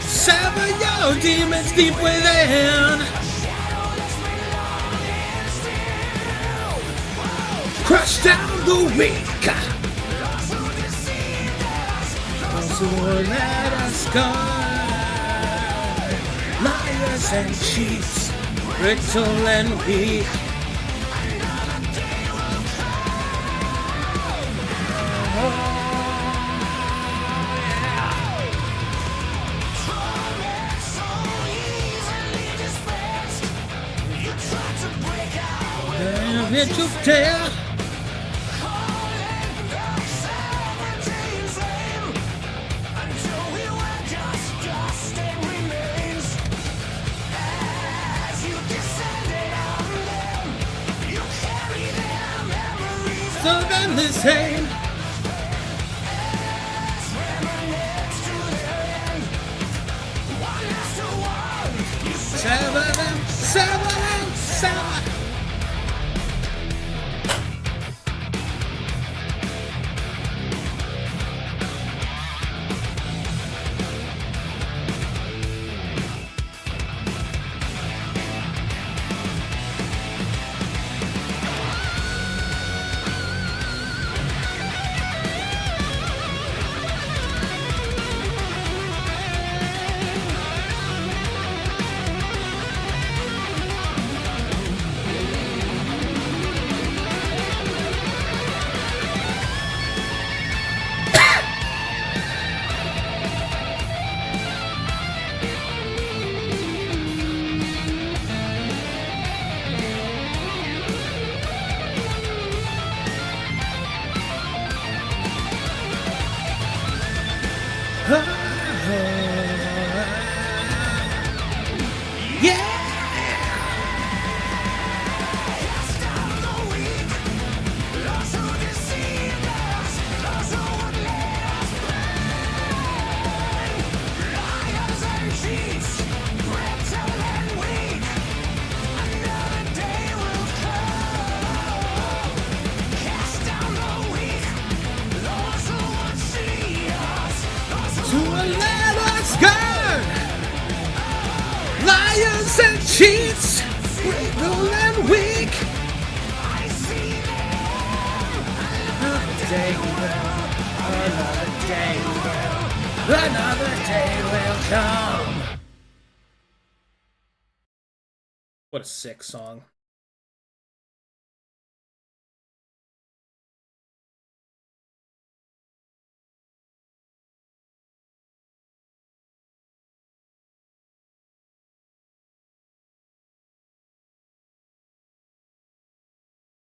Sever your demons deep within. Crush down the weak. Those who will let us go. Liars and cheats, brittle and weak. It to tell. So then the same. Sever them, sever them, sever. Liars and cheats, brittle and weak. Another day will come. What a sick song.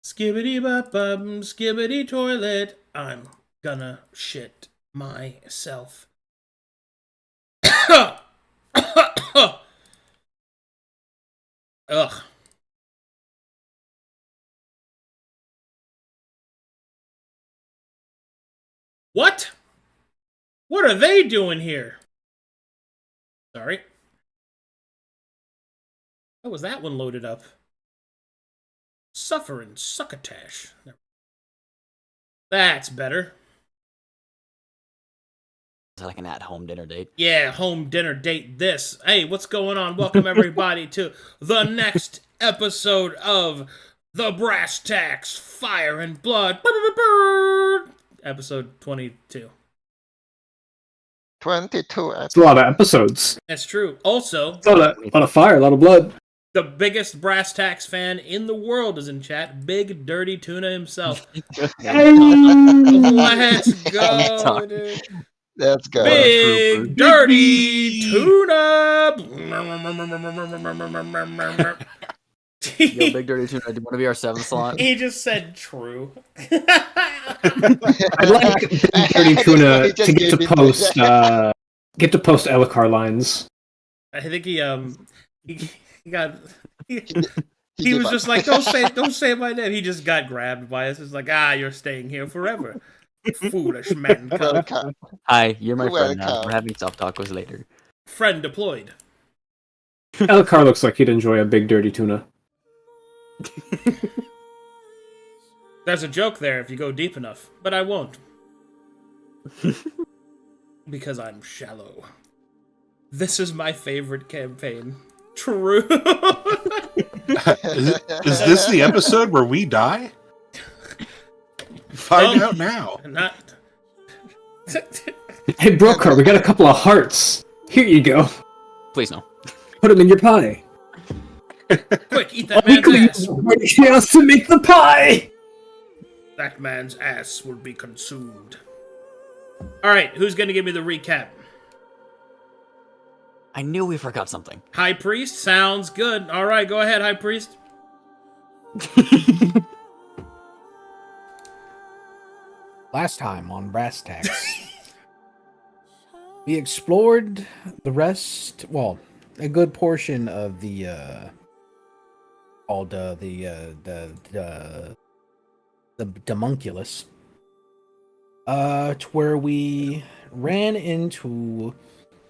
Skibbity bop bop, skibbity toilet. I'm gonna shit myself. Ugh. What? What are they doing here? Sorry. How was that one loaded up? Suffering succotash. That's better. Is that like an at-home dinner date? Yeah, home dinner date this. Hey, what's going on? Welcome everybody to the next episode of The Brass Tacks Fire and Blood. Episode 22. 22. It's a lot of episodes. That's true. Also, A lot of fire, a lot of blood. the biggest Brass Tacks fan in the world is in chat. Big Dirty Tuna himself. Let's go, dude. Let's go. Big Dirty Tuna. Yo, Big Dirty Tuna, do you want to be our 7th slot? He just said true. I'd like Big Dirty Tuna to get to post Elcar lines. I think he got he was just like, don't say my name. He just got grabbed by us. It's like, you're staying here forever. Foolish man. Hi, you're my friend now. We're having soft tacos later. Friend deployed. Elcar looks like he'd enjoy a Big Dirty Tuna. There's a joke there if you go deep enough, but I won't. Because I'm shallow. This is my favorite campaign. True. Is this the episode where we die? Find out now. Not. Hey, Brokar, we got a couple of hearts. Here you go. Please no. Put them in your pie. Quick, eat that man's ass. Chaos to make the pie. That man's ass will be consumed. Alright, who's gonna give me the recap? I knew we forgot something. High Priest? Sounds good. Alright, go ahead, High Priest. Last time on Brass Tacks, we explored the rest, well, a good portion of the homunculus, to where we ran into,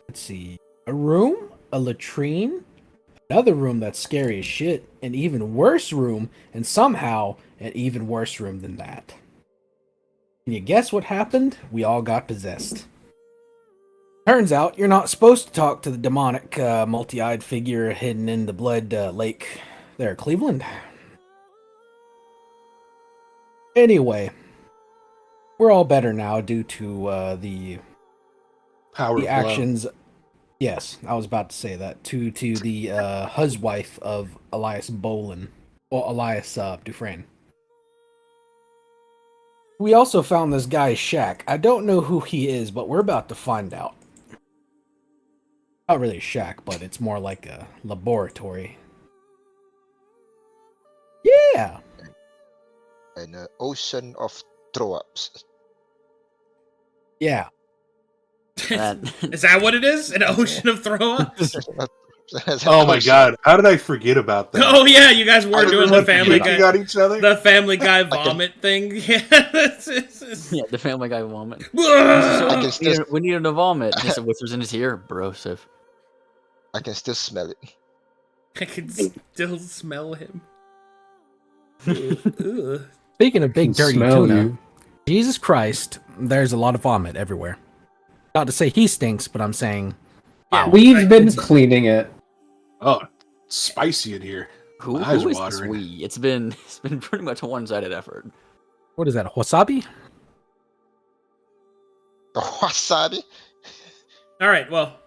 let's see, a room, a latrine, another room that's scary as shit, an even worse room, and somehow an even worse room than that. Can you guess what happened? We all got possessed. Turns out you're not supposed to talk to the demonic, multi-eyed figure hidden in the blood lake there, Cleveland. Anyway, we're all better now due to the Power the of actions. Yes, I was about to say that to the huswife of Elias Bolin, or Elias Dufresne. We also found this guy's shack. I don't know who he is, but we're about to find out. Not really a shack, but it's more like a laboratory. Yeah. An ocean of throw-ups. Yeah. Is that what it is? An ocean of throw-ups? Oh my god, how did I forget about that? Oh yeah, you guys were doing the Family Guy. Got each other? The Family Guy vomit thing. Yeah, Yeah, the Family Guy vomit. I can still, We need him to vomit. Just whispers in his ear, brosif. I can still smell it. I can still smell him. Ugh. Speaking of big dirty Smell tuna, you. Jesus Christ, there's a lot of vomit everywhere. Not to say he stinks, but I'm saying Yeah, We've been cleaning it. Oh, it's spicy in here. Who My eyes is are this watering. we? It's been pretty much a one-sided effort. what is that? Wasabi? Wasabi? All right, well,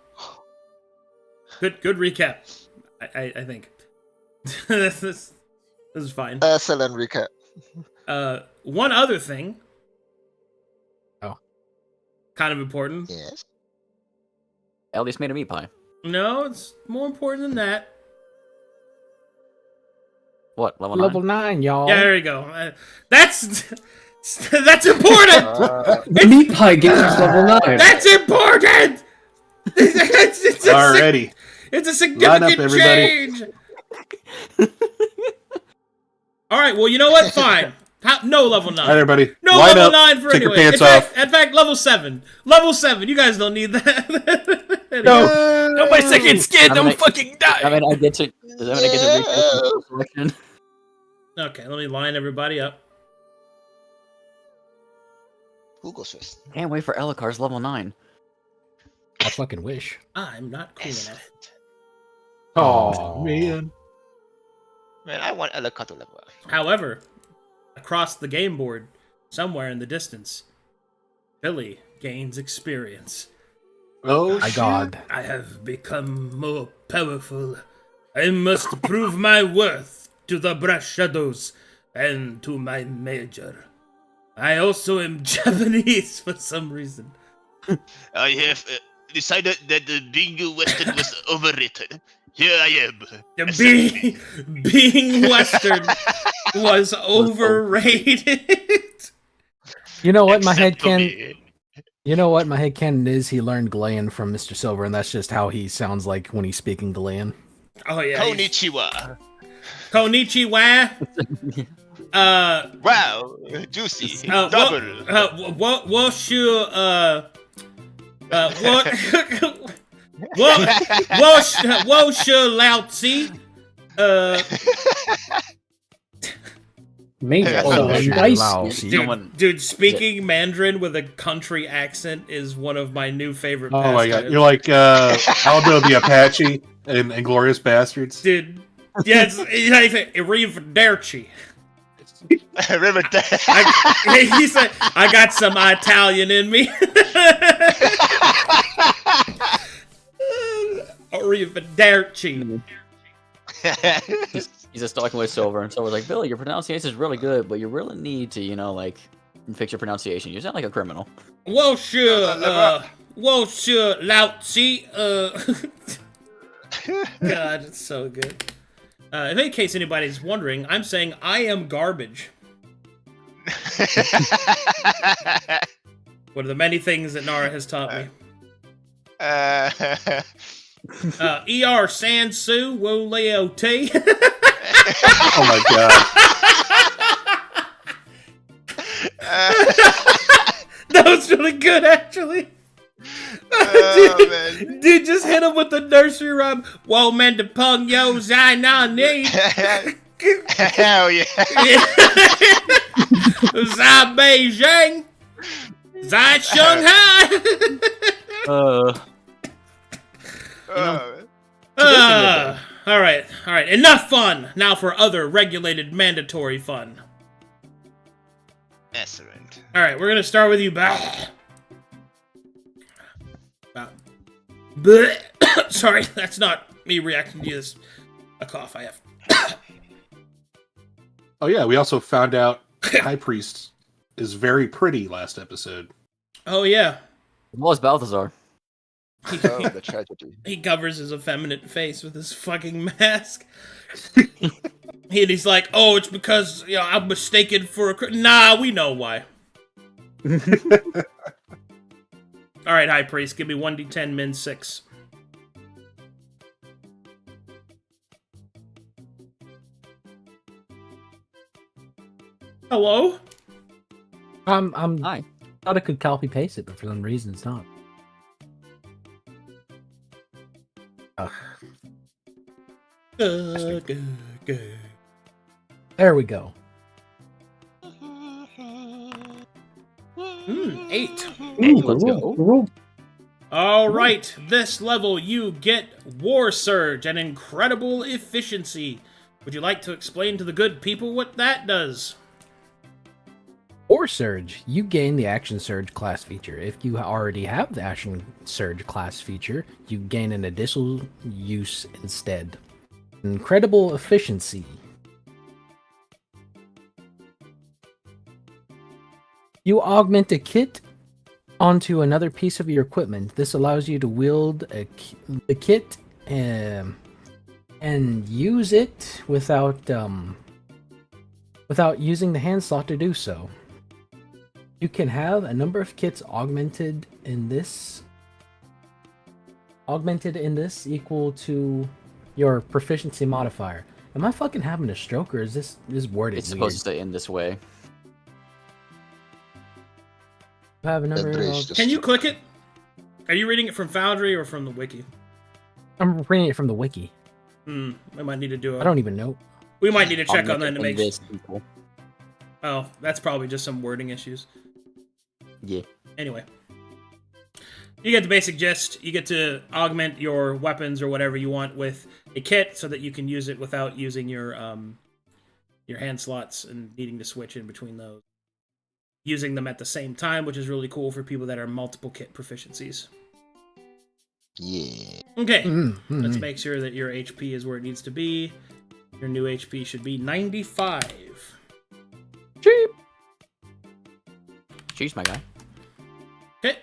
good recap. I think this is fine. Excellent recap. One other thing. Oh. Kind of important. Yes. At least made a meat pie. No, it's more important than that. What, level 9, 9? y'all. Yeah, there you go. That's important. Meat pie games level 9. That's important. Alrighty. It's a Line up, significant everybody. change. All right. Well, you know what? Fine. No level 9. All right, everybody. No Line level up. 9 for Take anyway. your pants off. In fact, level 7. Level 7. You guys don't need that. Anyway. No, my second skin, don't fucking die! I mean, I get to. Does that mean I get to recap the selection? Okay, let me line everybody up. Who goes first? Can't wait for Elikar's level 9. I fucking wish. I'm not cool enough. Excellent. Oh, man. Man, I want Elika to level up. However, across the game board, somewhere in the distance, Billy gains experience. Oh, My shit. god. I have become more powerful. I must prove my worth to the Brass Shadows and to my major. I also am Japanese for some reason. I have decided that the being Western was overrated. Here I am. Being Western was overrated. You know what my Except for headcanon me. You know what my headcanon is? He learned Galean from Mr. Silver, and that's just how he sounds like when he's speaking Galean. Oh yeah. Konnichiwa. Konnichiwa. Wow, juicy. Double. Lao Tzu. Major. Oh, So shit. nice. Lao, see. Dude, speaking Mandarin with a country accent is one of my new favorite Oh my god, pastimes. you're like Aldo the Apache in Inglorious Bastards. Dude, yeah, it's like Arrivederci. Remember that? He said, I got some Italian in me. Arrivederci. He's just talking with Silver, and Silver's like, Billy, your pronunciation is really good, but you really need to, fix your pronunciation. You sound like a criminal. Well, sure, Lao Tzu, God, it's so good. In case anybody's wondering, I'm saying I am garbage. One of the many things that Nara has taught me. ER Sansu Woleo T. Oh my god. That was really good, actually. Dude, just hit him with the nursery rhyme. Whoa, man, the pung yo, zai na ni. Hell yeah. Zai Beijing. Zai Shanghai. All right. Enough fun. Now for other regulated, mandatory fun. Excellent. All right, we're gonna start with you, Bah. Sorry, that's not me reacting to this. A cough I have. Oh yeah, we also found out High Priest is very pretty last episode. Oh yeah. What was Balthazar? Oh, the tragedy. He covers his effeminate face with his fucking mask. He's like, oh, it's because I'm mistaken for a... Nah, we know why. Alright, High Priest, give me 1d10 min 6. Hello? I'm Hi. thought I could copy paste it, but for some reason it's not. Good. There we go. 8. Let's go. Alright, this level you get War Surge and incredible efficiency. Would you like to explain to the good people what that does? Or Surge, you gain the Action Surge class feature. If you already have the Action Surge class feature, you gain an additional use instead. Incredible efficiency. You augment a kit onto another piece of your equipment. This allows you to wield the kit and use it without using the hand slot to do so. You can have a number of kits augmented in this equal to your proficiency modifier. Am I fucking having a stroke, or is this worded It's weird? supposed to end this way. I have a number The bridge of... just- Can you click it? Are you reading it from Foundry or from the wiki? I'm reading it from the wiki. We might need to do I don't even know. We might need to check on that to Augment make... this equal. Oh, that's probably just some wording issues. Yeah. Anyway. You get the basic gist. You get to augment your weapons or whatever you want with a kit so that you can use it without using your hand slots and needing to switch in between those. Using them at the same time, which is really cool for people that are multiple kit proficiencies. Yeah. Okay, let's make sure that your HP is where it needs to be. Your new HP should be 95. Cheap. Jeez, my guy. Okay.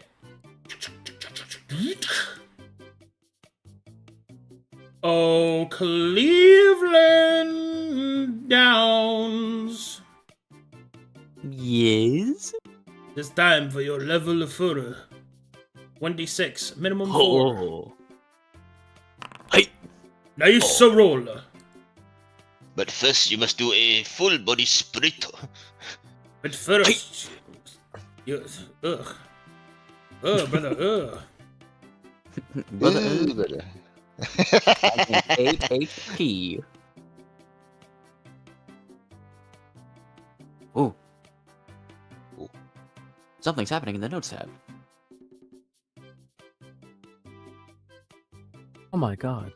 Oh, Cleveland Downs. Yes. It's time for your level of further. 1d6, minimum 4. Oh. Hey. Nice roll. But first, you must do a full body split. But first, yes, ugh, brother, ugh. Brother, Ooh, brother. 8 HP. Something's happening in the notes tab. Oh my god.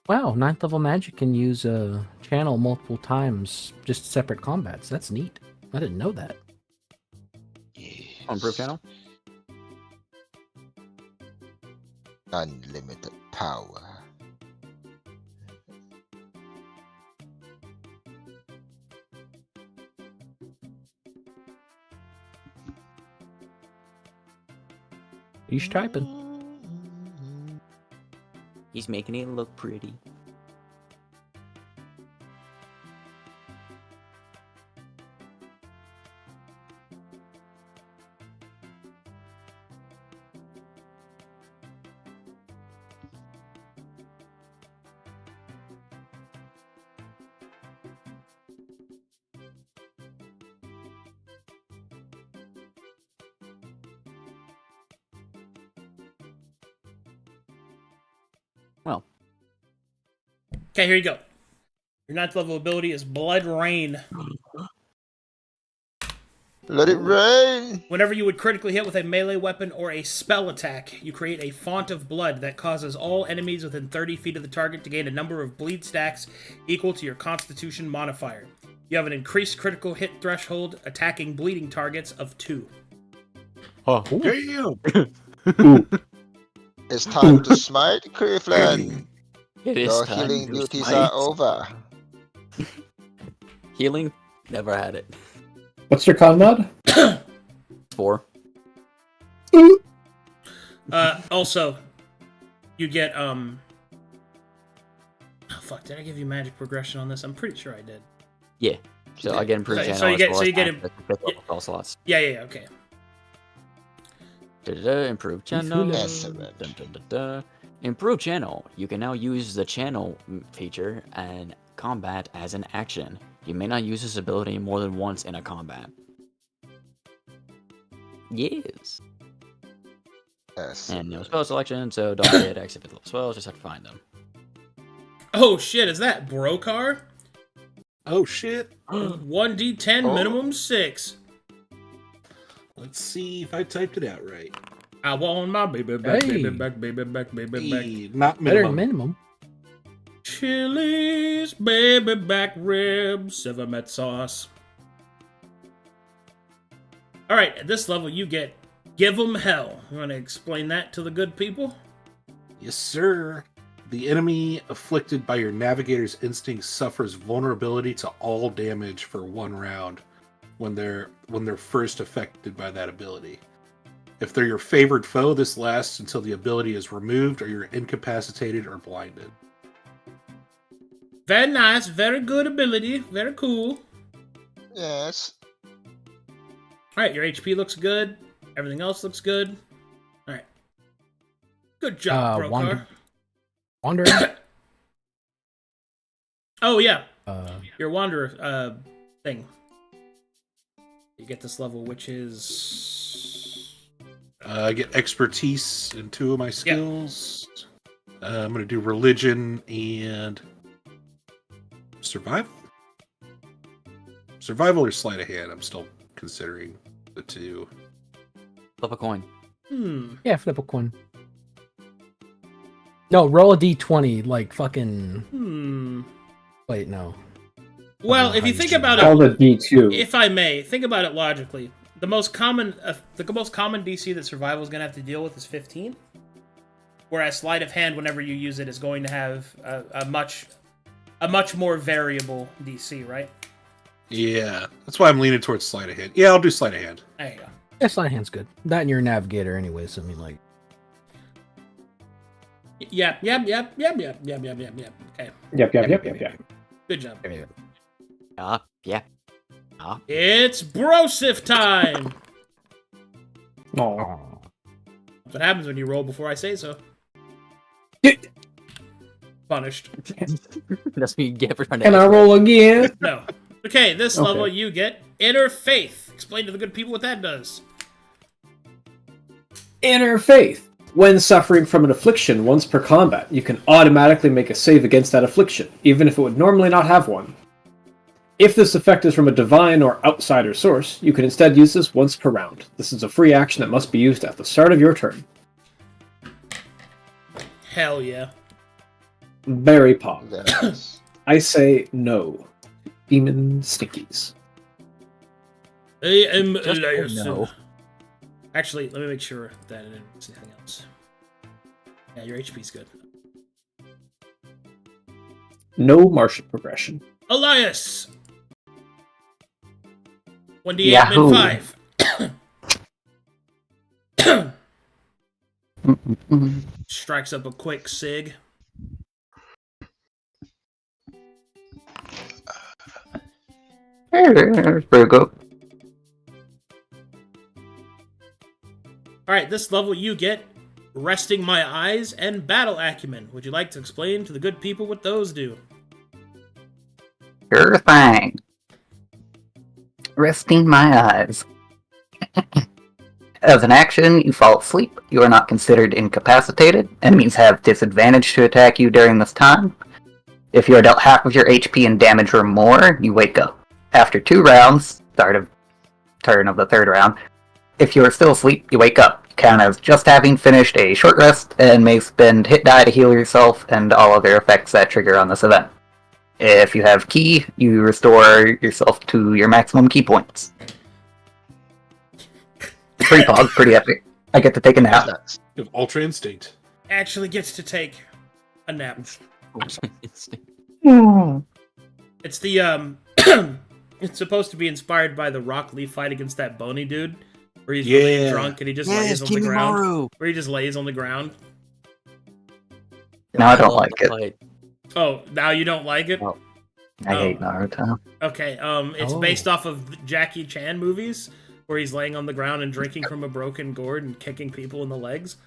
Wow, 9th level magic can use a channel multiple times, just separate combats. That's neat. I didn't know that. On Proof Channel? Unlimited power. He's typing. He's making it look pretty. Well, Okay, here you go. Your 9th level ability is Blood Rain. Let it rain! Whenever you would critically hit with a melee weapon or a spell attack, you create a font of blood that causes all enemies within 30 feet of the target to gain a number of bleed stacks equal to your Constitution modifier. You have an increased critical hit threshold attacking bleeding targets of 2. oh, Damn! It's time to smite, Cleveland. it is Your time healing to duties smite. are over. Healing? Never had it. What's your con mod? 4. Also, you get, oh fuck, did I give you magic progression on this? I'm pretty sure I did. Yeah. So I get improved So- channel. so you as get- well so as you get access to fifth level spell slots. Yeah, okay. Improved channel. Excellent. Dun, dun, dun, dun. Improved channel. You can now use the channel feature and combat as an action. You may not use this ability more than once in a combat. Yes. Excellent. And no spell selection, so don't get exit fifth level spells, just have to find them. Oh shit, is that Brokar? Oh shit! 1d10, Oh. minimum 6. Let's see if I typed it out right. I want my baby back, Hey. baby back, baby back, baby back. Hey, not Better minimum. than minimum. Chili's baby back ribs, Severmet sauce. Alright, at this level you get Give 'em Hell. You want to explain that to the good people? Yes, sir. The enemy afflicted by your navigator's instinct suffers vulnerability to all damage for 1 round when they're first affected by that ability. If they're your favored foe, this lasts until the ability is removed or you're incapacitated or blinded. Very nice, very good ability, very cool. Yes. Alright, your HP looks good. Everything else looks good. Alright. Good job, Brokar. Wandering. Oh, yeah. Uh, Your Wanderer thing. You get this level, which is... I get expertise in 2 of my skills. I'm going to do religion and survival. Survival or sleight of hand. I'm still considering the 2. Flip a coin. yeah, flip a coin. No, roll a d20, like fucking... Wait, no. Well, if you think about Call it, the D2. if I may, think about it logically. The most common DC that Survival is going to have to deal with is 15. Whereas Sleight of Hand, whenever you use it, is going to have a much more variable DC, right? Yeah, that's why I'm leaning towards sleight of hand. Yeah, I'll do sleight of hand. There you go. Yeah, sleight of hand's good. That and your navigator anyway, so I mean, like... Yep. Okay. Yep. Good job. Yeah. It's Brosif time! Aw. That's what happens when you roll before I say so. Punished. That's what you get for trying to. Can I roll again? No. Okay, this Okay. level you get Inner Faith. Explain to the good people what that does. Inner Faith. When suffering from an affliction once per combat, you can automatically make a save against that affliction, even if it would normally not have one. If this effect is from a divine or outsider source, you can instead use this once per round. This is a free action that must be used at the start of your turn. Hell yeah. Very pog. Yes. I say no. Demon stinkies. I am Just Elias. no. Actually, let me make sure that I didn't miss anything else. Yeah, your HP's good. No martial progression. Elias! 1d8 Yahoo. min 5. Strikes up a quick sig. Very good. Alright, this level you get Resting My Eyes and Battle Acumen. Would you like to explain to the good people what those do? Sure thing. Resting my eyes. As an action, you fall asleep. You are not considered incapacitated. Enemies have disadvantage to attack you during this time. If you are dealt half of your HP and damage or more, you wake up. After 2 rounds, start of turn of the 3rd round, if you are still asleep, you wake up. You count as just having finished a short rest and may spend hit die to heal yourself and all other effects that trigger on this event. If you have ki, you restore yourself to your maximum ki points. Pretty pog, pretty epic. I get to take a nap. Nuts. You have Ultra Instinct. Actually gets to take a nap. It's the, it's supposed to be inspired by the Rock Lee fight against that bony dude. Where he's really drunk and he just lays on the ground. Where he just lays on the ground. No, I don't like it. Fight. Oh, now you don't like it? Oh. I hate Naruto. Okay, it's based off of Jackie Chan movies, where he's laying on the ground and drinking from a broken gourd and kicking people in the legs.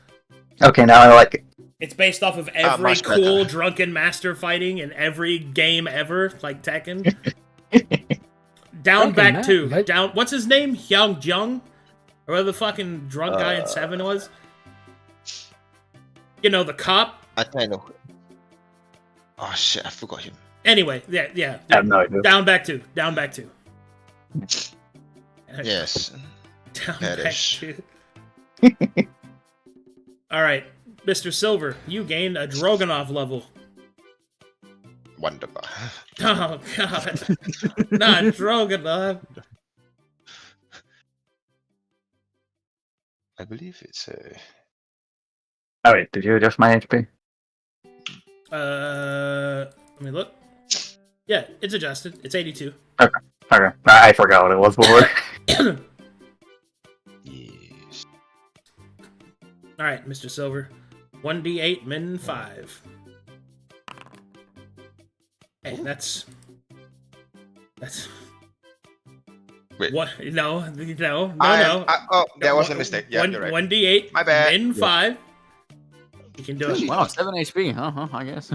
Okay, now I like it. It's based off of every much cool better. drunken master fighting in every game ever, like Tekken. Down Drunken back Ma- to what? down. What's his name? Hyung Jung, or whatever the fucking drunk guy in 7 was. You know, the cop. I think I know. Oh shit, I forgot him. Anyway, yeah. I have no idea. Down back to. Yes. Down Perish. back to. All right, Mr. Silver, you gained a Drogonov level. Wonderful. Oh God, not Drogonov. I believe it's a. Oh wait, did you adjust my HP? Let me look. Yeah, it's adjusted. It's 82. Okay, I forgot what it was before. Yes. All right, Mr. Silver, 1d8 min 5. Hey, that's. Wait. What? No. Oh, that was a mistake. Yeah, you're right. 1d8 My bad. min 5. You can do it. Wow, 7 HP, I guess.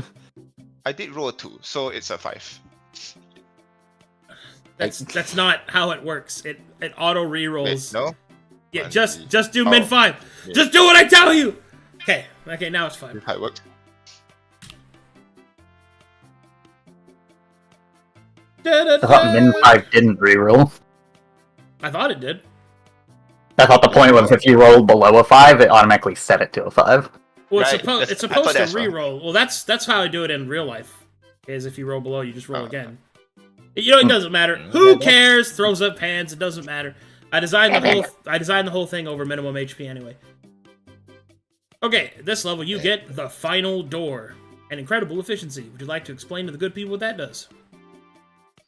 I did roll a 2, so it's a 5. That's not how it works. It auto Wait, re-rolls. no? Yeah, One, just do oh, min 5. yeah. Just do what I tell you. Okay, now it's 5. How it worked? I thought min 5 didn't reroll. I thought it did. I thought the point was if you rolled below a 5, it automatically set it to a 5. Well, Right, it's I supposed thought to that's wrong. re-roll. Well, that's how I do it in real life. Is if you roll below, you just roll again. You know, it doesn't matter. Who cares? Throws up hands. It doesn't matter. I designed the whole thing over minimum HP anyway. Okay, at this level you get the final door. An incredible efficiency. Would you like to explain to the good people what that does?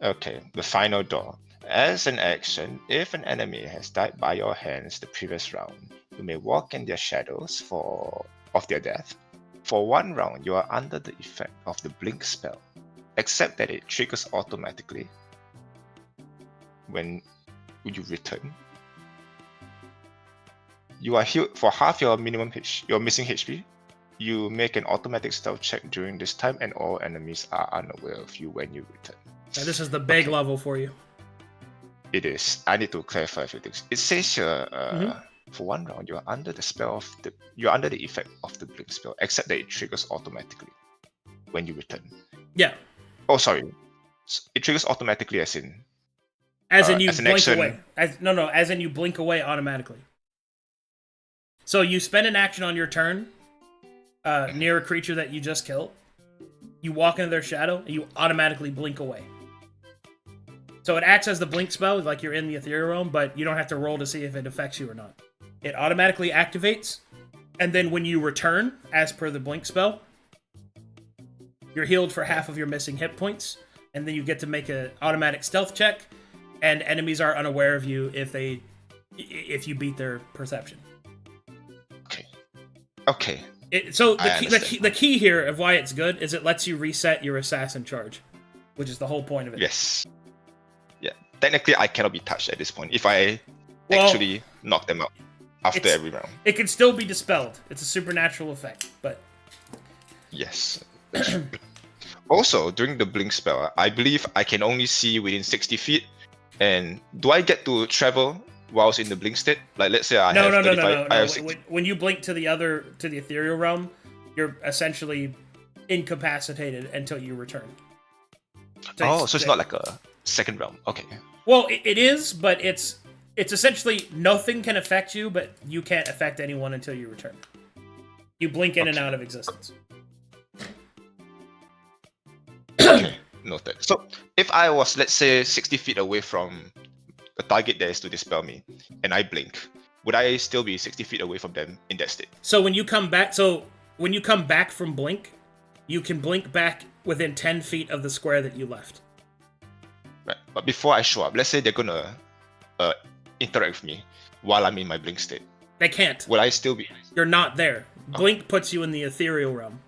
Okay, the final door. As an action, if an enemy has died by your hands the previous round, you may walk in their shadows of their death. For 1 round, you are under the effect of the blink spell, except that it triggers automatically when you return. You are healed for half your minimum your missing HP. You make an automatic stealth check during this time, and all enemies are unaware of you when you return. Now, this is the big level for you. It is. I need to clarify a few things. It says here, for 1 round, you are under the effect of the blink spell, except that it triggers automatically when you return. Yeah. Oh, sorry. It triggers automatically, as in you as an blink action. away. As in you blink away automatically. So you spend an action on your turn near a creature that you just killed. You walk into their shadow, and you automatically blink away. So it acts as the blink spell, like you're in the ethereal realm, but you don't have to roll to see if it affects you or not. It automatically activates, and then when you return, as per the blink spell, you're healed for half of your missing hit points, and then you get to make an automatic stealth check, and enemies are unaware of you if you beat their perception. Okay. The key here of why it's good is it lets you reset your assassin charge, which is the whole point of it. Yes. Yeah. Technically, I cannot be touched at this point if I actually knock them out after every round. It can still be dispelled. It's a supernatural effect, but yes. Also, during the blink spell, I believe I can only see within 60 feet. And do I get to travel whilst in the blink state? Like, let's say I have 35. I have 60. When you blink to the ethereal realm, you're essentially incapacitated until you return. So it's not like a second realm. Okay. Well, it is, but it's essentially nothing can affect you, but you can't affect anyone until you return. You blink in and out of existence. Okay, noted. So if I was, let's say, 60 feet away from the target that is to dispel me, and I blink, would I still be 60 feet away from them in that state? So when you come back from blink, you can blink back within 10 feet of the square that you left. Right. But before I show up, let's say they're gonna interact with me while I'm in my blink state. They can't. Will I still be? You're not there. Blink puts you in the ethereal realm.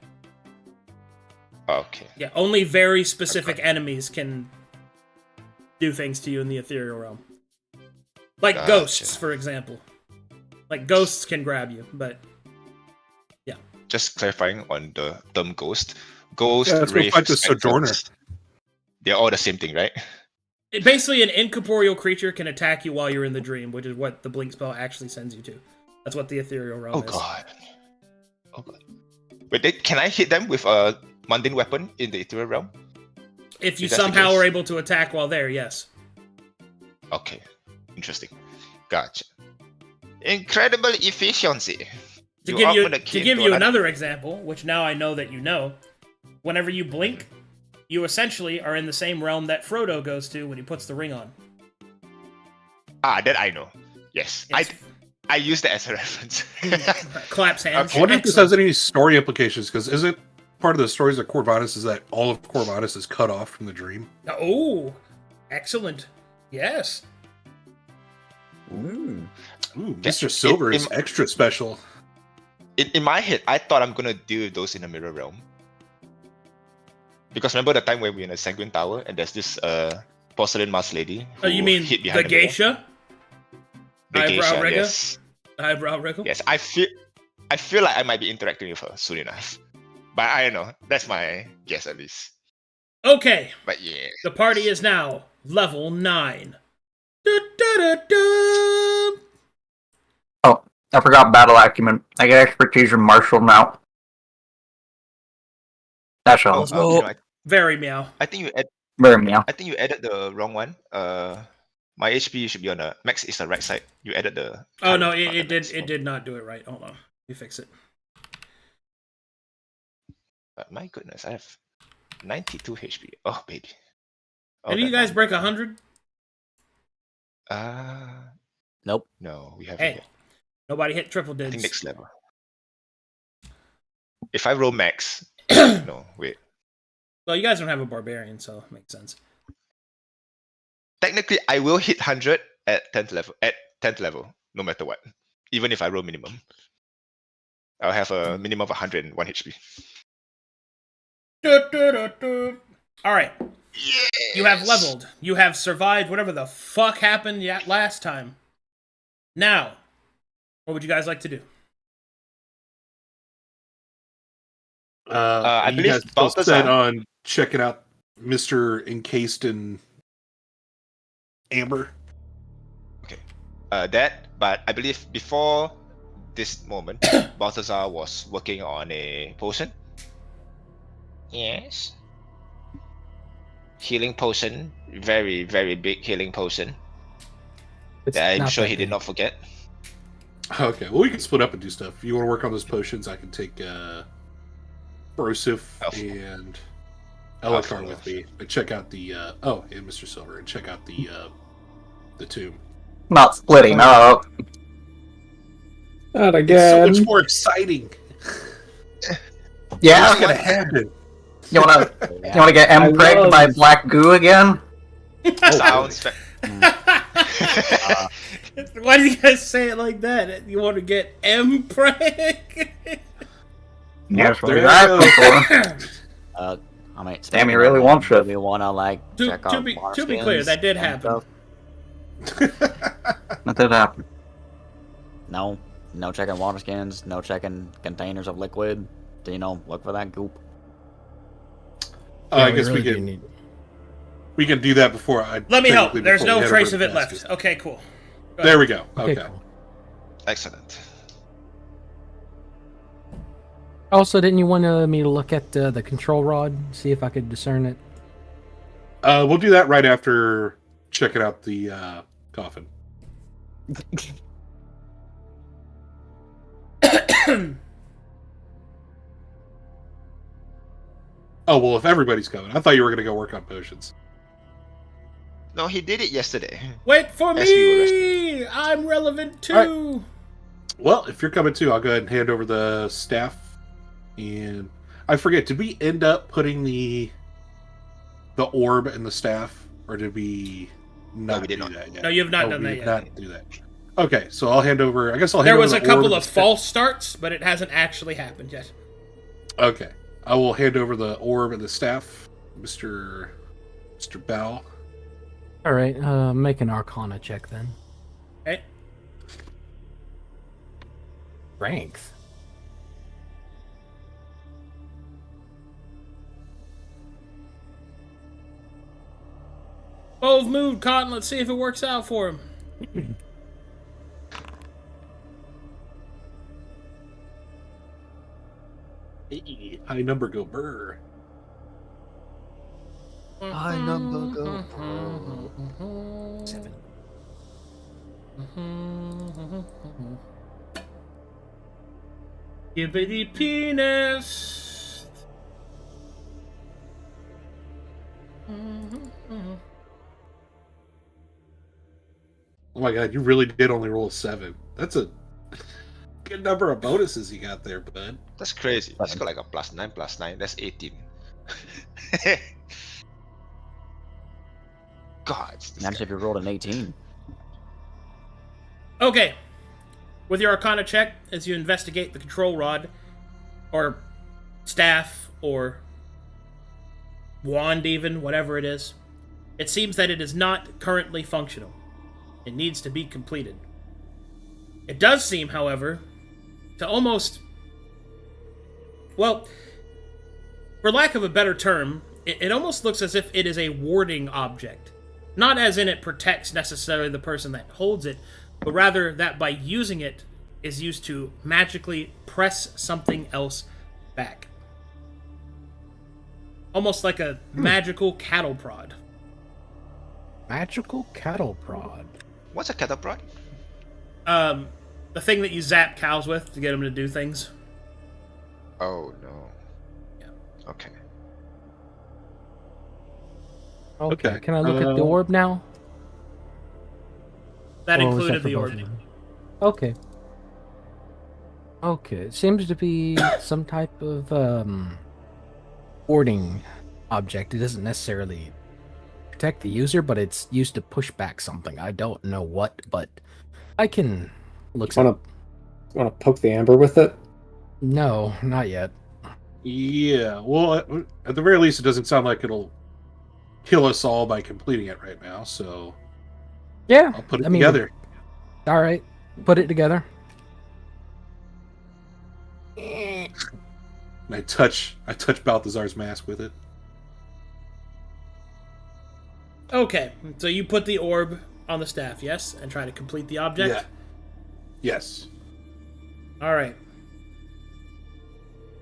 Okay. Yeah, only very specific enemies can do things to you in the ethereal realm. Like ghosts, for example. Like ghosts can grab you, but yeah. Just clarifying on the term ghost. Ghost, Yeah, it's wraith, like the Sojourner. specters, they're all the same thing, right? Basically, an incorporeal creature can attack you while you're in the dream, which is what the blink spell actually sends you to. That's what the ethereal realm is. Oh god. Wait, can I hit them with a mundane weapon in the ethereal realm? If you somehow are able to attack while there, yes. Okay. Interesting. Gotcha. Incredible efficiency. To give you another example, which now I know that you know, whenever you blink, you essentially are in the same realm that Frodo goes to when he puts the ring on. That I know. Yes. I used that as a reference. Claps hands. I wonder if this has any story implications, because is it part of the stories of Corvatus is that all of Corvatus is cut off from the dream? Oh, excellent. Yes. Ooh, Mr. Silver is extra special. In my head, I thought I'm gonna deal with those in the mirror realm. Because remember the time when we were in a Sanguine Tower and there's this porcelain mask lady who you mean hid behind the geisha? The Eyebrow geisha, rigger? yes. Eyebrow wriggle? Yes, I feel like I might be interacting with her soon enough. But I don't know. That's my guess at least. Okay. But yeah. The party is now level 9. Du-du-du-du. Oh, I forgot battle acumen. I get expertise from martial now. That's all. Very meow. I think you Very meow. I think you added the wrong one. My HP should be on the max is the right side. You added the. Oh no, it did not do it right. Hold on, you fix it. But my goodness, I have 92 HP. Oh baby. Did you guys break 100? Nope. No, we haven't Hey, yet. nobody hit triple I digs. think next level. If I roll max, no, wait. Well, you guys don't have a barbarian, so it makes sense. Technically, I will hit 100 at 10th level. At 10th level, no matter what. Even if I roll minimum, I'll have a minimum of 101 HP. All right. Yes! You have leveled. You have survived whatever the fuck happened last time. Now, what would you guys like to do? I you believe guys still Balthazar- set on checking out Mr. Encased in Amber. Okay. But I believe before this moment, Balthazar was working on a potion. Yes. healing potion, very, very big healing potion. It's That I'm not sure that he did big. not forget. Okay, well, we can split up and do stuff. If you want to work on those potions, I can take Brosif and Elokar with me and check out the and Mr. Silver and check out the tomb. Not splitting up. Not It's so again. much more exciting. Yeah. What's gonna happen? You wanna get I M-pregged by love- black goo again? Sounds Why do you guys say it like that? You want to get M-preg? Yes, there we're you that go. before. I mean, Damn, you really want to. to. We wanna like check To out be bar clear, skins that did and happen. stuff. That did happen. No checking water skins. No checking containers of liquid. To, look for that goop. I guess we can do that before I. Let me help. technically There's before we no head trace over of to it the left. basket. Okay, cool. There we go. Okay. Cool. excellent. Also, didn't you want me to look at the control rod, see if I could discern it? We'll do that right after checking out the coffin. Oh well, if everybody's coming, I thought you were going to go work on potions. No, he did it yesterday. Wait for As we were me! I'm relevant too! All Well, if you're coming too, I'll go ahead and hand over the staff. And I forget, did we end up putting the orb and the staff, or did we not we did do not. that yet? No, you have not Oh, done we that did yet. Not do that. Okay, so I'll hand over. I guess I'll hand There over was the a couple orb of and the false starts, but it hasn't actually happened yet. Okay, I will hand over the orb and the staff, Mr. Bow. All right, make an Arcana check then. Okay. Strength. Bold mood, Cotton. Let's see if it works out for him. Hey, high number go burr. High number go. 7. Gibbity penis. Oh my god, you really did only roll a 7. That's a good number of bonuses you got there, bud. That's crazy. It's got like a +9. That's 18. God. this Imagine guy. if you rolled an 18. Okay. With your Arcana check, as you investigate the control rod, or staff, or wand even, whatever it is, it seems that it is not currently functional. It needs to be completed. It does seem, however, to almost... Well, for lack of a better term, it almost looks as if it is a warding object. Not as in it protects necessarily the person that holds it, but rather that by using it is used to magically press something else back. Almost like a magical cattle prod. Magical cattle prod. What's a cattle prod? The thing that you zap cows with to get them to do things. Oh no. Yeah. Okay. Okay, Okay, can I look at the orb now? That Or was included for the both orb. of them? Okay. Okay, it seems to be some type of warding object. It doesn't necessarily protect the user, but it's used to push back something. I don't know what, but I can look. Want to poke the amber with it? No, not yet. Yeah, well, at the very least, it doesn't sound like it'll kill us all by completing it right now, so Yeah, I'll put it I mean, together. all right, put it together. And I touch Balthazar's mask with it. Okay, so you put the orb on the staff, yes? And try to complete the object? Yeah. Yes. Alright.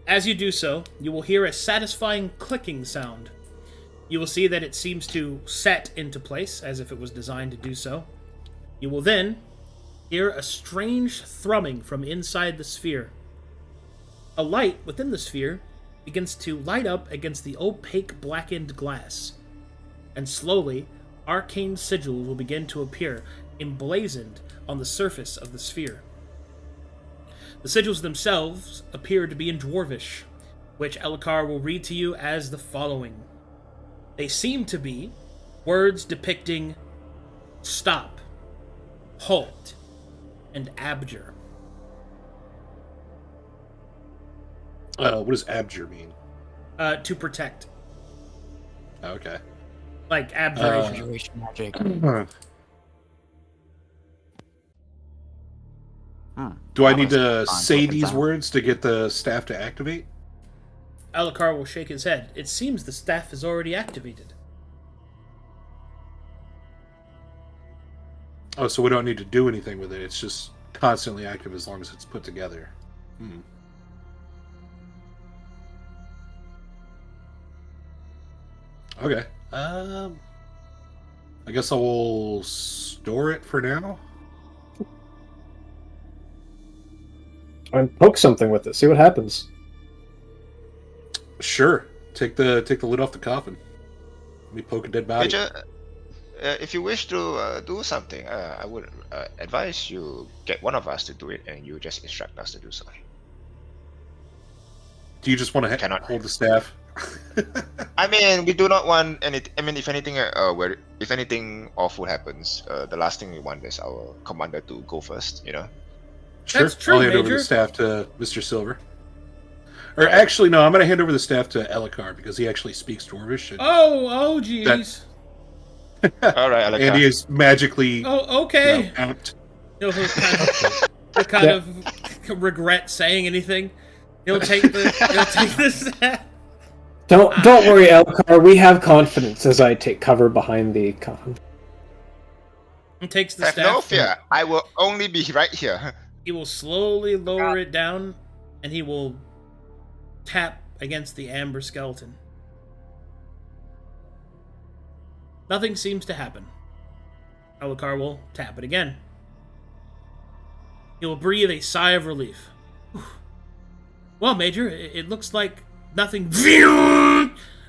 As you do so, you will hear a satisfying clicking sound. You will see that it seems to set into place, as if it was designed to do so. You will then hear a strange thrumming from inside the sphere. A light within the sphere begins to light up against the opaque blackened glass, and slowly, arcane sigils will begin to appear, emblazoned on the surface of the sphere. The sigils themselves appear to be in Dwarvish, which Elakar will read to you as the following. They seem to be words depicting stop, halt, and abjure. What does abjure mean? To protect. Okay. Like abjuration. Abjuration magic. Do I That need was to fun. say Looking these down. words to get the staff to activate? Elakar will shake his head. It seems the staff is already activated. Oh, so we don't need to do anything with it. It's just constantly active as long as it's put together. Okay. I guess I will store it for now. And poke something with it. See what happens. Sure. Take the lid off the coffin. Let me poke a dead body. Major, if you wish to do something, I would advise you get one of us to do it, and you just instruct us to do so. Do you just want to Cannot. hold the staff? I mean, we do not want any. I mean, if anything, if anything awful happens, the last thing we want is our commander to go first. You know. Sure. That's true, I'll hand over Major. the staff to Mr. Silver. Or actually, no, I'm going to hand over the staff to Elakar because he actually speaks Dwarvish. And, Oh, jeez. All right, Alaka. and he is magically Oh, okay. amped. He'll kind of regret saying anything. He'll take the staff. Don't worry, Elkar. We have confidence as I take cover behind the coffin. He takes the Have staff. no fear. I will only be right here. He will slowly lower it down, and he will tap against the amber skeleton. Nothing seems to happen. Elakar will tap it again. He will breathe a sigh of relief. Well, Major, it looks like nothing.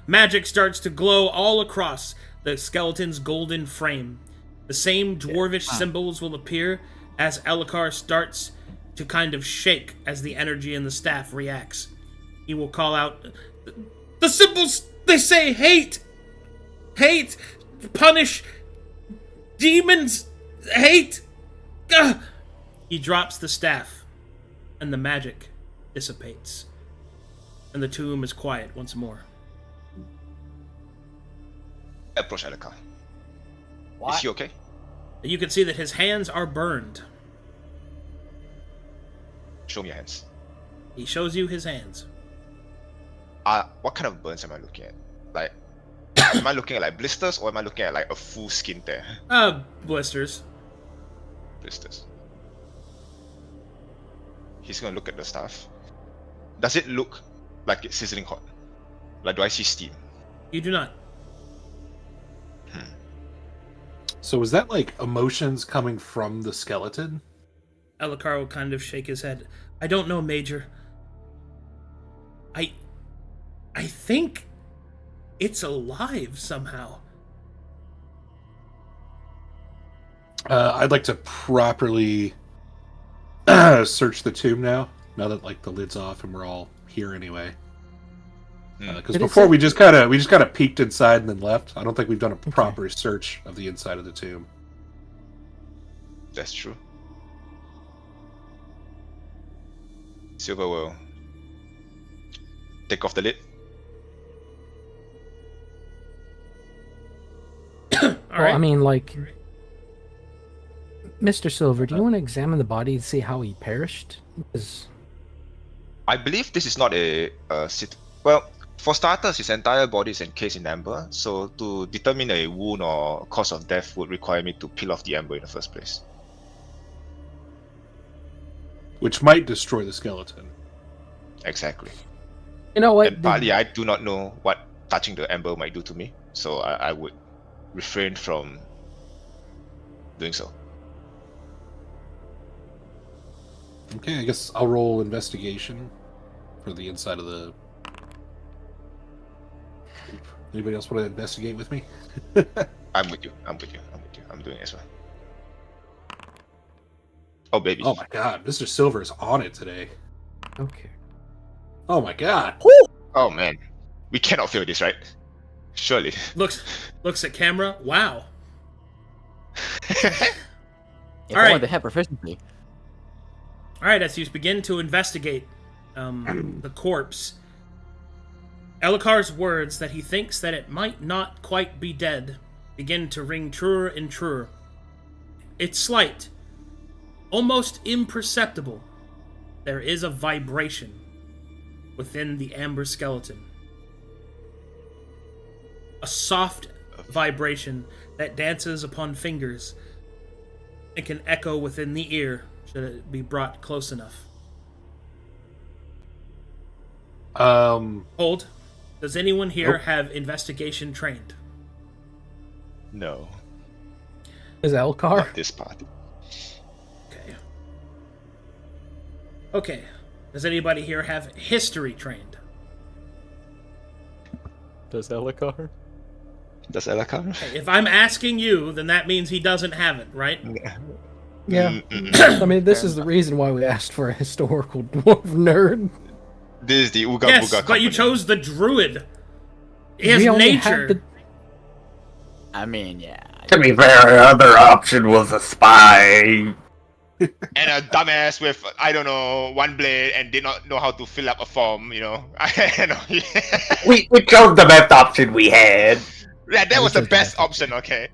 Magic starts to glow all across the skeleton's golden frame. The same dwarvish symbols will appear as Elakar starts to kind of shake as the energy in the staff reacts. He will call out, "The symbols, they say hate! Hate! Punish! Demons! Hate!" Gah! He drops the staff, and the magic dissipates. And the tomb is quiet once more. Approach Alaka. Is he okay? You can see that his hands are burned. Show me your hands. He shows you his hands. What kind of burns am I looking at? Like, am I looking at like blisters, or am I looking at like a full skin tear? Blisters. Blisters. He's gonna look at the stuff. Does it look like it's sizzling hot? Like, do I see steam? You do not. So is that like emotions coming from the skeleton? Elakar will kind of shake his head. I don't know, Major. I think it's alive somehow. I'd like to properly search the tomb now that like the lid's off and we're all here anyway. Because Did it before say- we just kind of peeked inside and then left. I don't think we've done a proper search of the inside of the tomb. That's true. Silver will take off the lid. All right. I mean, like, Mr. Silver, do you want to examine the body and see how he perished? Because I believe this is not well, for starters, his entire body is encased in amber, so to determine a wound or cause of death would require me to peel off the amber in the first place. Which might destroy the skeleton. Exactly. you know what? And partly I do not know what touching the amber might do to me. So I would refrain from doing so. Okay, I guess I'll roll investigation for the inside of the. Anybody else want to investigate with me? I'm with you. I'm with you. I'm with you. I'm doing it as well. Oh baby. Oh my god, Mr. Silver is on it today. Okay. Oh my god. Oh man. We cannot fail this, right? Surely. Looks at camera. Wow. If All only right. they had proficiency. All right, as you begin to investigate the corpse, Elikar's words that he thinks that it might not quite be dead begin to ring truer and truer. It's slight, almost imperceptible. There is a vibration within the amber skeleton. A soft vibration that dances upon fingers and can echo within the ear should it be brought close enough. Hold. Does anyone here Nope. have investigation trained? No. Is Elcar? Not this part. Okay. Okay. Does anybody here have history trained? Does Elikar? Does Elakar? Okay, if I'm asking you, then that means he doesn't have it, right? Yeah. I mean, this is the reason why we asked for a historical dwarf nerd. This is the Ooga Yes, Booga but company. you chose the druid. He has We only nature. had the- I mean, yeah. To be fair, the other option was a spy. And a dumbass with, I don't know, one blade and did not know how to fill up a form, you know. I know. We chose the best option we had. Yeah, that was the best option, okay.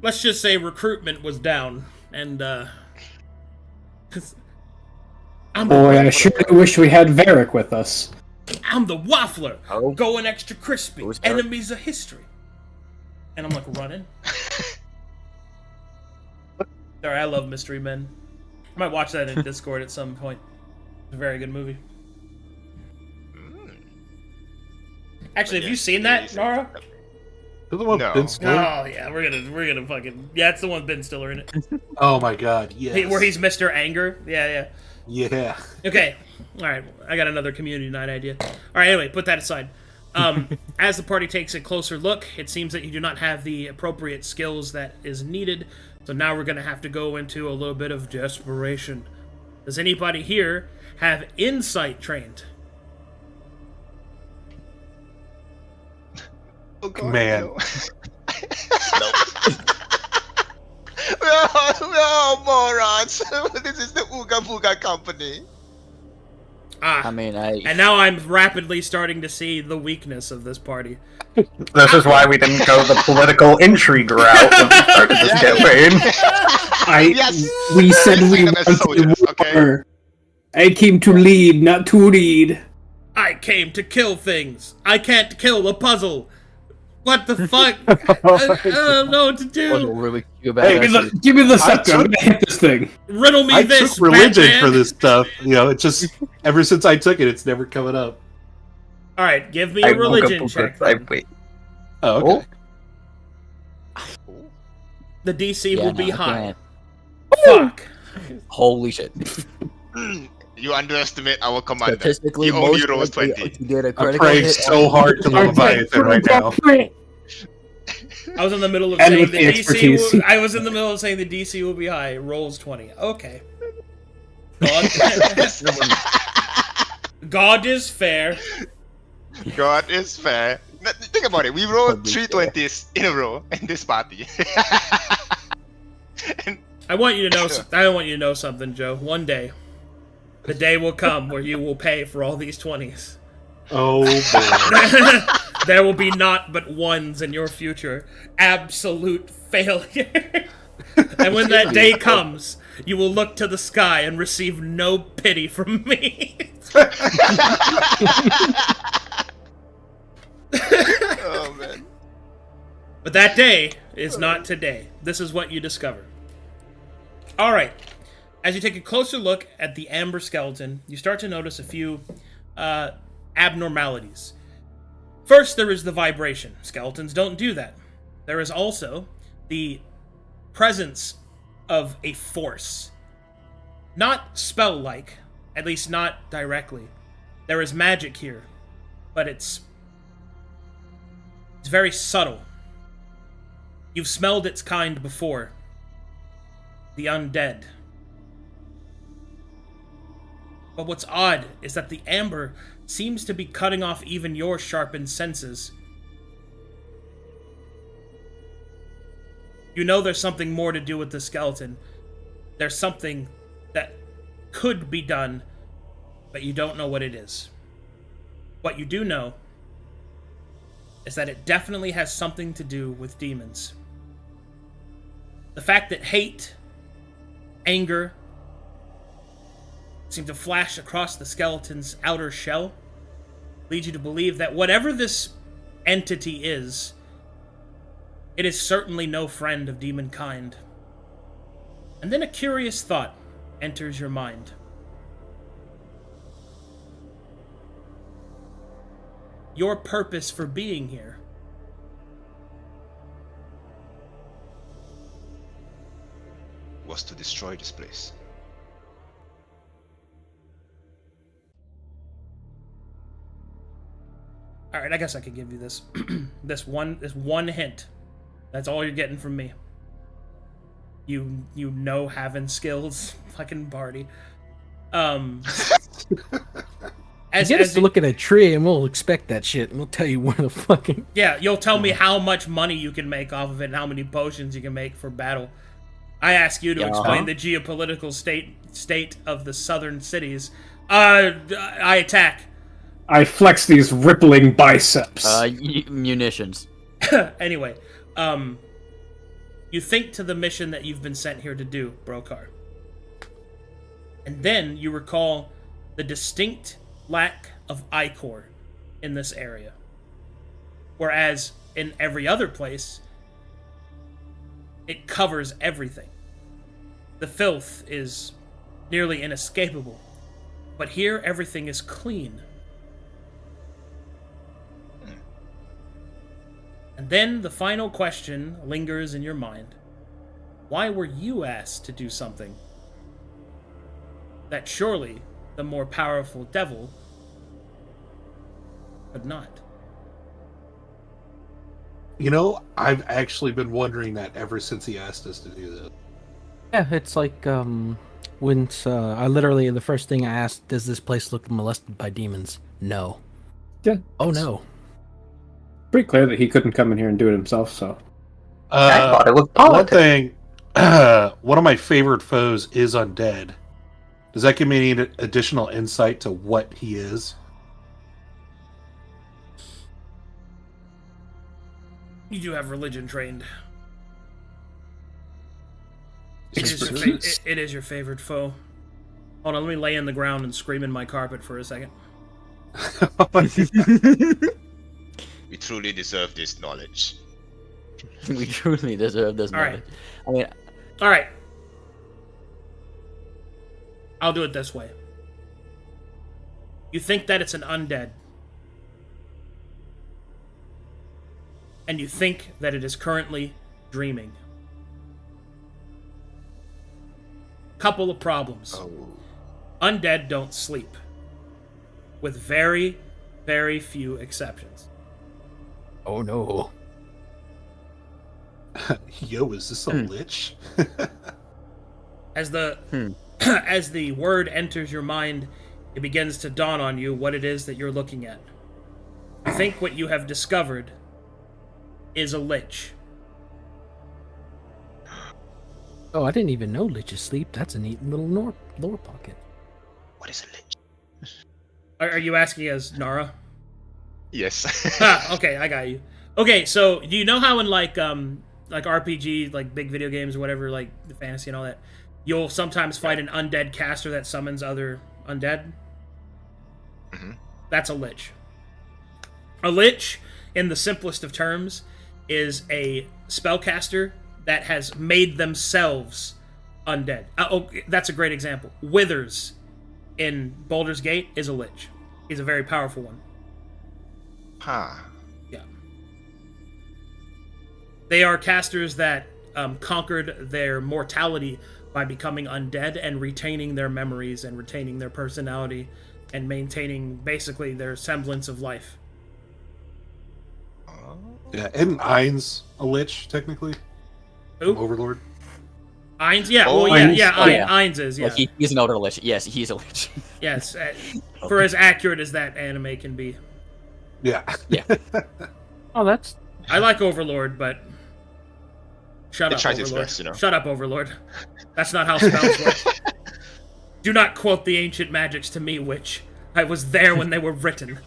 Let's just say recruitment was down, and I'm Boy, I the, sure do wish we had Varric with us. I'm the waffler, Oh. going extra crispy. Who's Eric? Enemies of history, and I'm like running. Sorry, I love Mystery Men. I might watch that in Discord at some point. It's a very good movie. Actually, have you seen that, Nara? Who's the one No. Ben Stiller? Oh yeah, we're gonna fucking it's the one with Ben Stiller in it. Oh my god, yes. Where he's Mr. Anger. Yeah. Yeah. Okay. All right. I got another community night idea. All right. Anyway, put that aside. As the party takes a closer look, it seems that you do not have the appropriate skills that is needed. So now we're gonna have to go into a little bit of desperation. Does anybody here have insight trained? Oh, God, Man. no. No, morons. This is the Ooga Booga company. I mean, And now I'm rapidly starting to see the weakness of this party. This is why we didn't go the political intrigue route when we started this campaign. Yes. We said we Think of it as soldiers, wanted okay? war. I came to lead, not to read. I came to kill things. I can't kill a puzzle. What the fuck? I don't know what to wasn't do. really too Hey, bad. give me the I scepter. I'm took- gonna hit this thing. Riddle me I this, took religion Batman. for this stuff. You know, it's just ever since I took it, it's never coming up. All right, give me I a woke religion up check. I then. wait. Oh, okay. The DC Yeah, will no, be I high. can't. Fuck. Holy shit. You underestimate our commander. Statistically, He only most rolls likely 20. to get a I'm critical praying hit so on- hard to Leviathan right now. I was in the middle of And saying with the the DC. expertise. Will, I was in the middle of saying the DC will be high. Rolls 20. Okay. God, God is fair. God is fair. Think about it. We rolled 320s in a row in this party. And I want you to know. I want you to know something, Joe. One day, the day will come where you will pay for all these 20s. Oh boy. There will be naught but ones in your future. Absolute failure. And when that day comes, you will look to the sky and receive no pity from me. oh man. But that day is not today. This is what you discover. Alright. As you take a closer look at the amber skeleton, you start to notice a few abnormalities. First, there is the vibration. Skeletons don't do that. There is also the presence of a force. Not spell-like, at least not directly. There is magic here, but it's very subtle. You've smelled its kind before. The undead. But what's odd is that the amber seems to be cutting off even your sharpened senses. You know there's something more to do with the skeleton. There's something that could be done, but you don't know what it is. What you do know is that it definitely has something to do with demons. The fact that hate, anger, seem to flash across the skeleton's outer shell leads you to believe that whatever this entity is, it is certainly no friend of demon kind. And then a curious thought enters your mind. Your purpose for being here. Was to destroy this place. All right, I guess I could give you this, this one hint. That's all you're getting from me. You know having skills, fucking Barty. Get us to look at a tree and we'll expect that shit and we'll tell you where the fucking... Yeah, you'll tell me how much money you can make off of it and how many potions you can make for battle. I ask you to explain the geopolitical state of the southern cities. I attack. I flex these rippling biceps. Munitions. Anyway, you think to the mission that you've been sent here to do, Brokar. And then you recall the distinct lack of ichor in this area. Whereas in every other place, it covers everything. The filth is nearly inescapable. But here, everything is clean. And then the final question lingers in your mind. Why were you asked to do something that surely the more powerful devil could not? You know, I've actually been wondering that ever since he asked us to do this. Yeah, it's like, when I literally, the first thing I asked, does this place look molested by demons? No. Yeah. Oh, no. Pretty clear that he couldn't come in here and do it himself, so... I thought it was One politics. thing, one of my favorite foes is undead. Does that give me any additional insight to what he is? You do have religion trained. Expertise. It is your favorite foe. Hold on, let me lay in the ground and scream in my carpet for a second. We truly deserve this knowledge. We truly deserve this All right. knowledge. I mean, All right. I'll do it this way. You think that it's an undead. And you think that it is currently dreaming. Couple of problems. Oh. Undead don't sleep. With very, very few exceptions. Oh, no. Yo, is this a lich? As the as the word enters your mind, it begins to dawn on you what it is that you're looking at. You think what you have discovered is a lich. Oh, I didn't even know liches sleep. That's a neat little lore pocket. What is a lich? Are you asking as Nara? Yes. Okay, I got you. Okay, so do you know how in like RPG, like big video games or whatever, like the fantasy and all that, you'll sometimes fight an undead caster that summons other undead? Mhm. That's a lich. A lich, in the simplest of terms, is a spellcaster that has made themselves undead. That's a great example. Withers in Baldur's Gate is a lich. He's a very powerful one. Huh. They are casters that conquered their mortality by becoming undead and retaining their memories and retaining their personality and maintaining basically their semblance of life. Yeah, isn't Ainz a lich technically? Who? From Overlord. Ainz? Yeah, Oh, well, yeah, Ainz, yeah, yeah. Ainz is, yeah. Like he's an elder lich. Yes, he's a lich. Yes, for as accurate as that anime can be. Yeah. Oh, that's I like Overlord, but... Shut It up, tries its Overlord. best, you know. Shut up, Overlord. That's not how spells work. Do not quote the ancient magics to me, witch. I was there when they were written.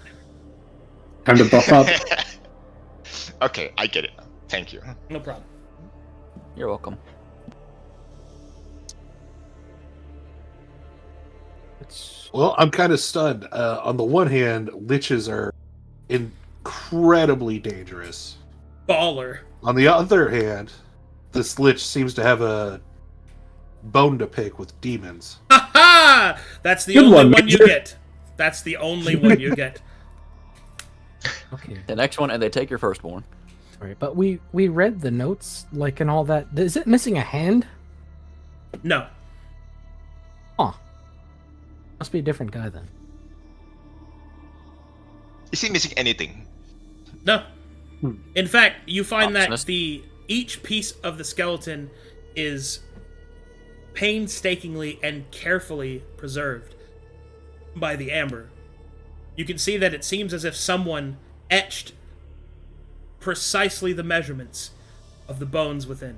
Time to buff up. Okay, I get it. Thank you. No problem. You're welcome. Well, I'm kind of stunned. On the one hand, liches are incredibly dangerous. Baller. On the other hand, this lich seems to have a bone to pick with demons. Ha ha! That's the Good only one, one you Major. get. That's the only one you get. okay. The next one, and they take your firstborn. Right, but we read the notes, like, and all that. Is it missing a hand? No. Huh. Must be a different guy then. Is he missing anything? No. In fact, you find that Optimist. each piece of the skeleton is painstakingly and carefully preserved by the amber. You can see that it seems as if someone etched precisely the measurements of the bones within.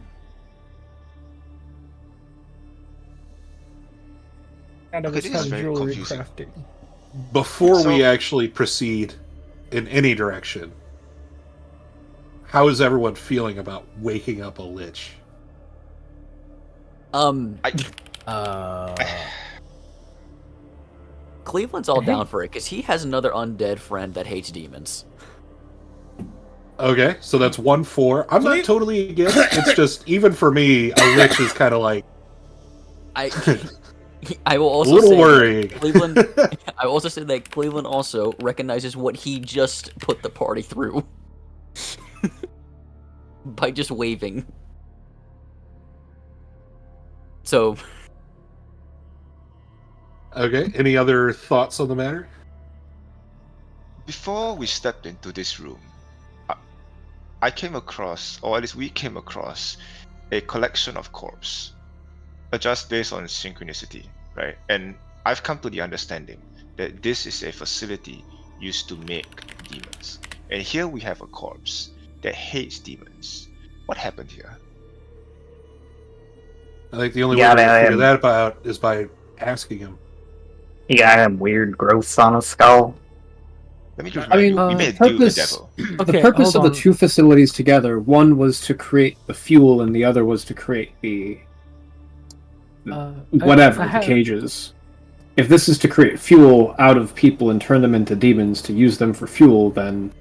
Kind Okay, this is very confusing. crafting. Before we So- actually proceed in any direction, how is everyone feeling about waking up a lich? Cleveland's all down for it because he has another undead friend that hates demons. Okay, so that's 1-4. I'm Cle- not totally against. It's just even for me, a lich is kind of like I will a also little say worrying. Cleveland. I will also say that Cleveland also recognizes what he just put the party through by just waving. So Okay, any other thoughts on the matter? Before we stepped into this room, I came across, or at least we came across, a collection of corpses, just based on synchronicity, right? And I've come to the understanding that this is a facility used to make demons. And here we have a corpse that hates demons. What happened here? I think the only Yeah, way to man. figure that out is by asking him. He got them weird growths on his skull. Let me just I mean, we the made a deal with the purpose, devil. the purpose of hold the on. two facilities together, one was to create the fuel and the other was to create the whatever, I the have- cages. If this is to create fuel out of people and turn them into demons to use them for fuel, then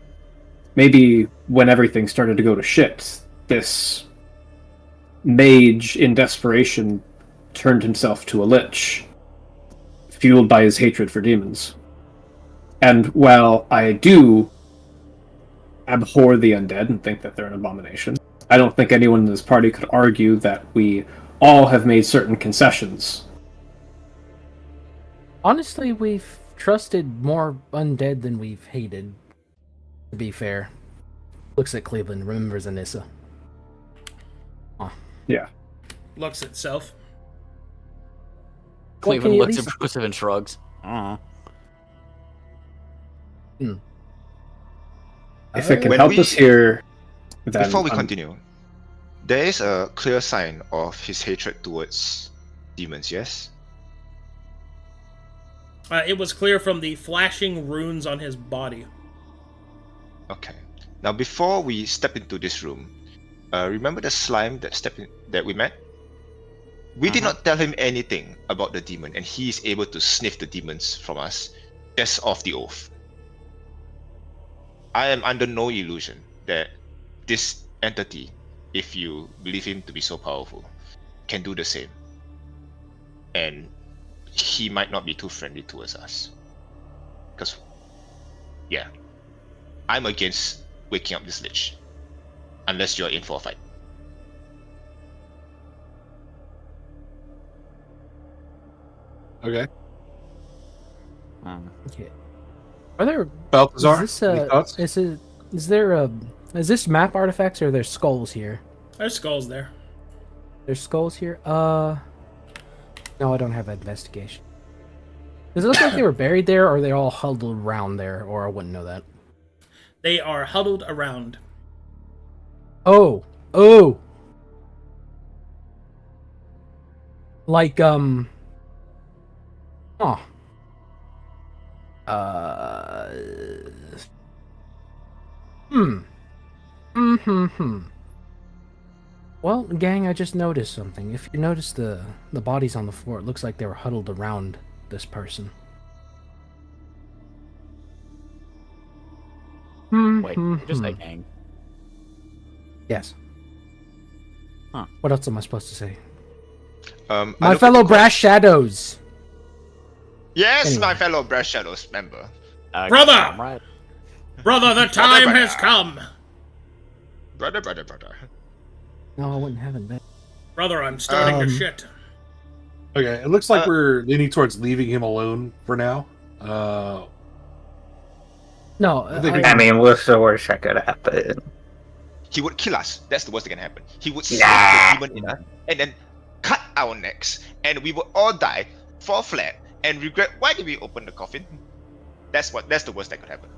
maybe when everything started to go to shit, this mage in desperation turned himself to a lich, fueled by his hatred for demons. And while I do abhor the undead and think that they're an abomination, I don't think anyone in this party could argue that we all have made certain concessions. Honestly, we've trusted more undead than we've hated. To be fair. Looks at Cleveland, remembers Anissa. Yeah. Looks itself. Cleveland at looks least- impressive and shrugs. If it can When help we- us here, then Before we I'm- continue, there is a clear sign of his hatred towards demons, yes? It was clear from the flashing runes on his body. Okay. Now, before we step into this room, remember the slime that we met? We did not tell him anything about the demon, and he is able to sniff the demons from us just off the oath. I am under no illusion that this entity, if you believe him to be so powerful, can do the same. And he might not be too friendly towards us. Because, yeah, I'm against waking up this lich. unless you're in for a fight. Okay. Okay. Are there Balthazar, is this any thoughts? is this map artifacts or are there skulls here? There's skulls there. There's skulls here? No, I don't have investigation. Does it look like they were buried there or are they all huddled around there, or I wouldn't know that? They are huddled around. Oh. Like oh. Well, gang, I just noticed something. If you notice the bodies on the floor, it looks like they were huddled around this person. Wait, just a gang. Yes. Huh. What else am I supposed to say? I My look at fellow the brass shadows. Yes, Anyway. my fellow Brass Shadows member. Brother! Comrade. Brother, the time brother. has come. Brother. No, I wouldn't have it back. Brother, I'm starting to Um, shit. Okay, it looks like we're leaning towards leaving him alone for now. No, I think I mean, what's the worst that could happen? He would kill us. That's the worst that can happen. He would Nah. slap the demon in us and then cut our necks, and we would all die, fall flat, and regret why did we open the coffin. That's the worst that could happen.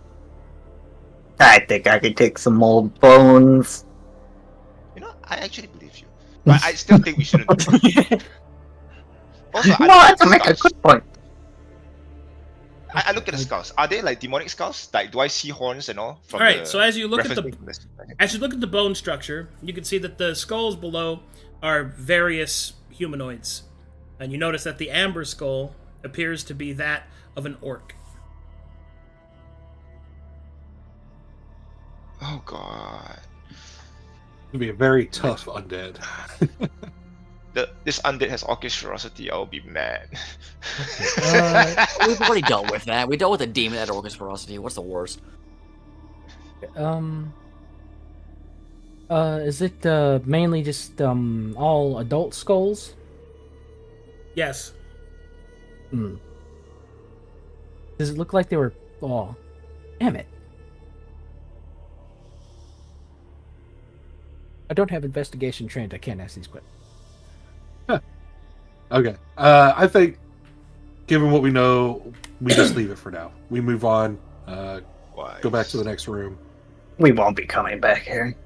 I think I could take some old bones. You know, I actually believe you, but I still think we shouldn't. Do it. Also, I No, look at that's the make a skulls. good point. I look at the skulls. Are they like demonic skulls? Like, do I see horns and all? From Alright, the so as you look at reference the from this- as you look at the bone structure, you can see that the skulls below are various humanoids. And you notice that the amber skull appears to be that of an orc. Oh god. It'd be a very tough undead. This undead has orcish ferocity. I'll be mad. We've already dealt with that. We dealt with a demon at Orcus Ferocity. What's the worst? Is it mainly just all adult skulls? Yes. Hmm. Does it look like they were? Oh, damn it! I don't have investigation trained. I can't ask these questions. Okay. I think, given what we know, we just leave it for now. We move on. Go back to the next room. We won't be coming back here.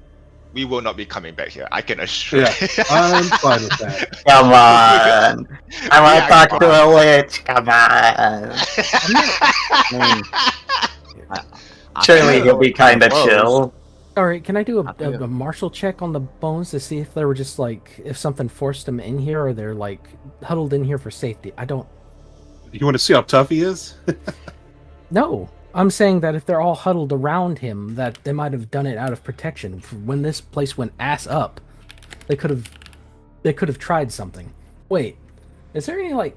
We will not be coming back here. I can assure. Yeah, I'm fine with that. Come on. I want Yeah, to talk come to a witch. Come on. Surely he'll be kind of chill. All right, can I do I think a martial check on the bones to see if they were just like if something forced them in here, or they're like huddled in here for safety? I don't. You want to see how tough he is? No, I'm saying that if they're all huddled around him, that they might have done it out of protection. When this place went ass up, they could have tried something. Wait, is there any like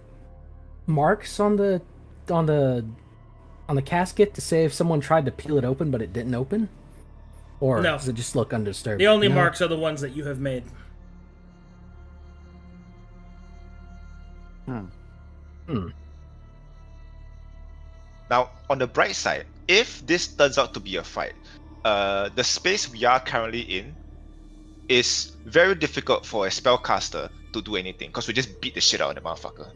marks on the casket to say if someone tried to peel it open but it didn't open, or No. does it just look undisturbed? The only No? marks are the ones that you have made. Now, on the bright side, if this turns out to be a fight, the space we are currently in is very difficult for a spellcaster to do anything, because we just beat the shit out of the motherfucker.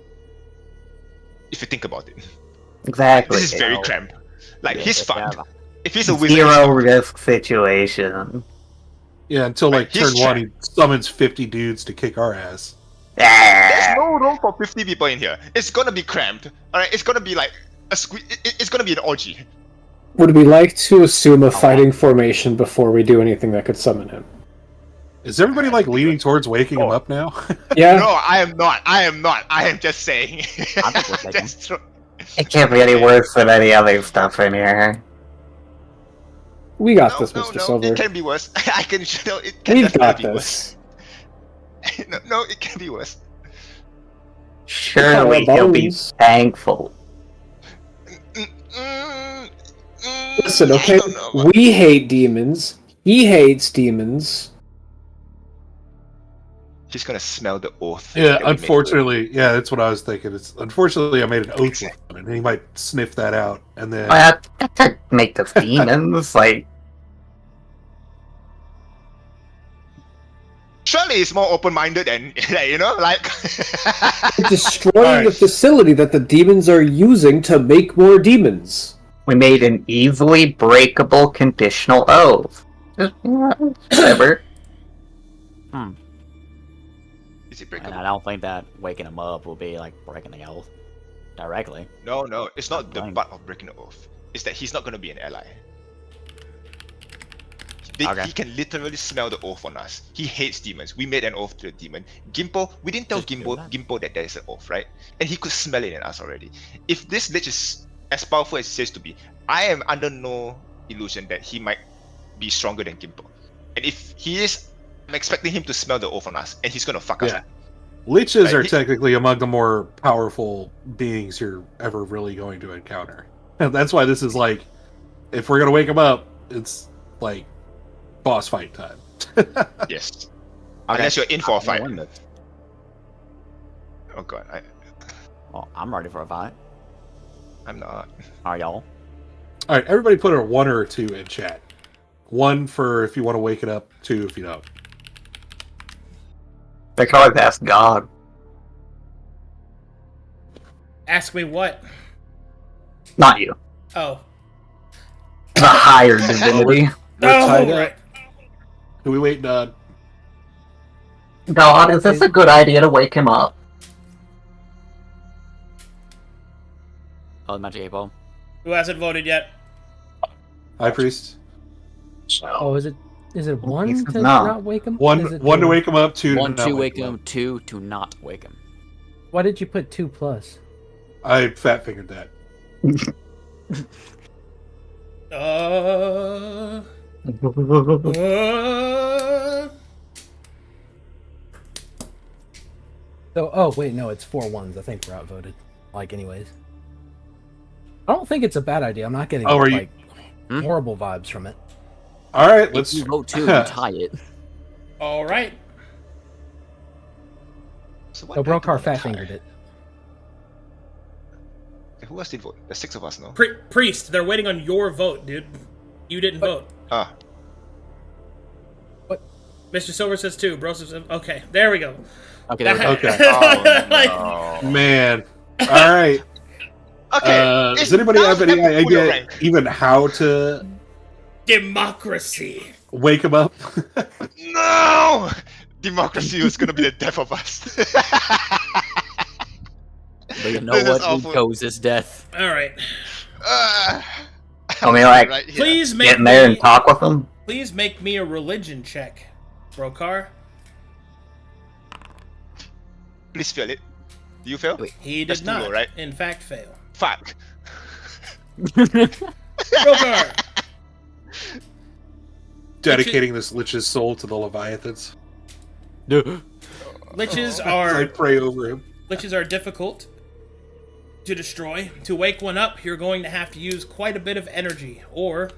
If you think about it. Exactly. This is very cramped. Like, he's fucked. If he's a wizard, he's Zero fucked. risk situation. Yeah, until like He's turn one, he summons 50 dudes to kick our ass. There's no room for 50 people in here. It's gonna be cramped. Alright, it's gonna be like it's gonna be an orgy. Would we like to assume a fighting formation before we do anything that could summon him? Is everybody like leaning towards waking him up now? Yeah. No, I am not. I am just saying. I think we're taking. Just throw- It can't be any worse than any other stuff in here. We got no, this, no, Mr. no, Silver. it can be worse. I can show it can We've got definitely be this. worse. No, it can be worse. Surely Our he'll be bones. thankful. Listen, I okay? don't know about- We hate demons. he hates demons. He's gonna smell the oath. Yeah, that we made. unfortunately, yeah, that's what I was thinking. It's unfortunately I made an oath with him, and he might sniff that out, and then To make those demons, like, Surely he's more open-minded and like. Destroying the facility that the demons are using to make more demons. we made an easily breakable conditional oath. Just, whatever. Is it And breakable? I don't think that waking him up will be like breaking the oath directly. No, it's not the Fine. butt of breaking the oath. It's that he's not gonna be an ally. Okay. He can literally smell the oath on us. He hates demons. We made an oath to the demon. Gimpo, we didn't tell Just do that. Gimpo that there is an oath, right? And he could smell it in us already. If this lich is as powerful as it says to be, I am under no illusion that he might be stronger than Gimpo. And if he is, I'm expecting him to smell the oath on us, and he's gonna fuck us Yeah. up. liches Like, are he- technically among the more powerful beings you're ever really going to encounter. And that's why this is like, if we're gonna wake him up, it's like boss fight time. Yes. Okay. Unless you're in for a I'm gonna fight. win this. Oh god, Well, I'm ready for a fight. I'm not. Are y'all? All right, everybody put a 1 or a 2 in chat. 1 for if you want to wake it up. 2 if you don't. They can always ask God. Ask me what? Not you. Oh. The higher divinity. We're Oh, tied up. right. Who we waiting on? God, is this a good idea to wake him up? Oh, the magic 8 ball. Who hasn't voted yet? High priest. Oh, is it one He's to not. not wake him? One Is it to two? wake him up. 2 to 1 not to wake him him, up. 2 to not wake him. Why did you put 2 plus? I fat fingered that. Uh, So, oh wait, no, it's 4 ones. I think we're outvoted. Like, anyways. I don't think it's a bad idea. I'm not getting Oh, are you- like horrible vibes from it. All right, If let's. you vote 2, you tie it. all right. So what So do I do Brokar on the fat tie? fingered it. Who else did vote? There's 6 of us, no? Priest, they're waiting on your vote, dude. You didn't vote. Ah, Mr. Silver says 2. Bro says okay. There we go. Okay, there we go. Okay. oh no. Man. All right. Okay. Does anybody have any Pull your idea rank. even how to Democracy. wake him up? No! Democracy was gonna be the death of us. But you know This is what? We awful. chose his death. All right. I mean, like, right here. Please make get in there and me, talk with him? please make me a religion check, Brokar. Please fail it. Do you fail? Wait. He That's did too not, low, right? in fact, fail. Fuck. Brokar. Dedicating this lich's soul to the Leviathans. Liches I are pray over him. liches are difficult to destroy. To wake one up, you're going to have to use quite a bit of energy, or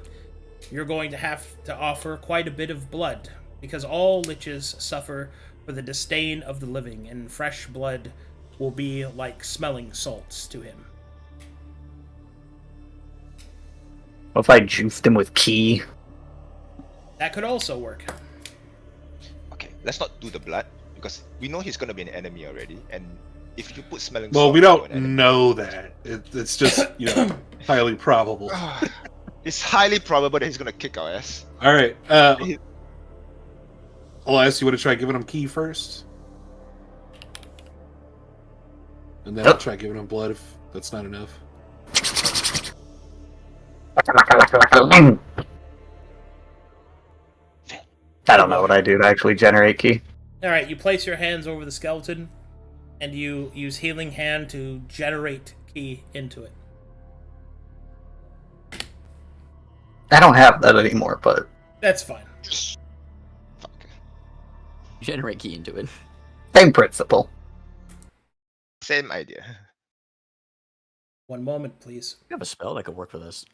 you're going to have to offer quite a bit of blood, because all liches suffer for the disdain of the living, and fresh blood will be like smelling salts to him. What if I juiced him with key? That could also work. Okay, let's not do the blood because we know he's gonna be an enemy already, and if you put smelling Well, salt we into don't an enemy- know that. It's just, highly probable. It's highly probable that he's gonna kick our ass. All right. Elias, you want to try giving him key first? And then I'll try giving him blood if that's not enough. I don't know what I do to actually generate key. Alright, you place your hands over the skeleton, and you use Healing Hand to generate ki into it. I don't have that anymore, but That's fine. Fuck. Generate key into it. same principle. Same idea. One moment, please. You have a spell that could work for this.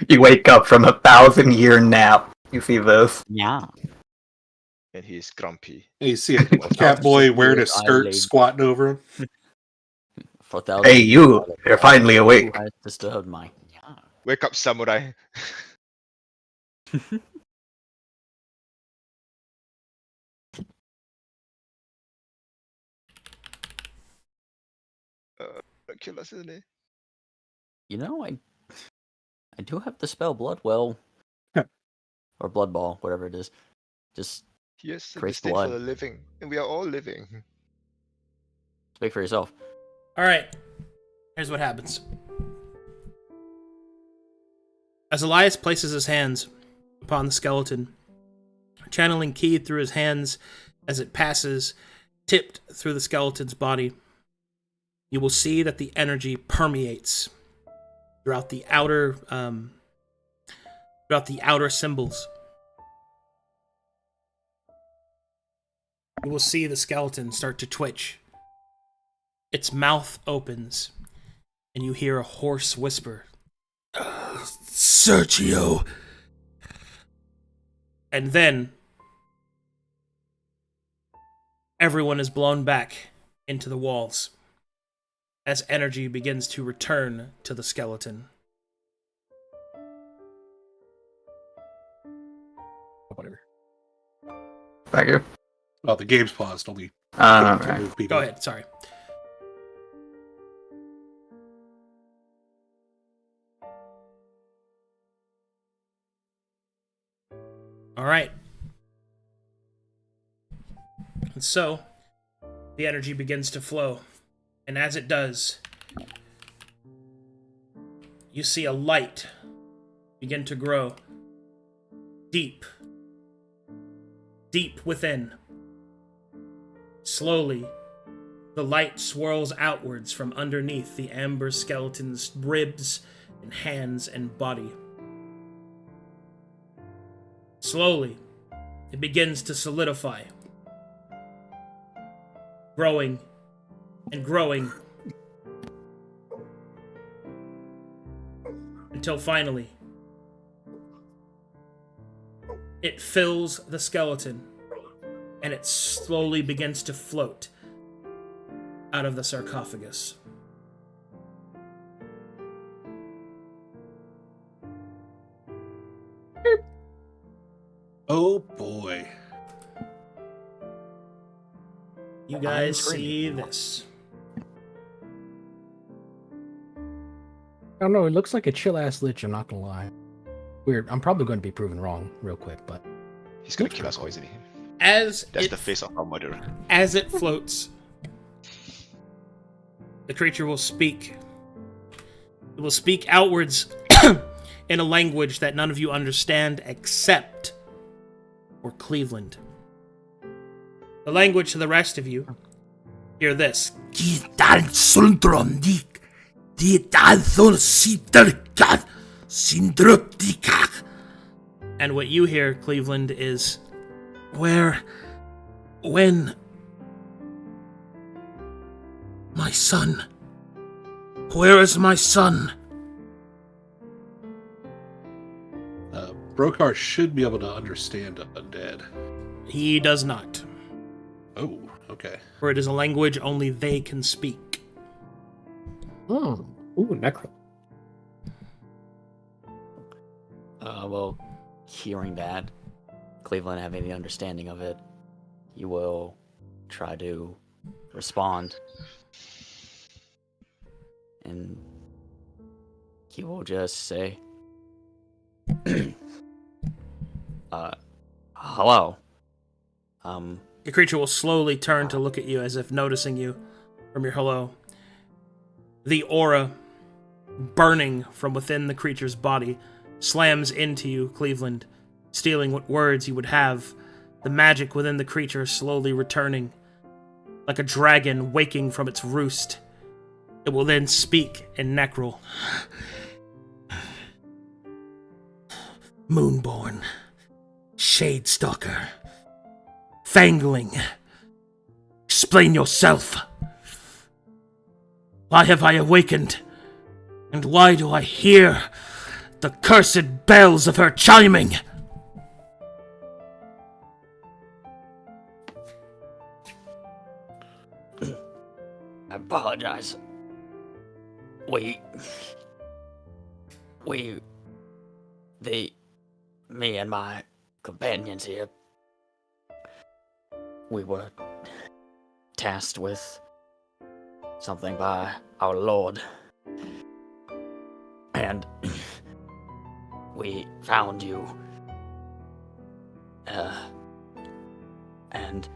You wake up from a 1,000-year nap. You see this? Yeah. And he's grumpy. And you see a cat boy wearing a skirt squatting over him. For thousands Hey, you! You're finally awake. who has disturbed my. Yeah. Wake up, samurai. Kill us, isn't it? You know, I do have the spell Blood Well. Or Blood Ball, whatever it is. Just Yes, Praise the state blood. for the living. And we are all living. speak for yourself. All right. Here's what happens. As Elias places his hands upon the skeleton, channeling ki through his hands as it passes, tipped through the skeleton's body, you will see that the energy permeates throughout the outer symbols. You will see the skeleton start to twitch. Its mouth opens, and you hear a hoarse whisper. Sergio. And then everyone is blown back into the walls as energy begins to return to the skeleton. Whatever. Back here. Well, the game's paused. Only All to right. move people. Go ahead, sorry. All right. And so, the energy begins to flow. And as it does, you see a light begin to grow deep within. Slowly, the light swirls outwards from underneath the amber skeleton's ribs and hands and body. Slowly, it begins to solidify, growing and growing, until finally, it fills the skeleton, and it slowly begins to float out of the sarcophagus. Oh boy. You guys see this. I don't know. It looks like a chill ass lich. I'm not gonna lie. Weird. I'm probably going to be proven wrong real quick, but He's gonna kill us all, isn't he? As That's it, the face of our murderer. as it floats, the creature will speak. It will speak outwards in a language that none of you understand except for Cleveland. The language to the rest of you, hear this. And what you hear, Cleveland, is when my son? Where is my son? Brokar should be able to understand undead. He does not, Oh, okay. for it is a language only they can speak. oh, Ooh, necro. Well, hearing that, Cleveland having the understanding of it, you will try to respond. And he will just say, hello. The creature will slowly turn to look at you as if noticing you from your hello. The aura burning from within the creature's body slams into you, Cleveland, stealing what words you would have, the magic within the creature slowly returning. Like a dragon waking from its roost, it will then speak in Necral. Moonborn, Shadestalker, Fangling, explain yourself. Why have I awakened? And why do I hear the cursed bells of her chiming? apologize. Me and my companions here, we were tasked with something by our Lord. And we found you. And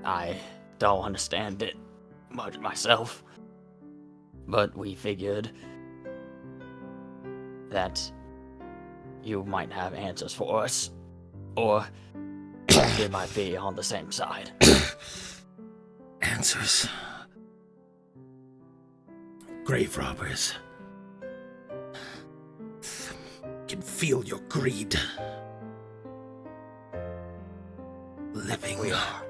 I don't understand it much myself, but we figured that you might have answers for us, or they might be on the same side. Answers. Grave robbers. Can feel your greed. Living. We are.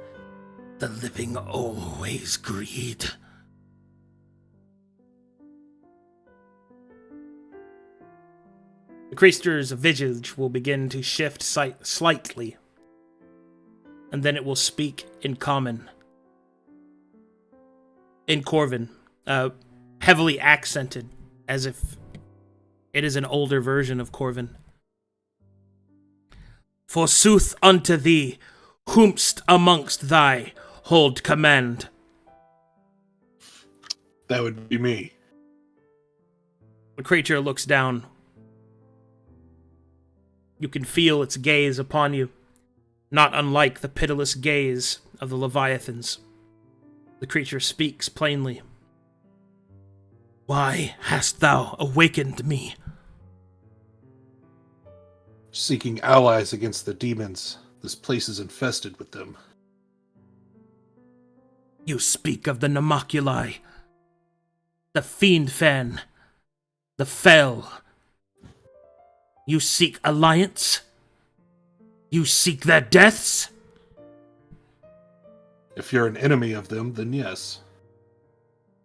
The living always greed. The creature's visage will begin to shift slightly, and then it will speak in common. In Corvin, heavily accented, as if it is an older version of Corvin. Forsooth unto thee, whomst amongst thy hold command. That would be me. The creature looks down. You can feel its gaze upon you, not unlike the pitiless gaze of the Leviathans. The creature speaks plainly. Why hast thou awakened me? Seeking allies against the demons. This place is infested with them. You speak of the Namaculi, the Fiend Fan, the Fell. You seek alliance? You seek their deaths? If you're an enemy of them, then yes.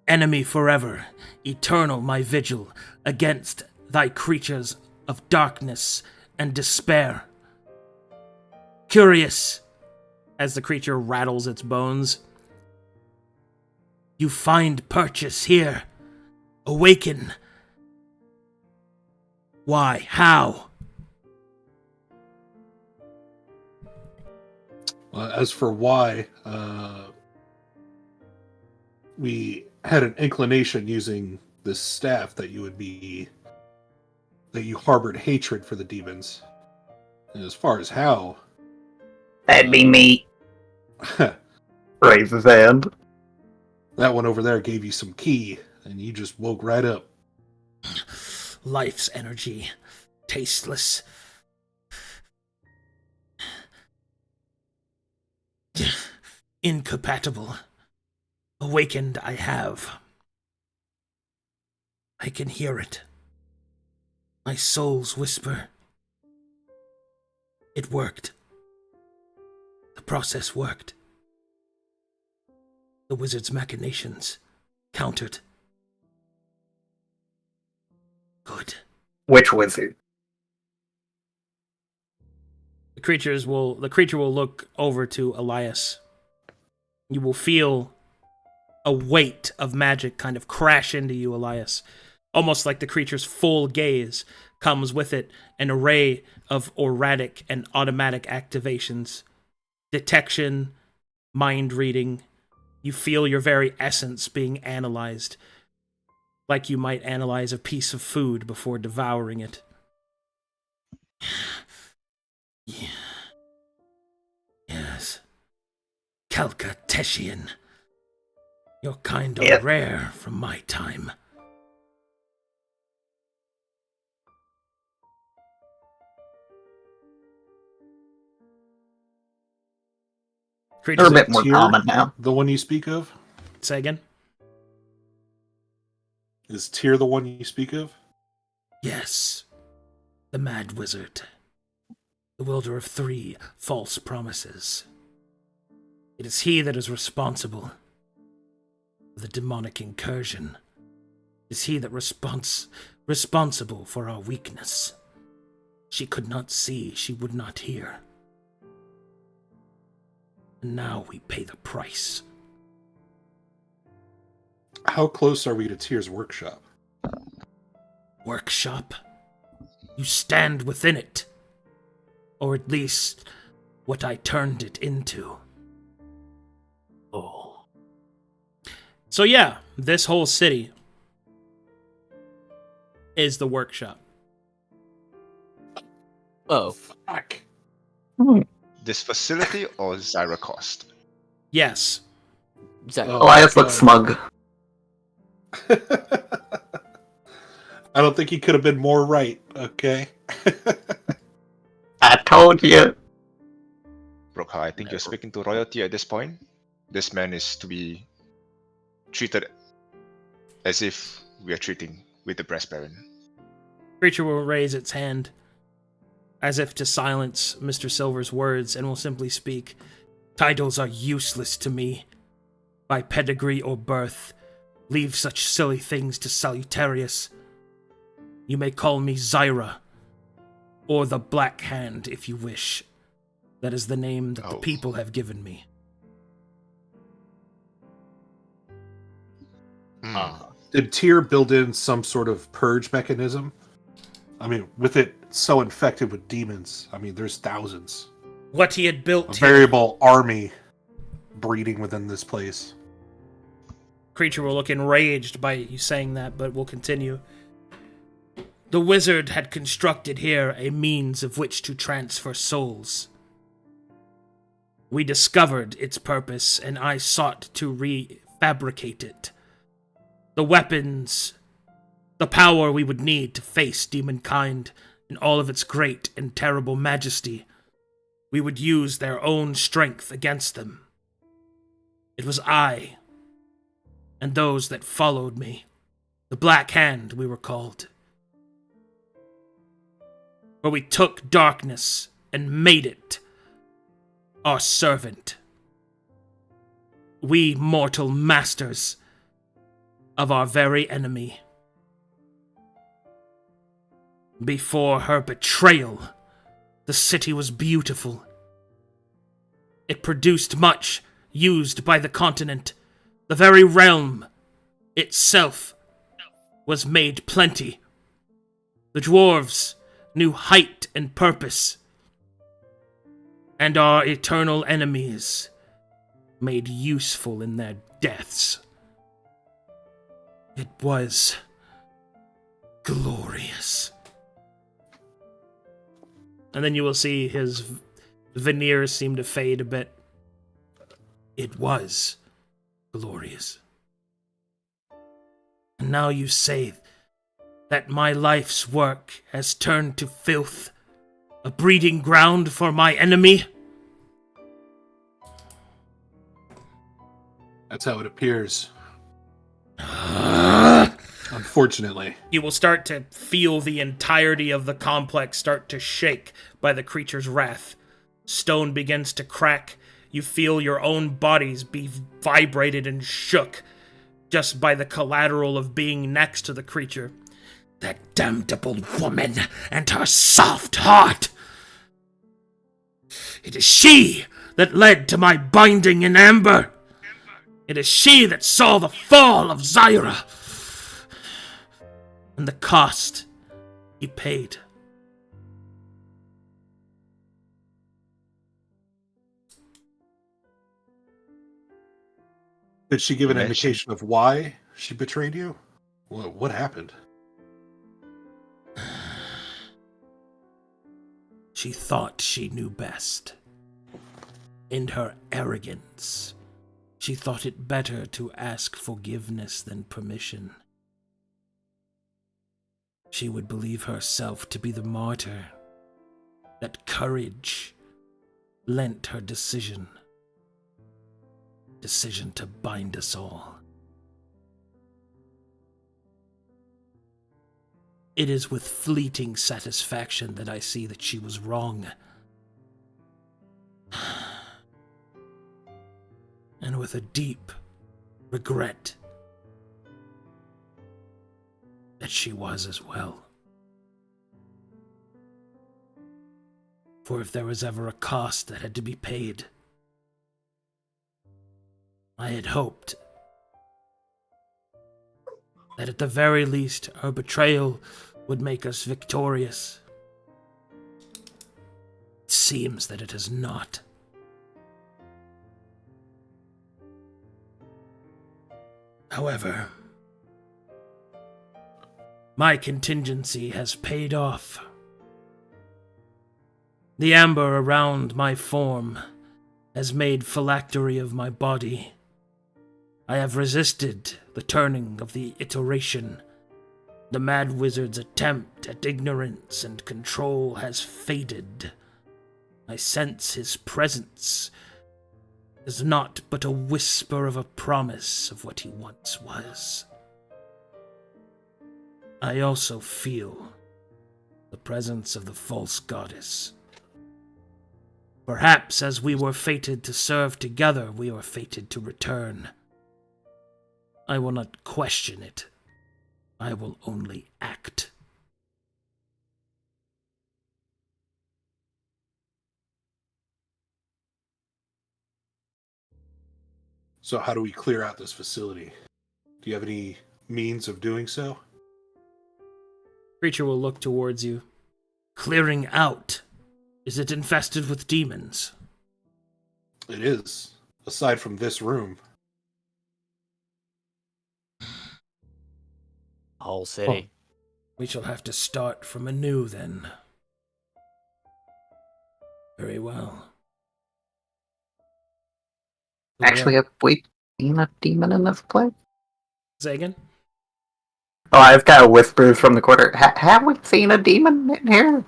Enemy forever, eternal my vigil against thy creatures of darkness and despair. Curious, as the creature rattles its bones. You find purchase here. Awaken. Why? How? As for why, we had an inclination using this staff that you harbored hatred for the demons. And as far as how, That'd be me. Raise his hand. that one over there gave you some key, and you just woke right up. Life's energy. Tasteless. Incompatible. Awakened I have. I can hear it. My soul's whisper. It worked. The process worked. The wizard's machinations countered. Good. Which wizard? The creature will look over to Elias. You will feel a weight of magic kind of crash into you, Elias. Almost like the creature's full gaze comes with it an array of erratic and automatic activations. Detection, mind reading. You feel your very essence being analyzed. Like you might analyze a piece of food before devouring it. Yeah. Yes. Calcatetian. Your kind are rare from my time. They're a bit more Tyr, common now. the one you speak of? Say again? Is Tyr the one you speak of? Yes. The Mad Wizard. The wielder of 3 false promises. It is he that is responsible for the demonic incursion. It is he that responsible for our weakness. She could not see, she would not hear. And now we pay the price. How close are we to Tyr's workshop? Workshop? You stand within it. Or at least what I turned it into. Oh. So yeah, this whole city is the workshop. Oh, Fuck. This facility or Zyra cost? Yes. Zach, Oh. Elias looks smug. I don't think he could have been more right, okay? I told you. Brooker, I think you're speaking to royalty at this point. This man is to be treated as if we are treating with the breast baron. Creature will raise its hand as if to silence Mr. Silver's words and will simply speak. Titles are useless to me. By pedigree or birth, leave such silly things to Salutarius. You may call me Zyra, or the Black Hand if you wish. That is the name that the people have given me. Did Tyr build in some sort of purge mechanism? I mean, with it so infected with demons, I mean, there's thousands. What he had built A here. variable army breeding within this place. Creature will look enraged by you saying that, but will continue. The wizard had constructed here a means of which to transfer souls. We discovered its purpose, and I sought to refabricate it. The weapons, the power we would need to face demonkind in all of its great and terrible majesty. We would use their own strength against them. It was I, and those that followed me. The Black Hand, we were called. Where we took darkness and made it our servant. We mortal masters of our very enemy. Before her betrayal, the city was beautiful. It produced much used by the continent. The very realm itself was made plenty. The dwarves knew height and purpose, and our eternal enemies made useful in their deaths. It was glorious. And then you will see his veneers seem to fade a bit. It was glorious. And now you say that my life's work has turned to filth, a breeding ground for my enemy? That's how it appears. Unfortunately. You will start to feel the entirety of the complex start to shake by the creature's wrath. Stone begins to crack. You feel your own bodies be vibrated and shook just by the collateral of being next to the creature. That damnable woman and her soft heart! It is she that led to my binding in amber. It is she that saw the fall of Zyra. And the cost he paid. Did she give an indication of why she betrayed you? What happened? She thought she knew best. In her arrogance, she thought it better to ask forgiveness than permission. She would believe herself to be the martyr that courage lent her decision to bind us all. It is with fleeting satisfaction that I see that she was wrong. And with a deep regret that she was as well. For if there was ever a cost that had to be paid, I had hoped that at the very least our betrayal would make us victorious. It seems that it has not. However, my contingency has paid off. The amber around my form has made phylactery of my body. I have resisted the turning of the iteration. The mad wizard's attempt at ignorance and control has faded. I sense his presence is not but a whisper of a promise of what he once was. I also feel the presence of the false goddess. Perhaps as we were fated to serve together, we are fated to return. I will not question it. I will only act. So how do we clear out this facility? Do you have any means of doing so? Creature will look towards you. Clearing out. Is it infested with demons? It is, aside from this room. Whole city. We shall have to start from anew then. Very well. Actually, have we seen a demon in this place? Say again? Oh, I've got whispers from the corner. Have we seen a demon in here?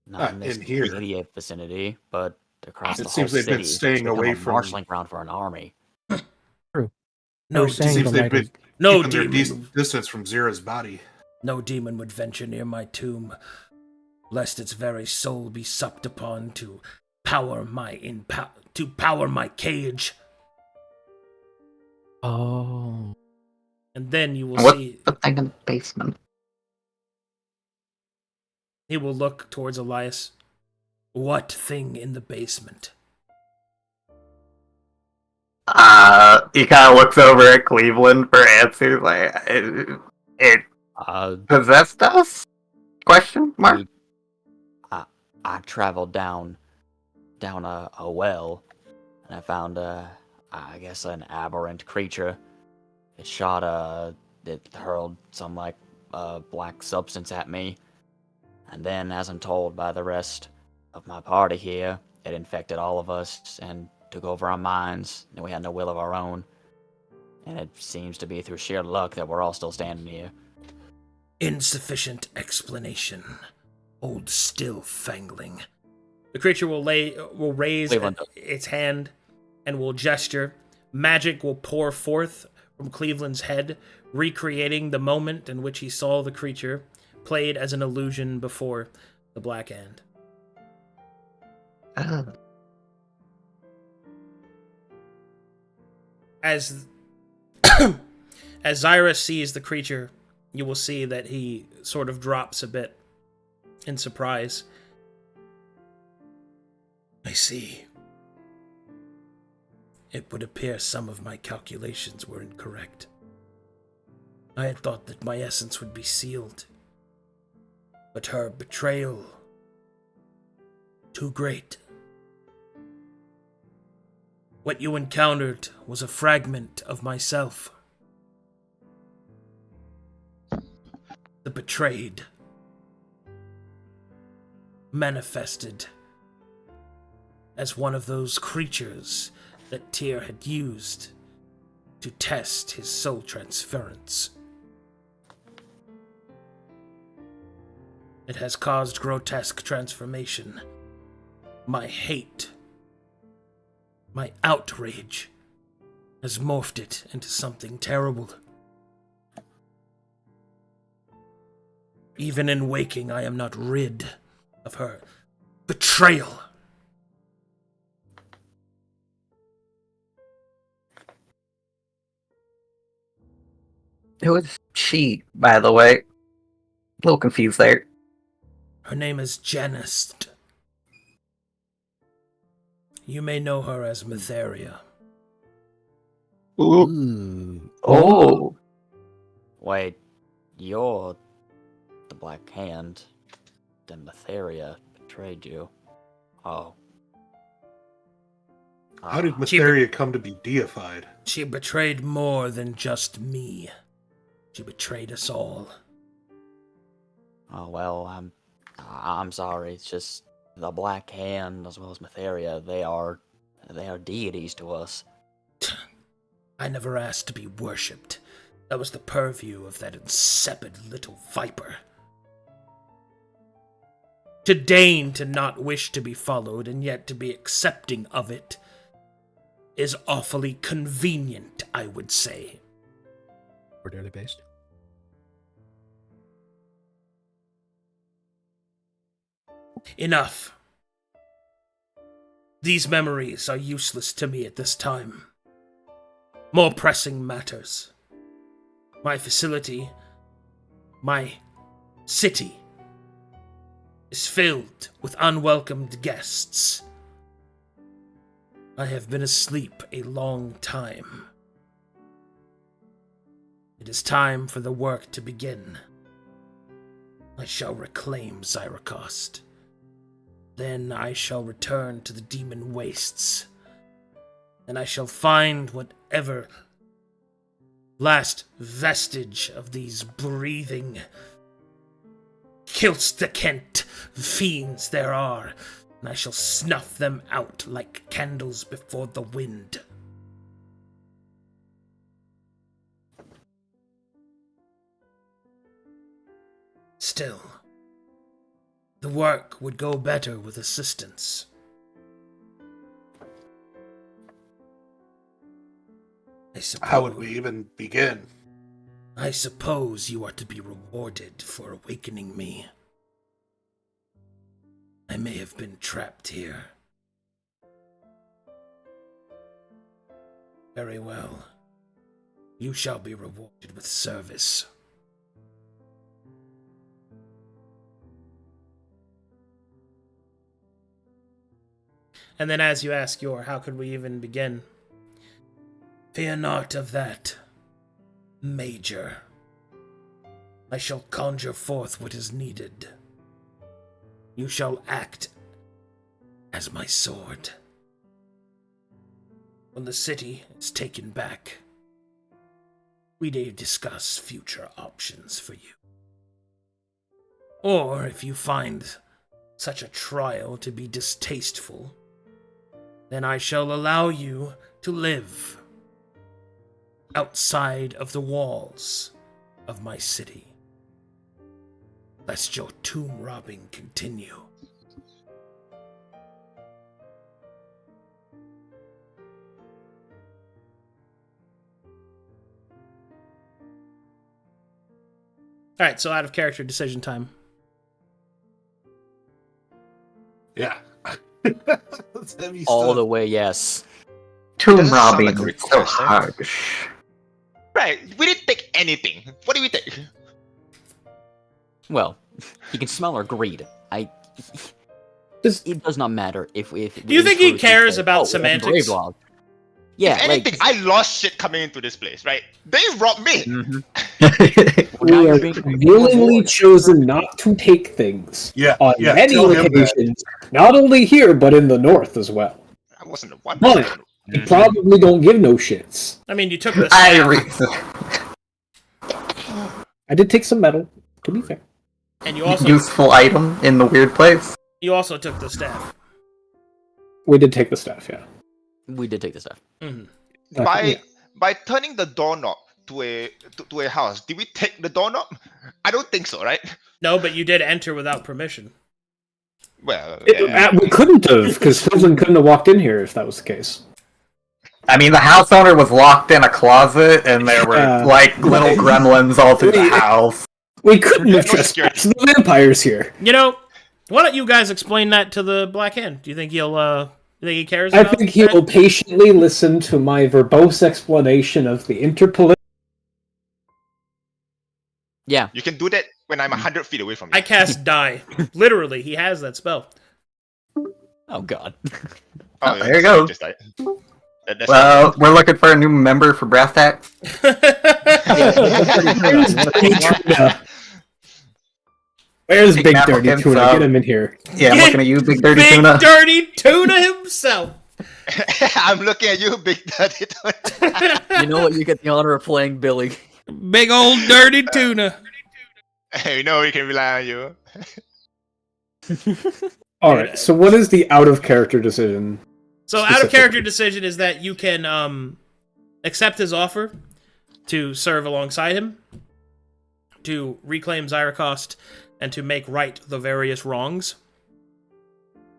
Not in this in here. immediate vicinity, but across It the seems whole they've been city. staying It's become away a from- marshalling ground for an army. No, We're saying Seems the they've been no keeping their demon. distance from Zira's body. No demon would venture near my tomb, lest its very soul be supped upon to power my cage. Oh. And then you will What's see. the thing in the basement? He will look towards Elias. What thing in the basement? He kind of looks over at Cleveland for answers. Like, it possessed us? Question mark. I traveled down a well, and I found I guess an aberrant creature. It hurled some black substance at me, and then, as I'm told by the rest of my party here, it infected all of us and took over our minds, and we had no will of our own. And it seems to be through sheer luck that we're all still standing here. Insufficient explanation. Old still fangling. The creature will raise Cleveland. its hand and will gesture. Magic will pour forth from Cleveland's head, recreating the moment in which he saw the creature, played as an illusion before the Black Hand. As Zyra sees the creature, you will see that he sort of drops a bit in surprise. I see. It would appear some of my calculations were incorrect. I had thought that my essence would be sealed, but her betrayal, too great. What you encountered was a fragment of myself. The betrayed, manifested as one of those creatures that Tyr had used to test his soul transference. It has caused grotesque transformation. My hate, my outrage, has morphed it into something terrible. Even in waking, I am not rid of her betrayal. Who is she, by the way? A little confused there. Her name is Janist. You may know her as Mytheria. Ooh. Ooh. Oh. Wait, you're the Black Hand. Then Matheria betrayed you. Oh. How did Ah. Matheria come to be deified? She betrayed more than just me. She betrayed us all. Oh well, I'm sorry. It's just the Black Hand as well as Matheria. They are deities to us. I never asked to be worshipped. That was the purview of that insipid little viper. To deign to not wish to be followed and yet to be accepting of it is awfully convenient, I would say. Orderly based. Enough. These memories are useless to me at this time. More pressing matters. My facility, my city, is filled with unwelcomed guests. I have been asleep a long time. It is time for the work to begin. I shall reclaim Zyrocost. Then I shall return to the demon wastes. And I shall find whatever last vestige of these breathing Kilstakent fiends there are, and I shall snuff them out like candles before the wind. Still, the work would go better with assistance. How would we even begin? I suppose you are to be rewarded for awakening me. I may have been trapped here. Very well. You shall be rewarded with service. And then as you ask how could we even begin? Fear not of that, Major. I shall conjure forth what is needed. You shall act as my sword. When the city is taken back, we may discuss future options for you. Or if you find such a trial to be distasteful, then I shall allow you to live outside of the walls of my city, lest your tomb robbing continue. Alright, so out of character decision time. Yeah. That's heavy All stuff. the way, yes. Tomb Doesn't sound robbing like a is request, so eh? harsh. Right, we didn't take anything. What did we take? Well, you can smell our greed. Does- It does not matter if Do you think he cares about we have semantics? grave log. Yeah, If anything, I lost shit coming into this place, right? They robbed me! Well, now We you're are being willingly rewarded. chosen not to take things. Yeah, On yeah, many tell him that. occasions, not only here, but in the north as well. I wasn't the one. But you probably don't give no shits. I mean, you took the I staff, I did take some metal, to be fair. and you also useful item in the weird place. took the staff. We did take the staff, yeah. We did take the stuff. Mhm. By turning the doorknob to a house, did we take the doorknob? I don't think so, right? No, but you did enter without permission. Well, We couldn't have, because Hilton couldn't have walked in here if that was the case. I mean, the house owner was locked in a closet, and there were, Yeah. little gremlins all through the house. We couldn't have No trespassed the vampires here. You know, why don't you guys explain that to the Black Hand? Do you think you think he cares I about think he that? will patiently listen to my verbose explanation of the interpolitical. Yeah. you can do that when I'm 100 feet away from you. I cast Die. Literally, he has that spell. Oh god. Oh, there you go. Just like, That's Well, we're looking for a new member for Brass Tacks. Where's Big Apple Dirty Tuna? himself. Get him in here. Yeah, I'm looking at you, Big Dirty Big Tuna. Dirty Tuna himself. I'm looking at you, Big Daddy. You know what? You get the honor of playing Billy. Big old Dirty Tuna. You know we can rely on you. All right. So, what is the out of character decision? So out of character decision is that you can accept his offer to serve alongside him, to reclaim Zyracost, and to make right the various wrongs.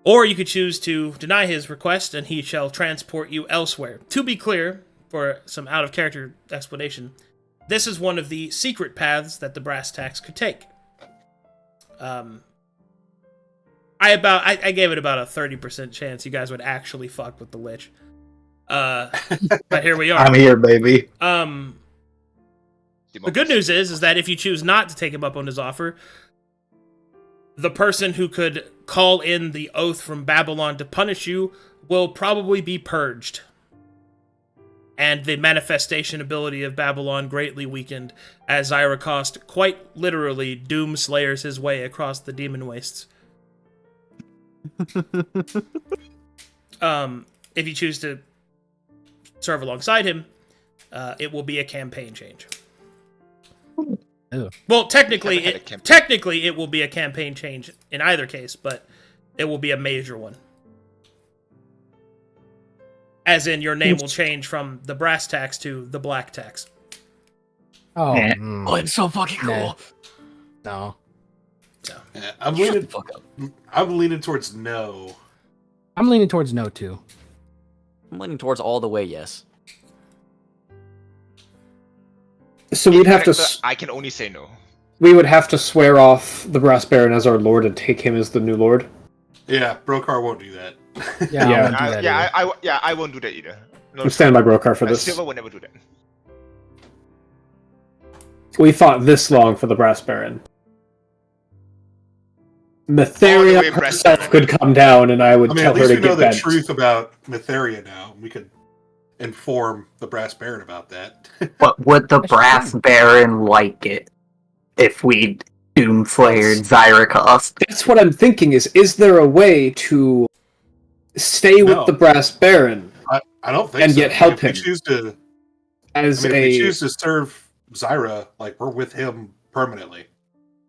Or you could choose to deny his request, and he shall transport you elsewhere. To be clear, for some out of character explanation, this is one of the secret paths that the brass tacks could take. I gave it about a 30% chance you guys would actually fuck with the Lich. But here we are. I'm here, baby. The good news is that if you choose not to take him up on his offer, the person who could call in the oath from Babylon to punish you will probably be purged. And the manifestation ability of Babylon greatly weakened as Zyracost quite literally doomslayers his way across the demon wastes. If you choose to serve alongside him, it will be a campaign change. Ew. Well, technically it will be a campaign change in either case, but it will be a major one. As in, your name will change from the brass tax to the black tax. Oh, Oh, it's so fucking cool. No. Yeah, I'm leaning towards no. I'm leaning towards no, too. I'm leaning towards all the way yes. So we'd have to. I can only say no. We would have to swear off the Brass Baron as our lord and take him as the new lord. Yeah, Brokar won't do that. Yeah, Yeah. I won't do that either. I won't do that either. No, I'm standing by Brokar for this. Silver will never do that. We fought this long for the Brass Baron. All the way Metheria Brass herself Baron. could come down, and I would I mean, tell at her least to we know get the bent. truth about Metheria now. We could inform the Brass Baron about that. But would the Brass Baron like it if we doomslayered Zyracost? That's what I'm thinking. Is there a way to stay with No. the Brass Baron I don't think And so. yet help if we him. choose to, as if we a? choose to serve Zyra, like we're with him permanently.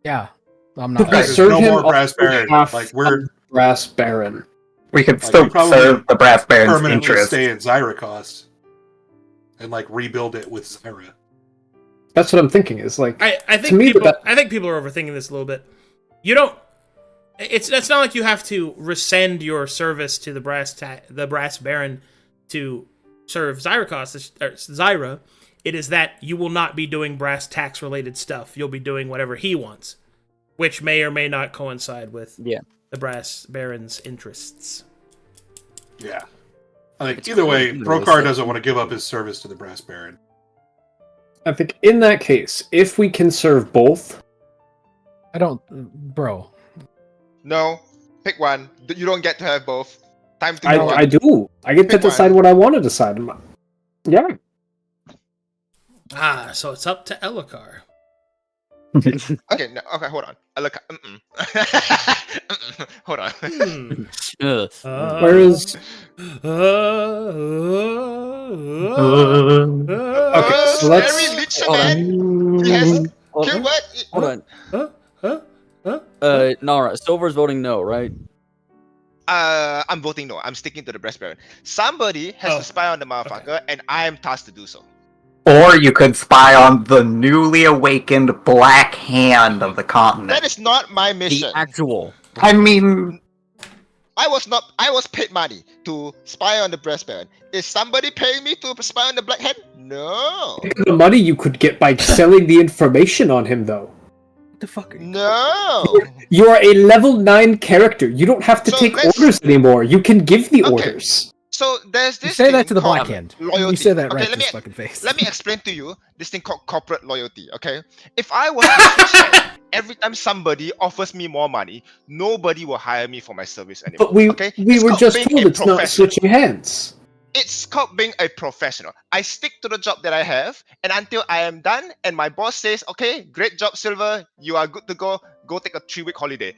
Yeah. I'm Could not. we There's serve no him more Brass on Baron. behalf Like we're of Brass Baron? We could Like, still we probably serve the Brass Baron's permanently interest. stay in Zyracost and like rebuild it with Zyra. That's what I'm thinking. Is like I To think me, people. that- I think people are overthinking this a little bit. You don't. It's not like you have to rescind your service to the Brass Baron to serve Zyra. It is that you will not be doing brass tax related stuff. You'll be doing whatever he wants, which may or may not coincide with Yeah. the Brass Baron's interests. Yeah. I think either way, Brokar doesn't want to give up his service to the Brass Baron. I think in that case, if we can serve both, I don't. Bro. No, pick one. You don't get to have both. Time to go. I do. I get to Pick one. decide what I want to decide. Yeah. So it's up to Elokar. Okay, no, okay, hold on. I look. Hold on. Ugh. Where is? Okay, so let's- Very Lich Hold man. He has. Hold Kill on. what? Hold on. Nara, Silver's voting no, right? I'm voting no. I'm sticking to the Brass Baron. Somebody has Oh, to spy on the motherfucker, and I am tasked to do so. Or you could spy on the newly awakened Black Hand of the continent. That is not my mission. The actual. I mean, I was paid money to spy on the Brass Baron. Is somebody paying me to spy on the Black Hand? No. Think of the money you could get by selling the information on him, though. What the fuck are you? No. You are a level 9 character. You don't have to So take let's- orders anymore. You can give the Okay. orders. So there's You this. say that thing to the called Black Hand. Loyalty. You say that Okay, right let to me his fucking face. let me explain to you this thing called corporate loyalty. Okay, if I was to every time somebody offers me more money, nobody will hire me for my service anymore. But we okay? we It's were called just being told a it's not professional. switching hands. It's called being a professional. I stick to the job that I have, and until I am done, and my boss says, "Okay, great job, Silver. You are good to go. Go take a 3-week holiday."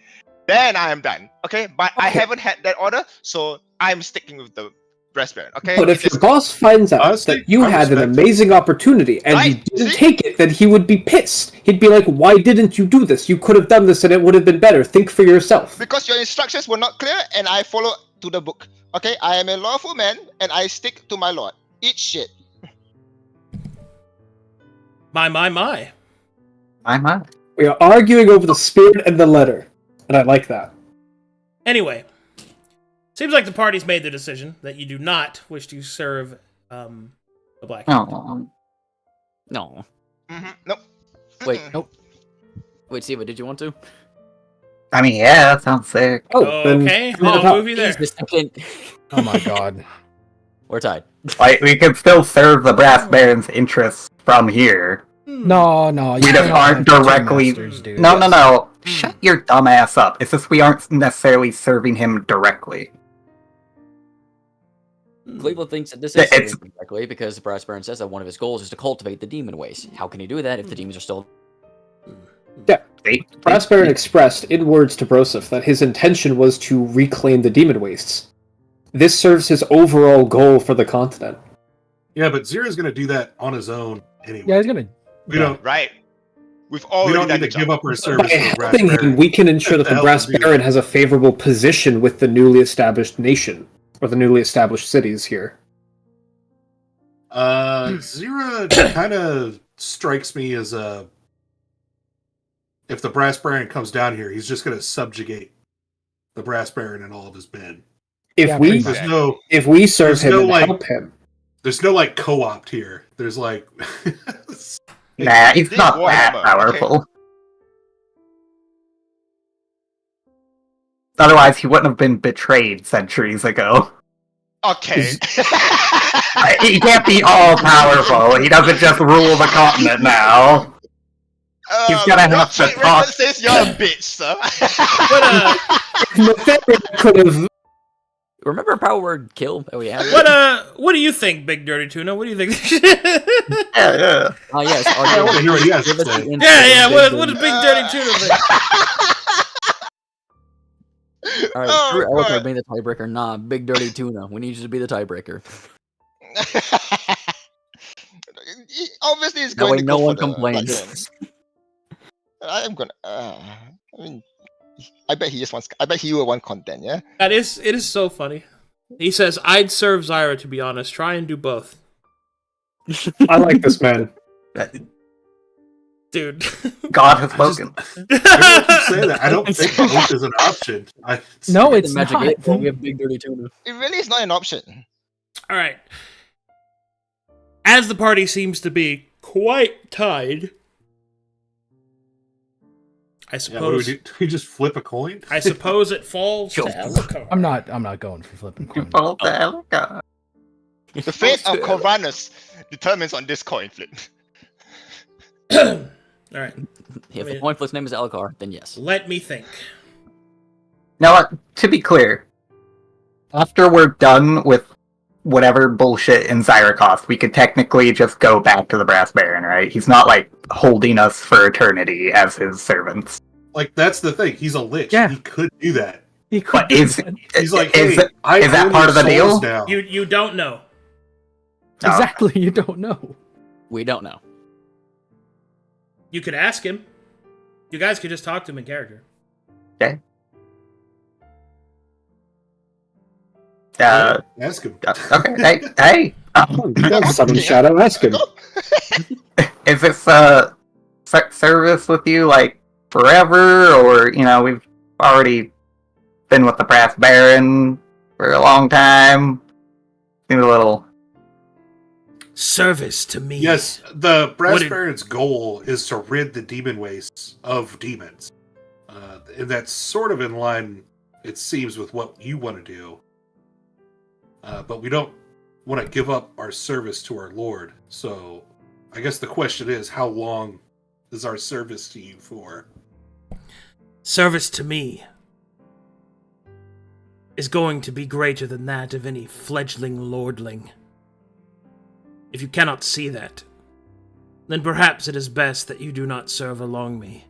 Then I am done. Okay, but I Okay. haven't had that order, so I'm sticking with the breast band. Okay. But if your boss finds out Honestly, that you I had an respect it. amazing opportunity and you Right, didn't see? take it, then he would be pissed. He'd be like, "Why didn't you do this? You could have done this and it would have been better. Think for yourself." Because your instructions were not clear, and I follow to the book. Okay, I am a lawful man, and I stick to my lord. Eat shit. My. I'm We are arguing over the spirit and the letter, and I like that. Anyway, seems like the party's made the decision that you do not wish to serve the Black. Oh, No. Nope. Wait. Mm-mm. Nope. Wait, Siva, did you want to? I mean, yeah, that sounds sick. Oh, then Okay, come on then top. I'll move you there. Jesus, I can't- Oh my god. We're tied. Like, we could still serve the Brass Baron's interests from here. No, no. You We just cannot aren't have two directly. masters, dude. No. Shut your dumb ass up. It's just we aren't necessarily serving him directly. Cleveland thinks that this Yeah, is it's- serving correctly because the Brass Baron says that one of his goals is to cultivate the demon waste. How can he do that if the demons are still... See? Brass Baron expressed in words to Broseph that his intention was to reclaim the demon wastes. This serves his overall goal for the continent. Yeah, but Zira's going to do that on his own anyway. Yeah, he's gonna. We don't. Right. We've We already don't done need the to give job. up our service By to the Brass helping him, Baron. we can ensure that The the hell Brass to do Baron that. has a favorable position with the newly established nation, or the newly established cities here. Zira kind of strikes me as a. If the Brass Baron comes down here, he's just going to subjugate the Brass Baron and all of his men. If Yeah, we pretty There's much. no, if we serve There's him no, and like- help him, there's no like co-opt here. There's like, Nah, he's Did not Warhammer, that okay. powerful. Otherwise, he wouldn't have been betrayed centuries ago. Okay. He can't be all powerful. He doesn't just rule the continent now. He's gonna your have to trade talk. record says you're a bitch, sir. Nathaniel could have. Remember Power Word Kill that we had? What do you think, Big Dirty Tuna? What do you think? Yeah. Oh, yes. I want to hear what he has to Give us the say. info yeah. on What Big does Dirty- Big Dirty Tuna think? All right, Oh, screw Ellicott God. being the tiebreaker. Nah, Big Dirty Tuna. We need you to be the tiebreaker. Obviously, it's That going way to no go one for the complains. Black Baron. I am gonna. I mean, I bet he just wants. I bet he will want content. Yeah. It is so funny. He says, "I'd serve Zyra, to be honest. Try and do both." I like this man. Dude. God has spoken. Everyone keeps saying that. I don't think both is an option. No, Get it's the magic not. 8 ball, we have Big Dirty Tuna. It really is not an option. All right. As the party seems to be quite tied, I Yeah, what do we suppose do? Do we just flip a coin? I suppose it falls to Sure. Ellicott. I'm not going for flipping coin. Oh, the hell, God. The fate of Corvinus determines on this coin flip. All right. If mean- the point flip's name is Elcar, then yes. Let me think. Now, to be clear, after we're done with whatever bullshit in Zyrakoth, we could technically just go back to the Brass Baron, right? He's not, like, holding us for eternity as his servants. Like, that's the thing. He's a lich. Yeah. He could do that. He could But do is, that. He's like, is, hey, I is that own part your of the souls deal? now. You don't know. No. Exactly, you don't know. We don't know. You could ask him. You guys could just talk to him in character. Okay. Ask him. Okay, hey, Summon Shadow, ask him. is this service with you like forever, or we've already been with the Brass Baron for a long time? Seems a little. Service to me. Yes, the Brass What did- Baron's goal is to rid the demon wastes of demons. And that's sort of in line, it seems, with what you want to do. But we don't want to give up our service to our Lord. So I guess the question is, how long is our service to you for? Service to me. is going to be greater than that of any fledgling lordling. If you cannot see that, then perhaps it is best that you do not serve along me,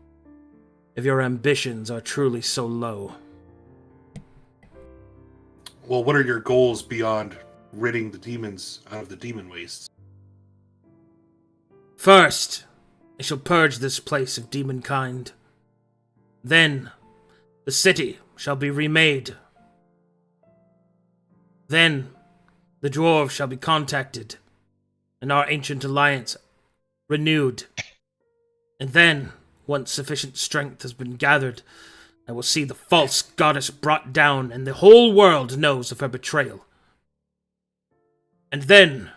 if your ambitions are truly so low. Well, what are your goals beyond ridding the demons out of the demon wastes? First, I shall purge this place of demonkind. Then, the city shall be remade. Then, the dwarves shall be contacted, and our ancient alliance renewed. And then, once sufficient strength has been gathered, I will see the false goddess brought down, and the whole world knows of her betrayal. And then...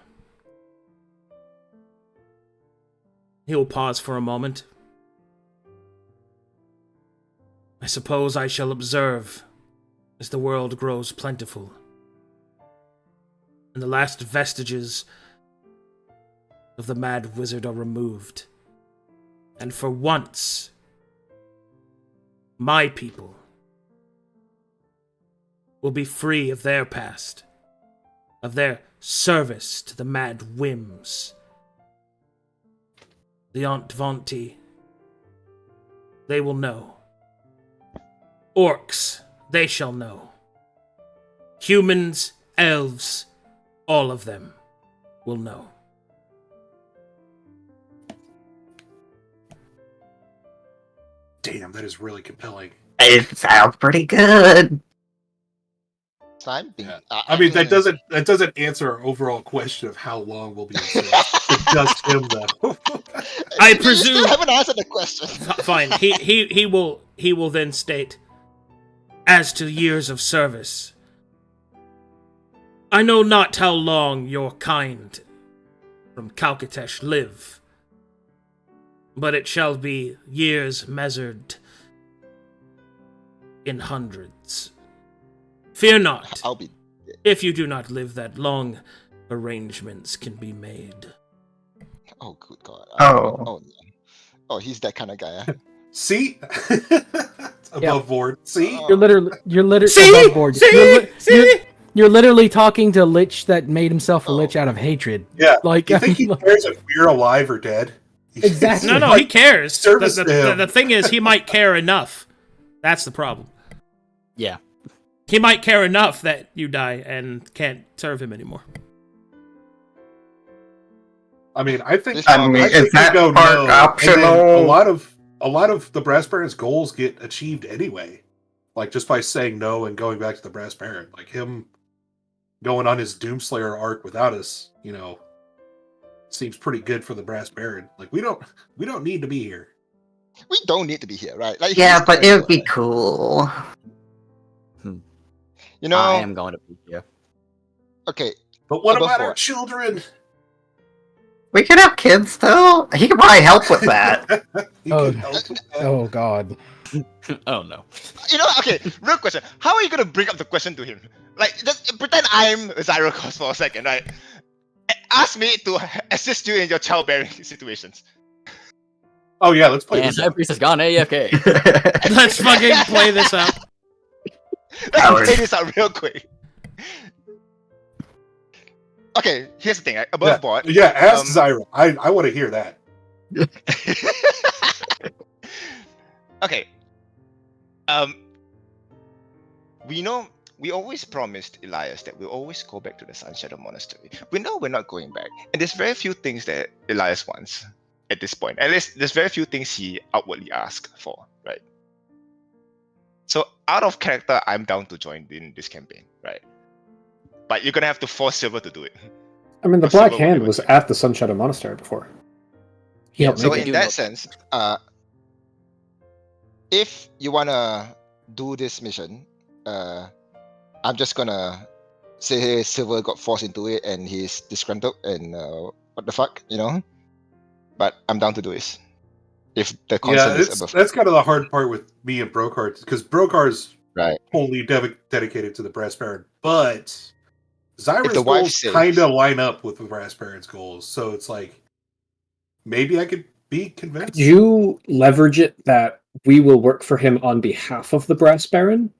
He will pause for a moment. I suppose I shall observe as the world grows plentiful, and the last vestiges of the mad wizard are removed. And for once, my people will be free of their past, of their service to the mad whims. The Antvanti, they will know. Orcs, they shall know. Humans, elves, all of them will know. Damn, that is really compelling. It sounds pretty good. I'm being, Yeah. I mean, that doesn't answer our overall question of how long we'll be in service. It's just him, though. I You presume. still haven't answered the question. Fine. He will then state, as to years of service, I know not how long your kind from Kalkatesh live, but it shall be years measured in hundreds. Fear not. I'll be. If you do not live that long, arrangements can be made. Oh, good God. Oh. Oh, he's that kind of guy. Huh? See? It's above board. See? Oh. You're literally See? above board. You're literally talking to a lich that made himself a lich out of hatred. Yeah. Like, You think he cares if we're alive or dead? Exactly. No, he cares. Service to him. The thing is, he might care enough. That's the problem. Yeah. He might care enough that you die and can't serve him anymore. I mean, I think I mean, is we that go part no, and optional? then a lot of the Brass Baron's goals get achieved anyway. Like just by saying no and going back to the Brass Baron. Like him going on his Doomslayer arc without us, seems pretty good for the Brass Baron. Like we don't need to be here. We don't need to be here, right? Like, Yeah, he's but it would be right? cool. You know. I am going to be here. Okay. But what Above about our board. children? We could have kids still. He could probably help with that. He Oh. can help with that. Oh God. Oh no. You know. Okay. Real question. How are you gonna bring up the question to him? Like, just pretend I'm Zyrocos for a second, right? Ask me to assist you in your childbearing situations. Oh yeah, let's play And this. High out. Priest has gone AFK. Let's fucking play this out. Let's Howard. play this out real quick. Okay, here's the thing. Right? Above board. Yeah, ask Um, Zyro. I want to hear that. Okay. We always promised Elias that we'll always go back to the Sun Shadow Monastery. We know we're not going back, and there's very few things that Elias wants at this point. At least there's very few things he outwardly asks for, right? So out of character, I'm down to join in this campaign, right? But you're gonna have to force Silver to do it. I mean, the Or Black Silver Hand will was do it. at the Sun Shadow Monastery before. He helped So make it. in that sense, if you wanna do this mission, I'm just gonna say Silver got forced into it and he's disgruntled and what the fuck, But I'm down to do this. If the consent is above. that's kind of the hard part with me and Brokar, because Brokar's Right. wholly dedicated to the Brass Baron, but Zyra's the wife goals saves- kind of line up with the Brass Baron's goals, so it's like maybe I could be convinced. You leverage it that we will work for him on behalf of the Brass Baron.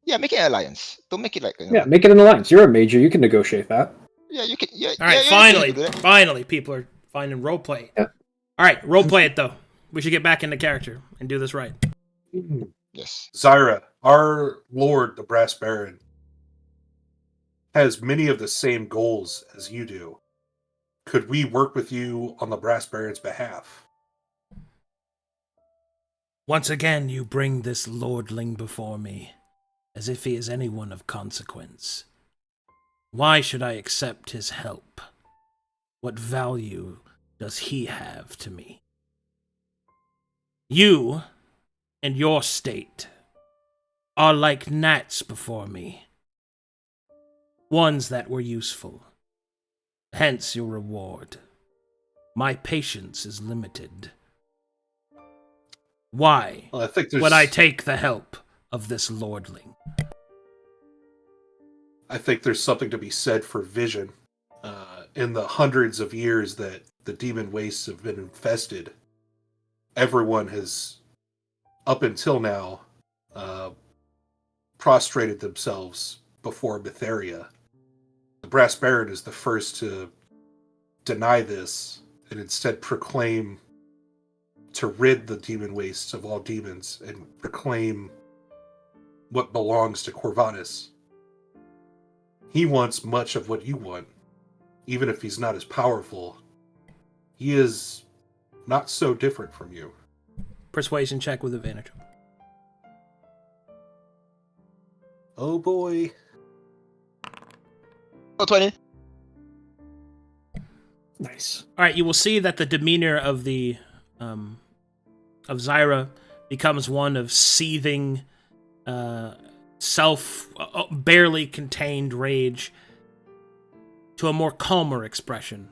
Yeah, make it an alliance. Don't make it like Yeah, make it an alliance. You're a major. You can negotiate that. Yeah, you can. Yeah. All right, yeah, finally, you can do that. finally, people are finding roleplay. Yeah. All right, roleplay it though. We should get back into character and do this right. Yes. Zyra, our lord, the Brass Baron, has many of the same goals as you do. Could we work with you on the Brass Baron's behalf? Once again, you bring this lordling before me, as if he is anyone of consequence. Why should I accept his help? What value does he have to me? You and your state are like gnats before me, ones that were useful. Hence your reward. My patience is limited. Why Well, I think there's. would I take the help of this lordling? I think there's something to be said for vision. In the hundreds of years that the demon wastes have been infested, everyone has, up until now, prostrated themselves before Mytheria. The Brass Baron is the first to deny this and instead proclaim to rid the demon wastes of all demons and proclaim what belongs to Corvanus. He wants much of what you want, even if he's not as powerful. He is not so different from you. Persuasion check with advantage. Oh boy. Oh, 20. Nice. All right, you will see that the demeanor of the of Zyra becomes one of seething, barely contained rage to a more calmer expression,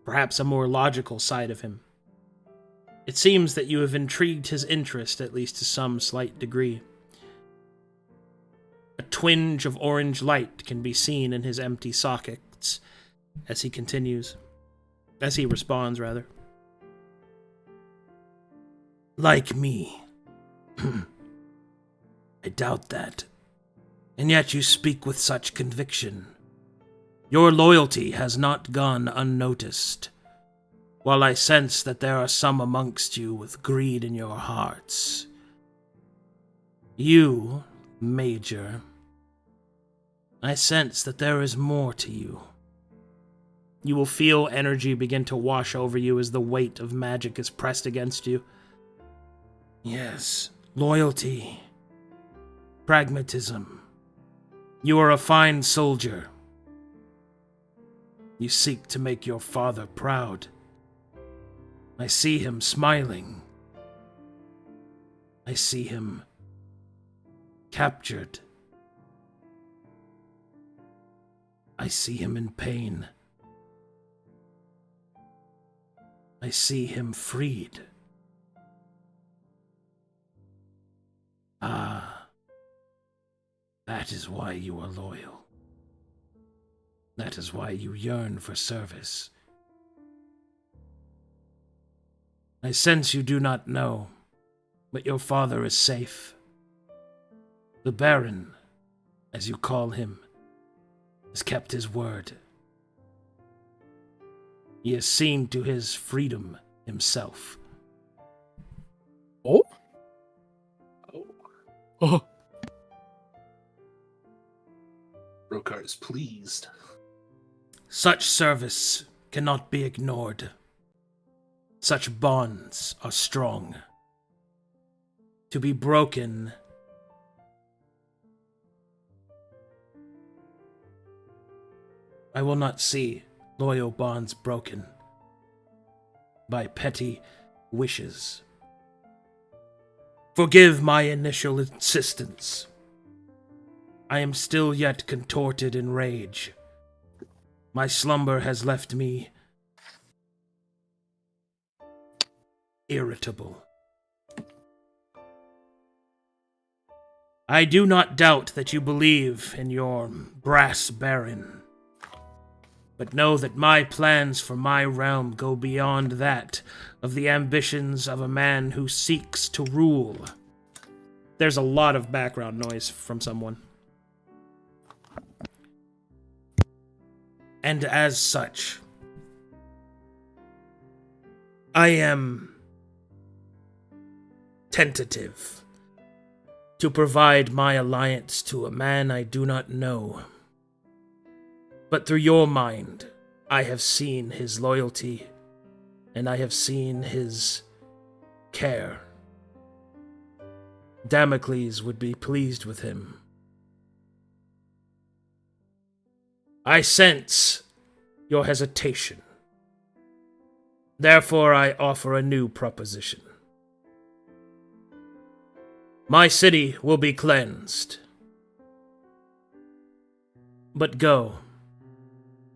perhaps a more logical side of him. It seems that you have intrigued his interest, at least to some slight degree. A twinge of orange light can be seen in his empty sockets as he responds, rather. Like me. I doubt that. And yet you speak with such conviction. Your loyalty has not gone unnoticed. While I sense that there are some amongst you with greed in your hearts. You, Major, I sense that there is more to you. You will feel energy begin to wash over you as the weight of magic is pressed against you. Yes, loyalty, pragmatism. You are a fine soldier. You seek to make your father proud. I see him smiling. I see him captured. I see him in pain. I see him freed. Ah, that is why you are loyal. That is why you yearn for service. I sense you do not know, but your father is safe. The Baron, as you call him, has kept his word. He has seen to his freedom himself. Oh? Oh. Rokar is pleased. Such service cannot be ignored. Such bonds are strong. To be broken I will not see loyal bonds broken by petty wishes. Forgive my initial insistence. I am still yet contorted in rage. My slumber has left me irritable. I do not doubt that you believe in your Brass Baron, but know that my plans for my realm go beyond that of the ambitions of a man who seeks to rule. There's a lot of background noise from someone. And as such, I am tentative to provide my alliance to a man I do not know. But through your mind, I have seen his loyalty, and I have seen his care. Damocles would be pleased with him. I sense your hesitation. Therefore, I offer a new proposition. My city will be cleansed. But go.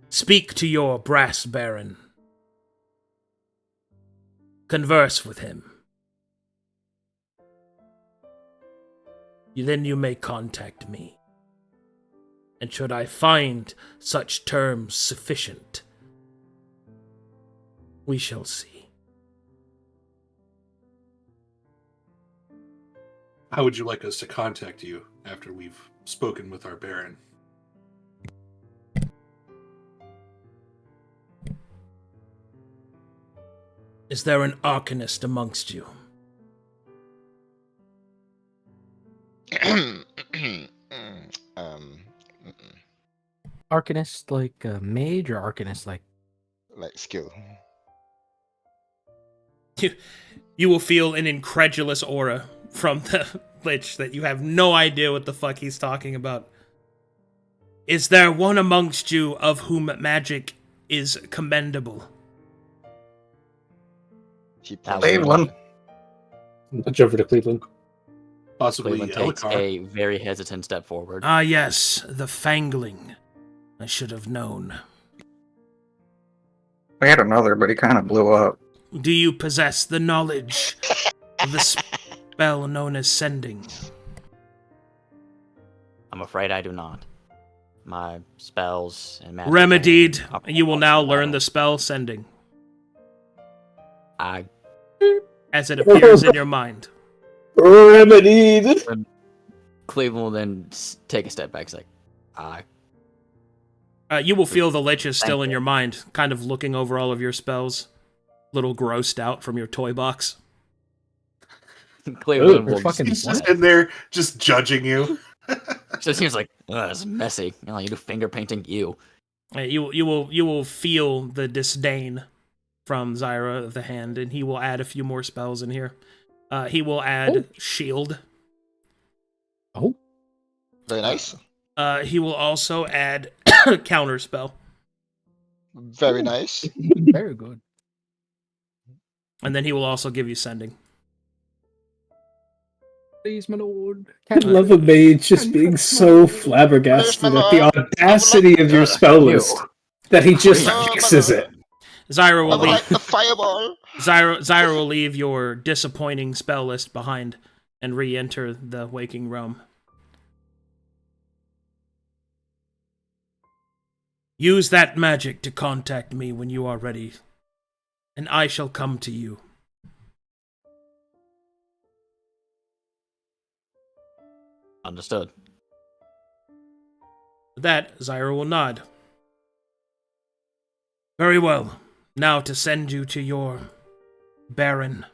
Speak to your brass baron. Converse with him. Then you may contact me. And should I find such terms sufficient, we shall see. How would you like us to contact you after we've spoken with our Baron? Is there an Arcanist amongst you? Arcanist like a mage or Arcanist like... Like skill. You will feel an incredulous aura from the Lich that you have no idea what the fuck he's talking about. Is there one amongst you of whom magic is commendable? Cleveland. Nudge over to Cleveland. Possibly Cleveland takes Elcar. a very hesitant step forward. Ah yes, the Fangling. I should have known. We had another, but he kind of blew up. Do you possess the knowledge of the spell known as Sending? I'm afraid I do not. My spells and magic... Remedied. You will now learn the spell Sending I... as it appears in your mind. Remedied! Cleveland will then take a step back. He's like, You will feel the Lich is still Thank in you. your mind, kind of looking over all of your spells, little grossed out from your toy box. Cleveland Ooh, will fucking- He's just in there, just judging you. just seems like, it's messy. You know, you do finger painting, you. You will feel the disdain from Zyra of the Hand, and he will add a few more spells in here. He will add Shield. Oh, Very nice. He will also add Counter Spell, Very nice. very good. and then he will also give you Sending. Please, my lord. I love a mage just being so flabbergasted at the audacity of your spell list that he just fixes it. Zyra I will would leave. like the fireball. Zyra will leave your disappointing spell list behind and re-enter the Waking Realm. Use that magic to contact me when you are ready, and I shall come to you. Understood. With that, Zyra will nod. Very well. Now to send you to your Baron.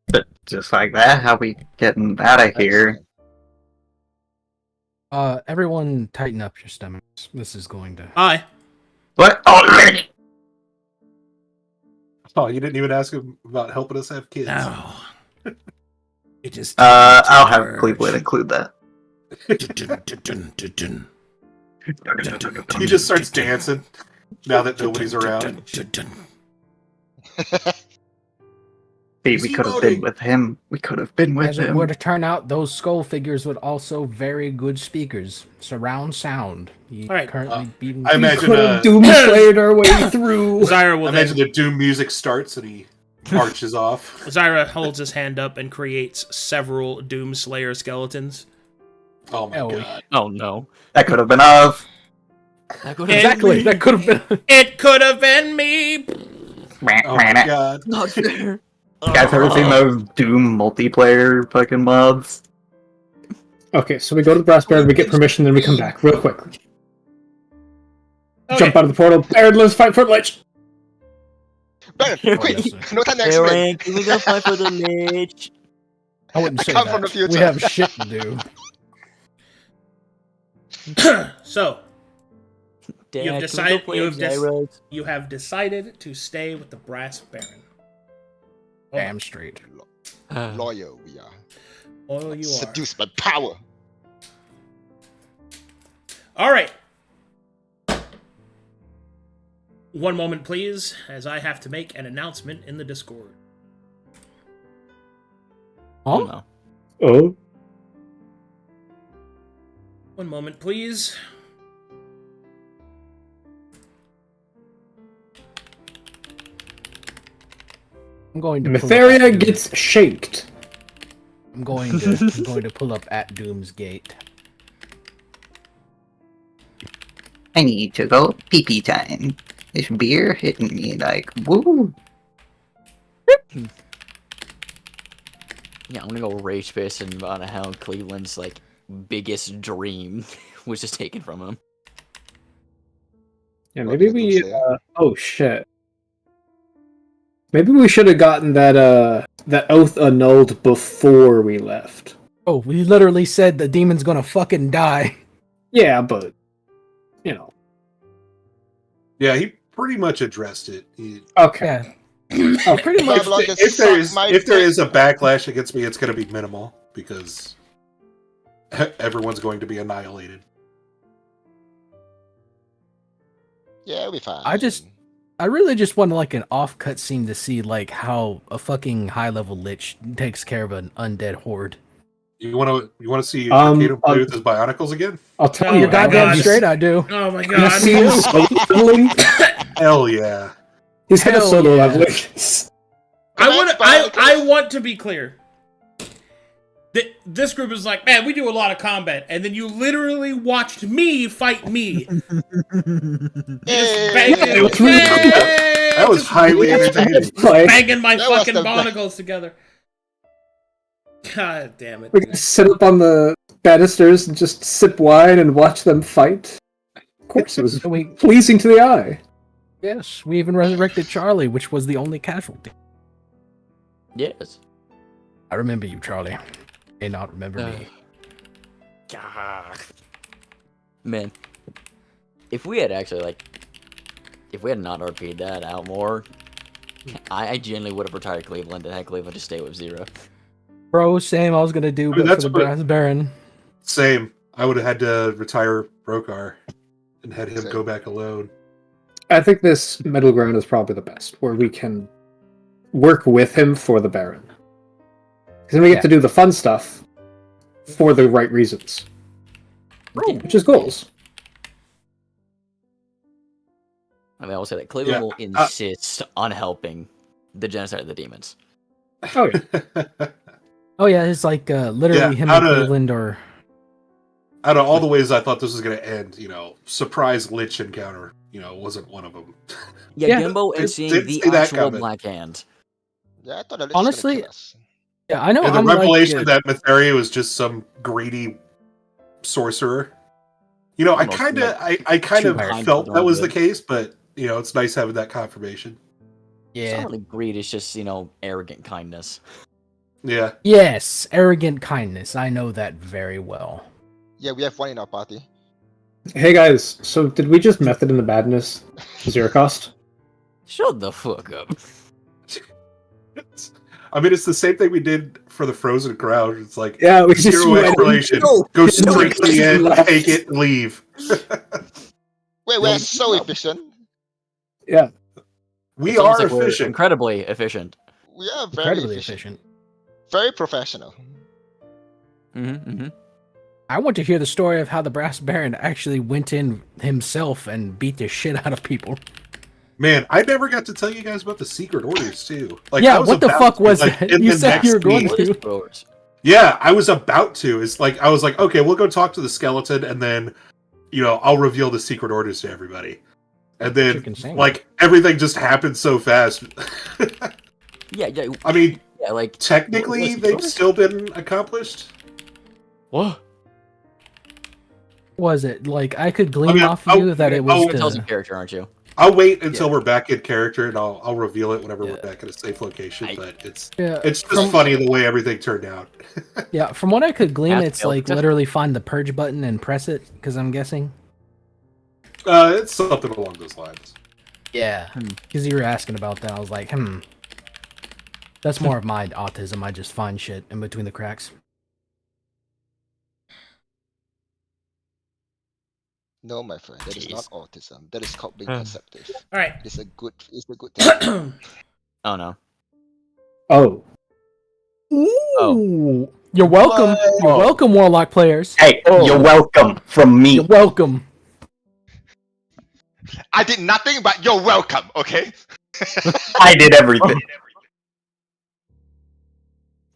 But just like that, how we getting out of here? Everyone tighten up your stomachs. This is going to... Aye. What? Already? Oh, you didn't even ask him about helping us have kids. Now. It is I'll have Cleveland include that. He just starts dancing now that nobody's around. See, Is we he could have voting? been with him. We could have been with As it him. were to turn out, those skull figures would also very good speakers. Surround sound. You All right, currently beating... I imagine Could have doomslayed our way through. Zyra I will imagine then... the doom music starts and he marches off. Zyra holds his hand up and creates several Doomslayer skeletons. Oh my Oh, god. Oh, no. That could have been of. Exactly. That could have been. It could have been me. Oh my god. Not fair. You guys ever seen those Doom multiplayer fucking mods? Okay, so we go to the Brass Baron, we get permission, then we come back real quickly. Okay. Jump out of the portal. Baron, let's fight for Lich. Baron, quick! yes, sir. No time to explain. Aaron, can we go fight for the Lich? I wouldn't I say come that. from the future. We have shit to do. So Dad, You've can we decided- go play you have dis- Gyros? you have decided to stay with the Brass Baron. Oh, Damn straight. Loyal we are. oh, you are. Seduced by power. All right. One moment, please, as I have to make an announcement in the Discord. Oh no. Oh. One moment, please. I'm going to. pull up Mytheria at Doom. gets shaked. I'm going to pull up at Doom's Gate. I need to go pee-pee time. This beer hitting me like, woo. Yeah, I'm gonna go rage face and about how Cleveland's like biggest dream was just taken from him. Yeah, maybe What, we. Doomslayer? Oh shit. Maybe we should have gotten that oath annulled before we left. Oh, we literally said the demon's gonna fucking die. Yeah, but you know. Yeah, he pretty much addressed it. Okay. Yeah. Oh, Pretty much. Babylon can If there suck my if there dick. is a backlash against me, it's going to be minimal because everyone's going to be annihilated. Yeah, we fine. I really just want like an off-cut scene to see like how a fucking high-level lich takes care of an undead horde. You want to see Um, Arcadum play with his bionicles again? I'll tell Oh, you. You're goddamn God. straight, I do. Oh my You god. see him solo leveling? Hell yeah! He's gonna Hell solo yeah. leveling. I want to be clear. This group is like, man, we do a lot of combat, and then you literally watched me fight me. Just banging, it was really cool. That was just highly entertaining. Like, banging my That was fucking the best. barnacles together. God damn it. we can sit up on the banisters and just sip wine and watch them fight. Of course, it was We, pleasing to the eye. yes, we even resurrected Charlie, which was the only casualty. Yes. I remember you, Charlie. May not remember me. God. Man, if we had actually if we had not RP'd that out more, I genuinely would have retired Cleveland and had Cleveland just stay with Zero. Bro, same I was gonna do, I mean, but that's for the what- Brass Baron. Same. I would have had to retire Brokar and had him Same. go back alone. I think this middle ground is probably the best, where we can work with him for the Baron. Because then we get Yeah. to do the fun stuff for the right reasons, which is goals. I mean, I will say that Cleveland Yeah, will insist on helping the genocide of the demons. Oh yeah. Oh yeah, it's like literally Yeah, him how and to- Cleveland or Out of all the ways I thought this was going to end, surprise Lich encounter, wasn't one of them. Yeah, Yeah. Gimbo and Didn't seeing see the that actual coming. Black Hand. Yeah, I thought that Honestly, kill us. yeah, I know. And the I'm revelation like, that Mytheria was just some greedy sorcerer. I Almost kind of, like I kind too of kind felt for that their was the good. case, but it's nice having that confirmation. It's yeah, not really greed, it's just, arrogant kindness. Yeah, yes, arrogant kindness. I know that very well. Yeah, we have one in our party. Hey guys, so did we just method in the badness to zero cost? Shut the fuck up. I mean it's the same thing we did for the frozen crowd. It's like Yeah, we just zero went- explanation. No, Go no, straight to the just end, left. take it, and leave. Wait, we're so efficient. Yeah. We It's almost are like we're efficient. incredibly efficient. We are very Incredibly efficient. efficient. Very professional. Mm-hmm. I want to hear the story of how the Brass Baron actually went in himself and beat the shit out of people. Man, I never got to tell you guys about the secret orders too. Like, Yeah, I was what the about fuck to, was like, that? in You the said next you were going meeting. to. What is Brewers? Yeah, I was about to. It's like I was like, okay, we'll go talk to the skeleton, and then I'll reveal the secret orders to everybody. And then, Chicken sandwich. like, everything just happens so fast. Yeah. I mean, Yeah, like technically, what's the they've orders? still been accomplished. What? Was it like I could glean mean, off you that it was You're tells in to, character, aren't you? I'll wait until we're back in character, and I'll reveal it whenever we're Yeah. back at a safe location. I- But it's yeah, just funny the way everything turned out. yeah. From what I could glean, Ask it's like Elsa. literally find the purge button and press it. Because I'm guessing. It's something along those lines. Yeah. Because you were asking about that, I was like, That's more of my autism. I just find shit in between the cracks. No, my friend, that is not autism. That is called being Hmm. perceptive. All right. It's a good thing. Oh no. Oh, Ooh. You're welcome. You're welcome, Warlock players. Hey, you're welcome from me. You're welcome. I did nothing, but you're welcome. Okay. I did everything.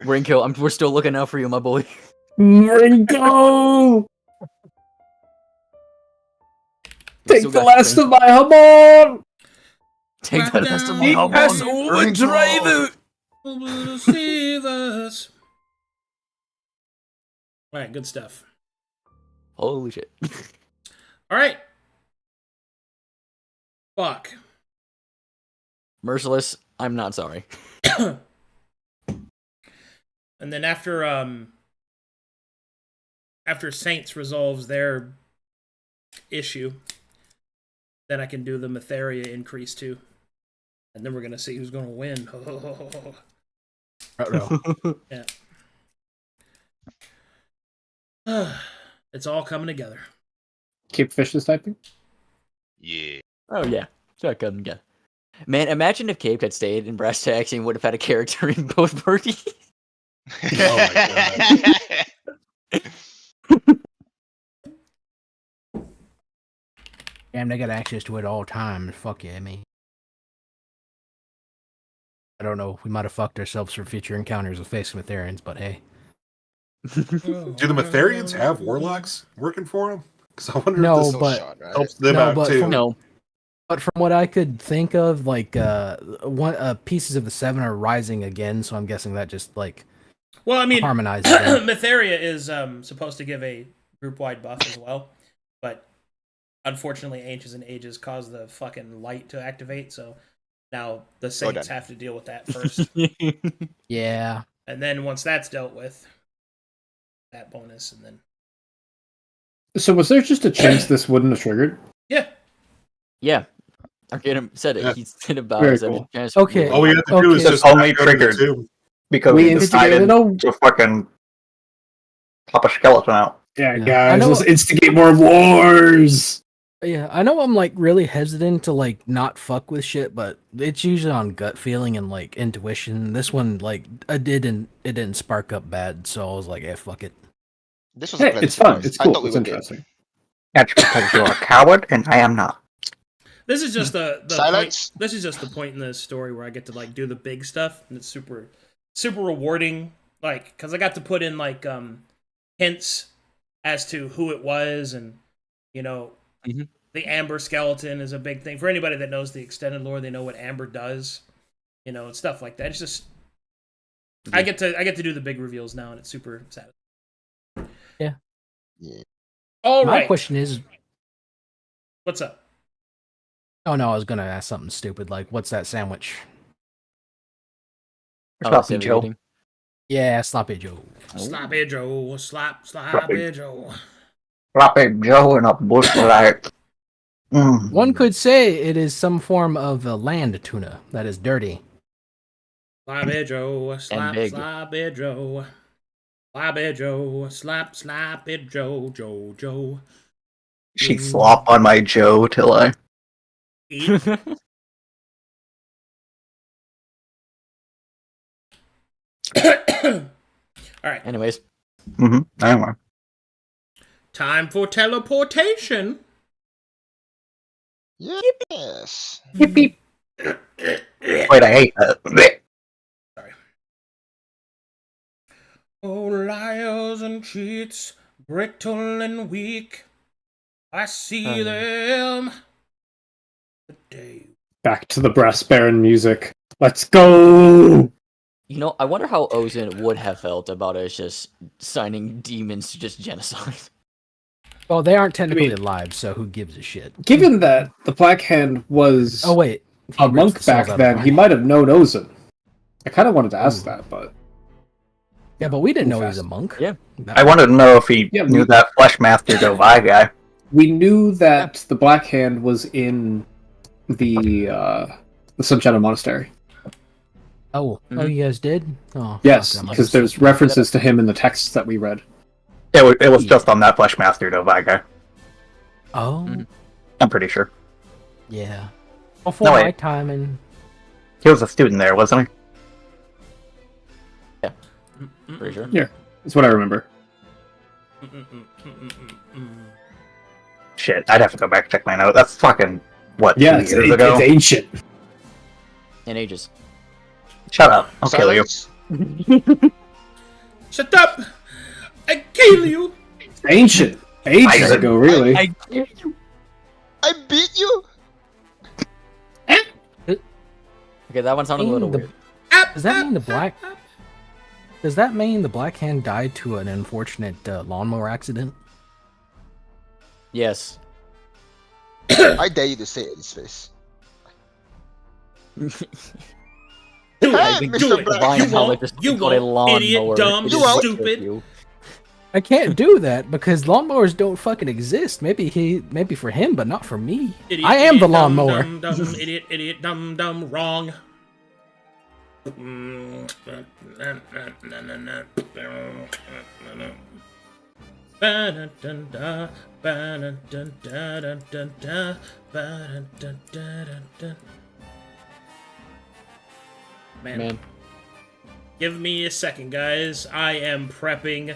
Rinko, we're still looking out for you, my boy. Ringo! Take Still the got last Rinko. of my hamon! Take the rest of my He home has on. overdrive it. Save us. All right, good stuff. Holy shit. All right. Fuck. Merciless, I'm not sorry. And then after Saints resolves their issue, then I can do the Matheria increase too. And then we're gonna see who's gonna win. Yeah. It's all coming together. Keep fish this typing? Yeah. Oh yeah. Shotgun again. Man, imagine if Cape had stayed in brass tacks and would have had a character in both parties. Oh my Damn, they got access to it all time. Fuck yeah, me. I don't know. We might have fucked ourselves for future encounters with face Matherians, but hey. Do the Matherians have warlocks working for them? Because I wonder No, if this but- Shot, right? helps them No, out but too. from- No. But from what I could think of, like, pieces of the 7 are rising again, so I'm guessing that just, like, Well, I mean, harmonizes them. Matheria is supposed to give a group-wide buff as well, but unfortunately, Ancients and Ages cause the fucking light to activate, so now the Saints done. have to deal with that first. Yeah. And then once that's dealt with, that bonus, and then... So was there just a chance this wouldn't have triggered? Yeah. Yeah. Arcadum said it. Yeah. He said about Very it. So cool. chance- Okay. All we have to do is Okay. just Only not go to the triggered. tomb. Because We we instigated decided to fucking pop a skeleton out. Yeah, Yeah. I guys, know- let's instigate more wars! Yeah, I know I'm, like, really hesitant to, like, not fuck with shit, but it's usually on gut feeling and, like, intuition. This one, like, it didn't spark up bad, so I was like, fuck it. This was Hey, a pleasant it's fun. surprise. It's I cool. thought we It's were dead. interesting. That's because you're a coward and I am not. This is just the Silence. point. This is just the point in the story where I get to like do the big stuff, and it's super rewarding. Like, because I got to put in like hints as to who it was, and you know, Mhm. the Amber skeleton is a big thing for anybody that knows the extended lore. They know what Amber does, you know, and stuff like that. It's just I get to do the big reveals now, and it's super satisfying. Yeah. Yeah. All My right, question is, what's up? oh no, I was gonna ask something stupid, like, what's that sandwich? Oh, Sloppy Savvy Joe. eating. Yeah, Sloppy Joe. Sloppy Joe, sloppy Joe. Sloppy Joe in a bush light. One could say it is some form of a land tuna that is dirty. Sloppy Joe, slap, big. sloppy Joe. Sloppy Joe, sloppy Joe, Joe. She flop on my Joe till I. Eat. All right, Anyways. Anyway. time for teleportation. Yes. Beep, beep. Wait, I hate that. Blech. Oh, liars and cheats, brittle and weak. I see them. Back to the brass baron music. Let's go. You know, I wonder how Ozin would have felt about us just signing demons to just genocide. Well, they aren't technically mean- alive, so who gives a shit? Given that the Black Hand was Oh wait, he a rips monk the souls back out of then, the he body. might have known Ozin. I kind of wanted to ask Ooh. that, but Yeah, but we didn't know he fast. was a monk. Yeah. I wanted to know if he Yeah, knew we- that Fleshmaster Dovai guy. we knew that the Black Hand was in the Sunshadow Monastery. Oh, Mhm. you guys did? Oh, Yes, fuck, I might because have there's slipped. references to him in the texts that we read. It was just on that Fleshmaster Dovai guy. Oh, Mhm. I'm pretty sure. yeah. Before No, my wait. time, and He was a student there, wasn't he? Pretty sure. Yeah, that's what I remember. Shit, I'd have to go back and check my note. That's fucking, what, Yeah, 2 it's, years ago? it's ancient. In ages. Shut up. I'll kill you. Silence. Shut up! I kill you! Ancient. Ages ago, really. I beat you. Okay, that one sounded a little weird. does that mean the black? Does that mean the Black Hand died to an unfortunate lawnmower accident? Yes. I dare you to say it in his face. Do Hey, it, Mr. do it. Black. Divine You knowledge won't, just you got a won't, idiot, lawnmower. dumb, It You just won't. took stupid. you. I can't do that because lawnmowers don't fucking exist. Maybe for him, but not for me. Idiot, I am the idiot, dumb, lawnmower. Dumb, dumb, idiot, idiot, dumb, dumb, wrong. Man, give me a second, guys. I am prepping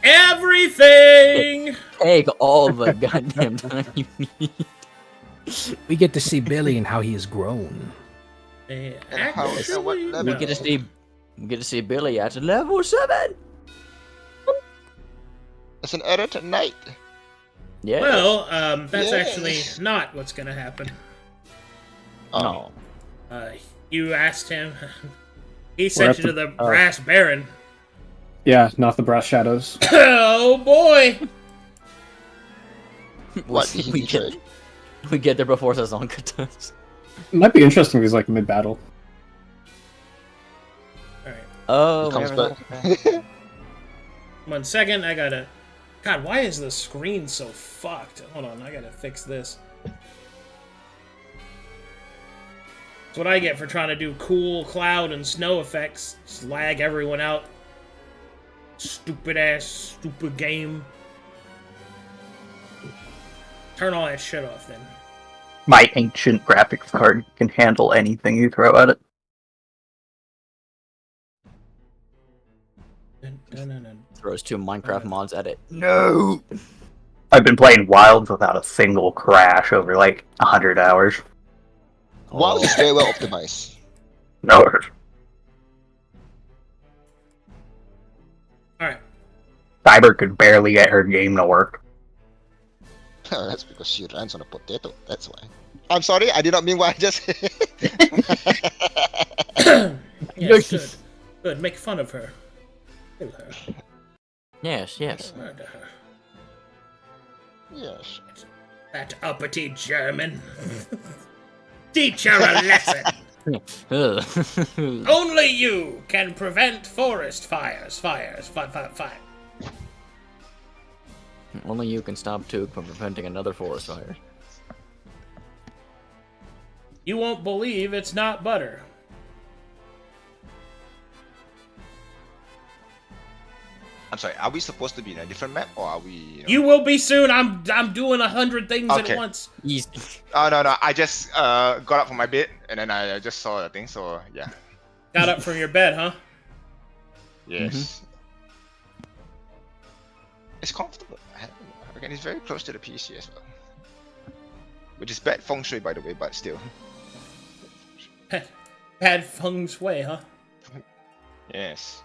everything. Take all the goddamn time you need. We get to see Billy and how he has grown. And how and what Actually, level? We get to see Billy at level 7. It's an edit at night. Yeah. well, that's Yes. actually not what's gonna happen. no. You asked him. He sent at you to the- the Brass Baron. Yeah, not the brass shadows. Oh boy! What did he we betray? get there before Sazonka does. It might be interesting if he's like mid-battle. Alright, Oh, He comes whenever back. that- 1 second. I gotta. God, why is the screen so fucked? Hold on, I gotta fix this. That's what I get for trying to do cool cloud and snow effects. Just lag everyone out. Stupid ass, stupid game. Turn all that shit off then. My ancient graphics card can handle anything you throw at it. Throws 2 Minecraft mods at it. No! I've been playing Wilds without a single crash over like 100 hours. Wow, it's very well optimized. No. Alright. Cyber could barely get her game to work. That's because she runs on a potato. That's why. I'm sorry, I did not mean what I just said. Yes, good. Good, make fun of her. Kill her. Yes, yes. Murder her. Yes. That uppity German. Teach her a lesson. Only you can prevent forest fires. Fire. Only you can stop Took from preventing another forest fire. You won't believe it's not butter. I'm sorry, are we supposed to be in a different map or are we? You will be soon. I'm doing 100 things Okay. at once. Easy. Oh no, I just got up from my bed and then I just saw the thing, so yeah. Got up from your bed, huh? Yes. It's comfortable. Again, it's very close to the PC as well. Which is bad feng shui, by the way, but still. Bad feng shui, huh? Yes.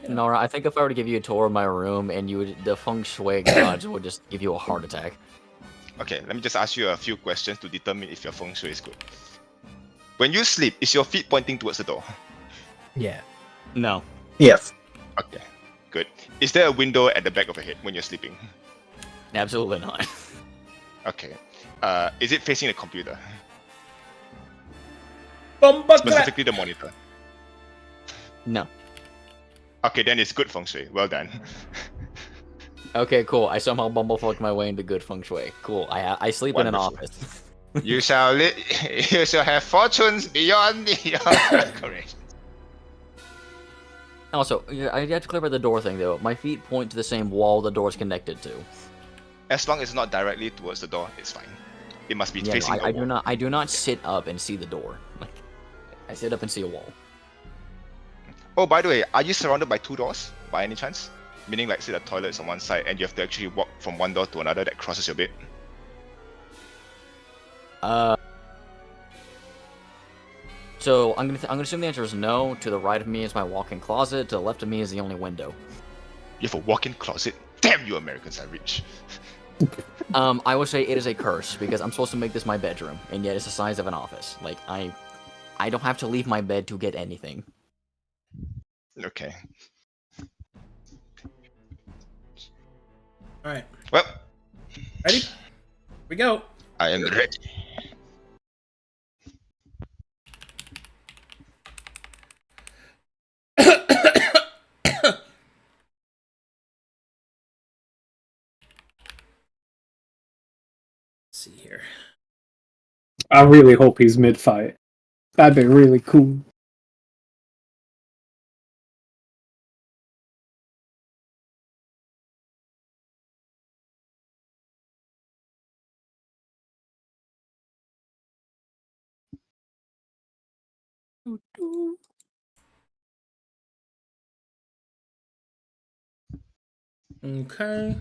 Nora, I think if I were to give you a tour of my room and the feng shui gods would just give you a heart attack. Okay, let me just ask you a few questions to determine if your feng shui is good. When you sleep, is your feet pointing towards the door? Yeah. No. Yes. Okay, good. Is there a window at the back of your head when you're sleeping? Absolutely not. Okay. Is it facing the computer? Bomba clap. Specifically the monitor. No. Okay, then it's good feng shui. Well done. Okay, cool. I somehow bumblefucked my way into good feng shui. Cool. I sleep in an Wonderful. office. You shall you shall have fortunes beyond your decorations. Also, I have to clarify the door thing though. My feet point to the same wall the door is connected to. As long as it's not directly towards the door, it's fine. It must be Yeah, facing I the wall. I do not sit up and see the door. Like, I sit up and see a wall. Oh, by the way, are you surrounded by two doors by any chance? Meaning, like, say the toilet's on one side and you have to actually walk from one door to another that crosses your bed. So I'm gonna assume the answer is no. To the right of me is my walk-in closet. To the left of me is the only window. You have a walk-in closet. Damn, you Americans are rich. I would say it is a curse because I'm supposed to make this my bedroom, and yet it's the size of an office. Like I don't have to leave my bed to get anything. Okay. All right, Well, ready? We go. I am ready. Let's see here. I really hope he's mid-fight. That'd be really cool. Okay.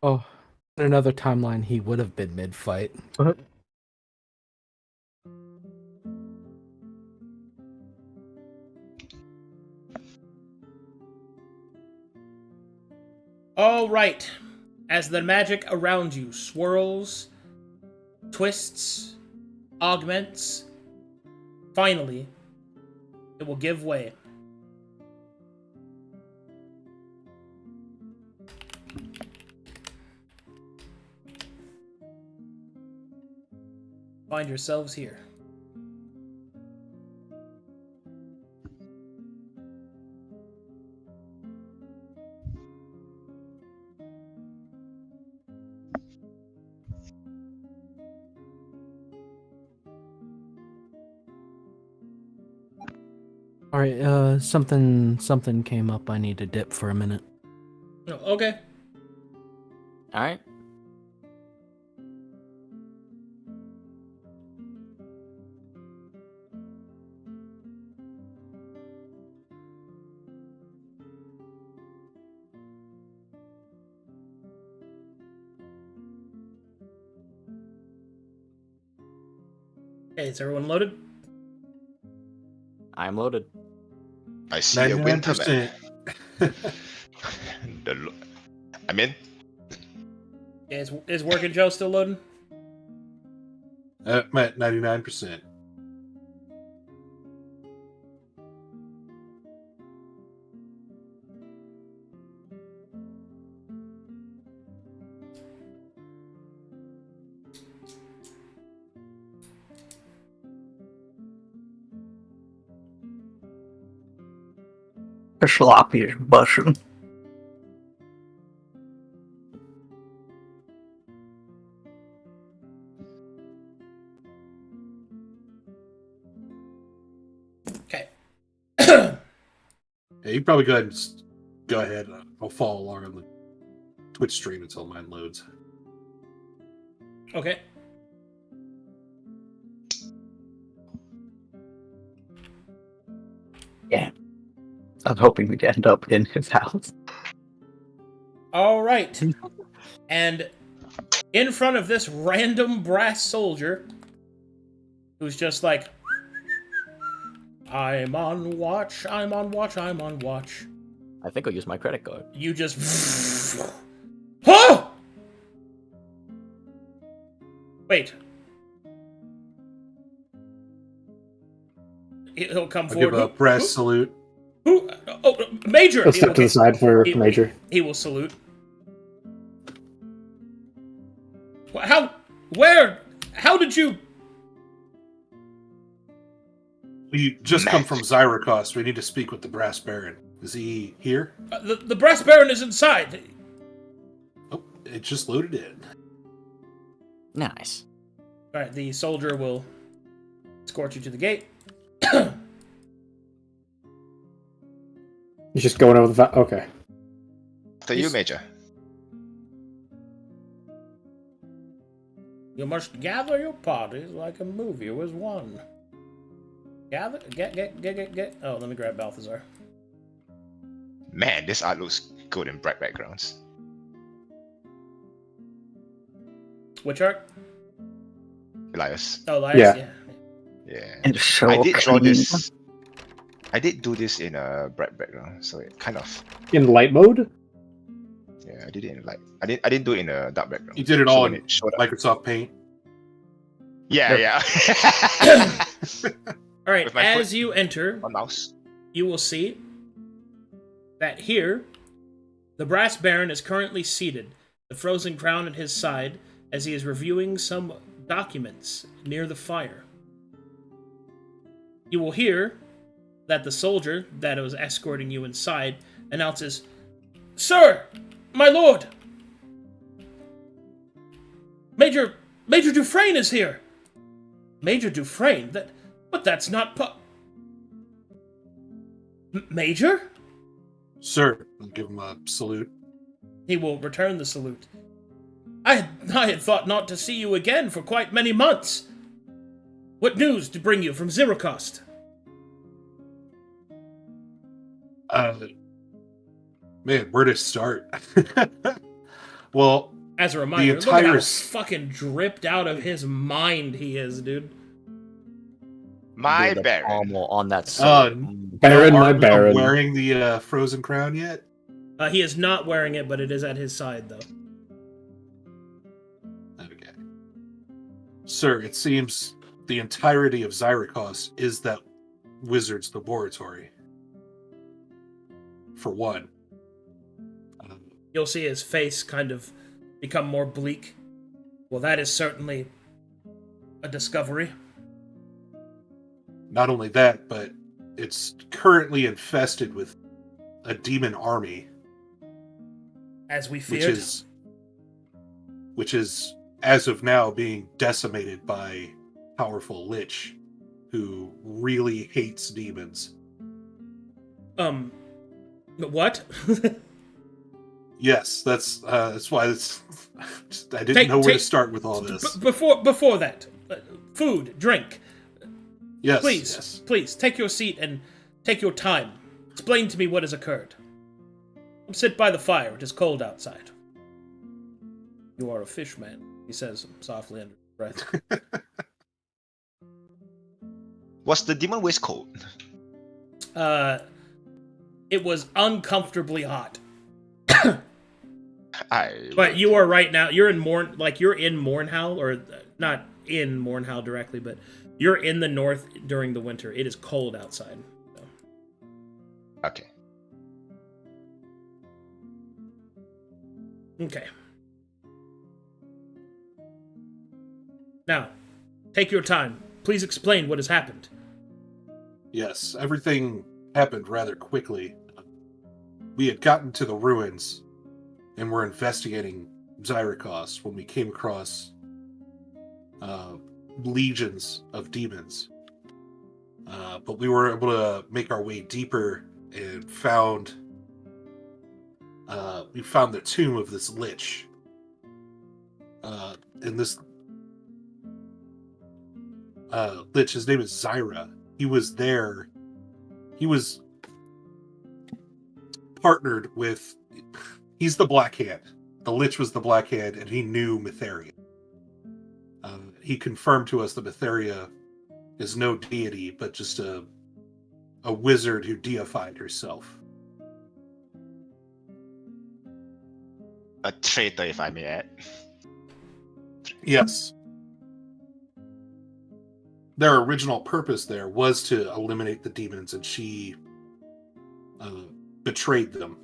Oh, in another timeline, he would have been mid-fight. All right. As the magic around you swirls, twists, augments, finally, it will give way. Find yourselves here. All right, something came up. I need to dip for a minute. Oh, okay. All right. Hey, is everyone loaded? I'm loaded. I see a winter man. 99%. I'm in. Yeah, is Working Joe still loading? I'm at 99%. Sloppy Russian. Okay. Yeah, you can probably go ahead and go ahead. I'll follow along on the Twitch stream until mine loads. Okay. Yeah. I was hoping we'd end up in his house. All right. And in front of this random brass soldier, who's just like, I'm on watch. I'm on watch. I'm on watch. I think I'll use my credit card. You just. Huh! Wait. He'll come I'll forward. give a brass salute. Who? Oh, Major! Let's step to the side for he- Major. He will salute. How? Where? How did you? We just come from Zyrocost. We need to speak with the Brass Baron. Is he here? The Brass Baron is inside. Oh, it just loaded in. Nice. All right, the soldier will escort you to the gate. He's just going over the. Okay. To you, Major. You must gather your parties like a movie was one. Gather, get. Oh, let me grab Balthazar. Man, this art looks good in bright backgrounds. Which art? Elias. Oh, Elias. Yeah. Yeah. Yeah. And so I did draw clean. this. I did do this in a bright background, so it kind of. In light mode? Yeah, I did it in light. I didn't do it in a dark background. You did it So all when in it showed up- Microsoft Paint. Yeah, yeah. All right. With my As foot you enter, on mouse. you will see that here, the Brass Baron is currently seated, the frozen crown at his side, as he is reviewing some documents near the fire. You will hear that the soldier that was escorting you inside announces, "Sir, my lord! Major Dufresne is here!" Major Dufresne? But that's not Major? Sir, I'll give him a salute. He will return the salute. I had thought not to see you again for quite many months. What news to bring you from Zerocost? Man, where to start? Well, As a reminder, look at entire how s- fucking dripped out of his mind he is, dude. My Dude, the Baron. pommel on that sword. Baron, my aren't we Baron. wearing the frozen crown yet? He is not wearing it, but it is at his side, though. Okay. Sir, it seems the entirety of Zyrocost is that wizard's laboratory. For one. You'll see his face kind of become more bleak. Well, that is certainly a discovery. Not only that, but it's currently infested with a demon army, As we which feared. is as of now being decimated by powerful lich who really hates demons. What? Yes, that's why it's I didn't know where to start with all this. Before that, food, drink. Yes, Please, yes. please, take your seat and take your time. Explain to me what has occurred. Sit by the fire. It is cold outside. You are a fish man, he says softly under his breath. Was the demon waist cold? It was uncomfortably hot. I. But you are right now. You're in Mornhal, or not in Mornhal directly, but you're in the north during the winter. It is cold outside. So. Okay. Okay. Now, take your time. Please explain what has happened. Yes, everything happened rather quickly. We had gotten to the ruins and were investigating Zyrocost when we came across legions of demons. But we were able to make our way deeper and found the tomb of this lich. And this lich, his name is Zyra. He was there. He was partnered with. He's the Black Hand. The lich was the Black Hand, and he knew Mytheria. He confirmed to us that Mytheria is no deity, but just a a wizard who deified herself. A traitor, if I may add. Yes. Their original purpose there was to eliminate the demons, and she betrayed them.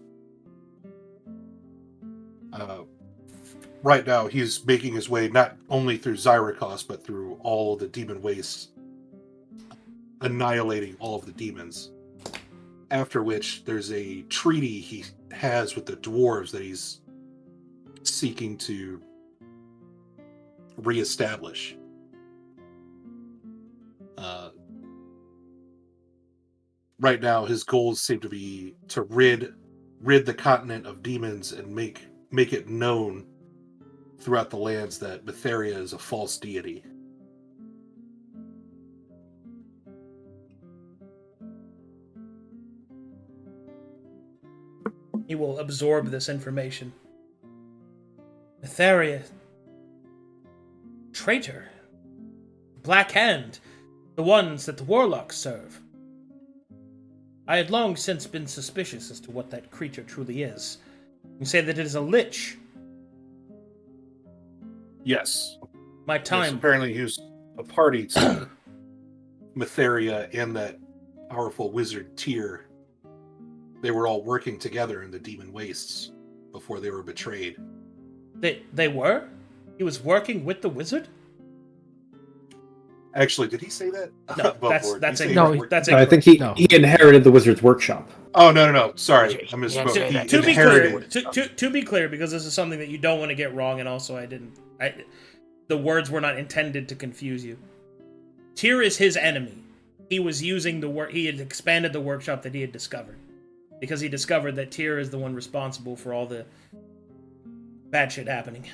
Right now, he's making his way not only through Zyricos, but through all of the demon wastes, annihilating all of the demons. After which, there's a treaty he has with the dwarves that he's seeking to reestablish. Right now, his goals seem to be to rid the continent of demons and make it known throughout the lands that Mytheria is a false deity. He will absorb this information. Mytheria. Traitor. Black Hand. The ones that the warlocks serve. I had long since been suspicious as to what that creature truly is. You say that it is a lich. Yes. My time. Yes, apparently he was a party to Mytheria and that powerful wizard Tyr. They were all working together in the demon wastes before they were betrayed. They were? He was working with the wizard? Actually, did he say that? No, Above that's Did he say incorrect. he worked- That's I incorrect. think No. he inherited the wizard's workshop. Oh, no. Sorry. I misspoke. Yeah, He To be inherited. clear, to be clear, because this is something that you don't want to get wrong, and also the words were not intended to confuse you. Tyr is his enemy. He was using he had expanded the workshop that he had discovered. Because he discovered that Tyr is the one responsible for all the bad shit happening.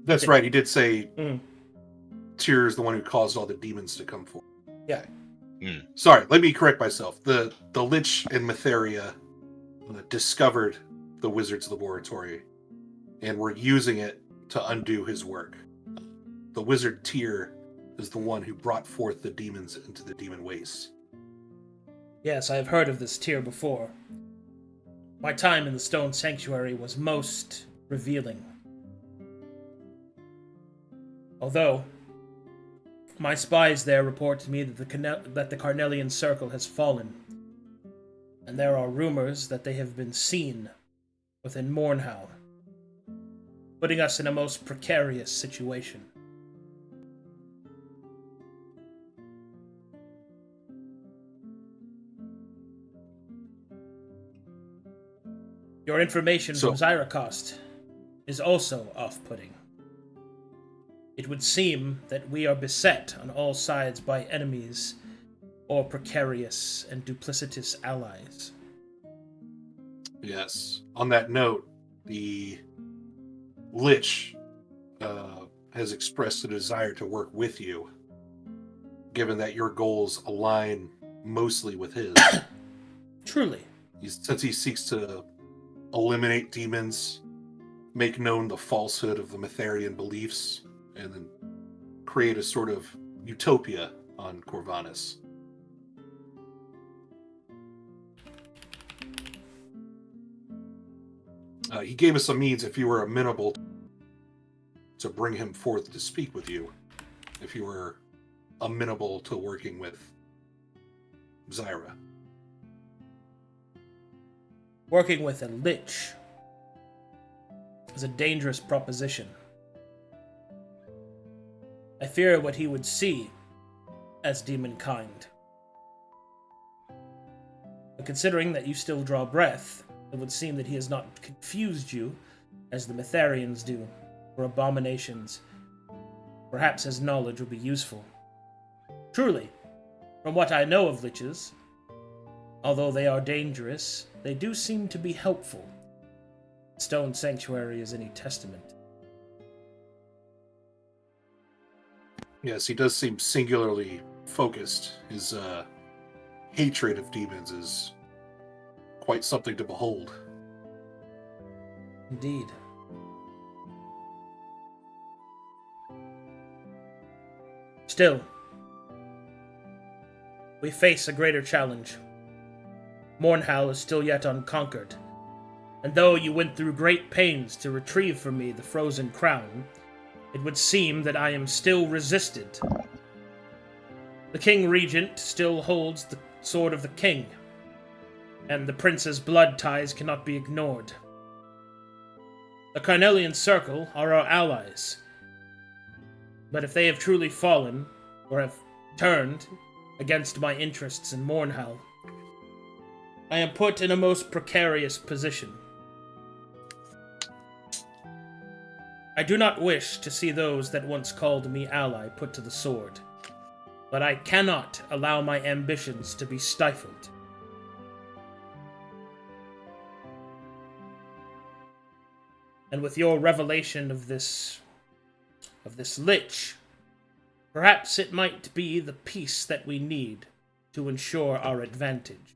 That's right. He did say Mm. Tyr is the one who caused all the demons to come forth. Yeah. Sorry, let me correct myself. The Lich in Mytheria discovered the wizard's laboratory and were using it to undo his work. The wizard Tyr is the one who brought forth the demons into the demon wastes. Yes, I have heard of this Tyr before. My time in the Stone Sanctuary was most revealing. Although, my spies there report to me that the Carnelian Circle has fallen, and there are rumors that they have been seen within Mornhow, putting us in a most precarious situation. Your information from Zyracost is also off-putting. It would seem that we are beset on all sides by enemies or precarious and duplicitous allies. Yes. On that note, the Lich has expressed a desire to work with you, given that your goals align mostly with his. Truly. Since he seeks to eliminate demons, make known the falsehood of the Mytherian beliefs, and then create a sort of utopia on Corvanus. He gave us a means if you were amenable to bring him forth to speak with you, if you were amenable to working with Zyra. Working with a lich is a dangerous proposition. I fear what he would see as demonkind. But considering that you still draw breath, it would seem that he has not confused you, as the Mytharians do, for abominations. Perhaps his knowledge will be useful. Truly, from what I know of liches, although they are dangerous, they do seem to be helpful. Stone Sanctuary is any testament. Yes, he does seem singularly focused. His hatred of demons is quite something to behold. Indeed. Still, we face a greater challenge. Mornhal is still yet unconquered, and though you went through great pains to retrieve from me the frozen crown, it would seem that I am still resisted. The King Regent still holds the sword of the king, and the prince's blood ties cannot be ignored. The Carnelian Circle are our allies, but if they have truly fallen, or have turned against my interests in Mornhal, I am put in a most precarious position. I do not wish to see those that once called me ally put to the sword, but I cannot allow my ambitions to be stifled. And with your revelation of this lich, perhaps it might be the peace that we need to ensure our advantage.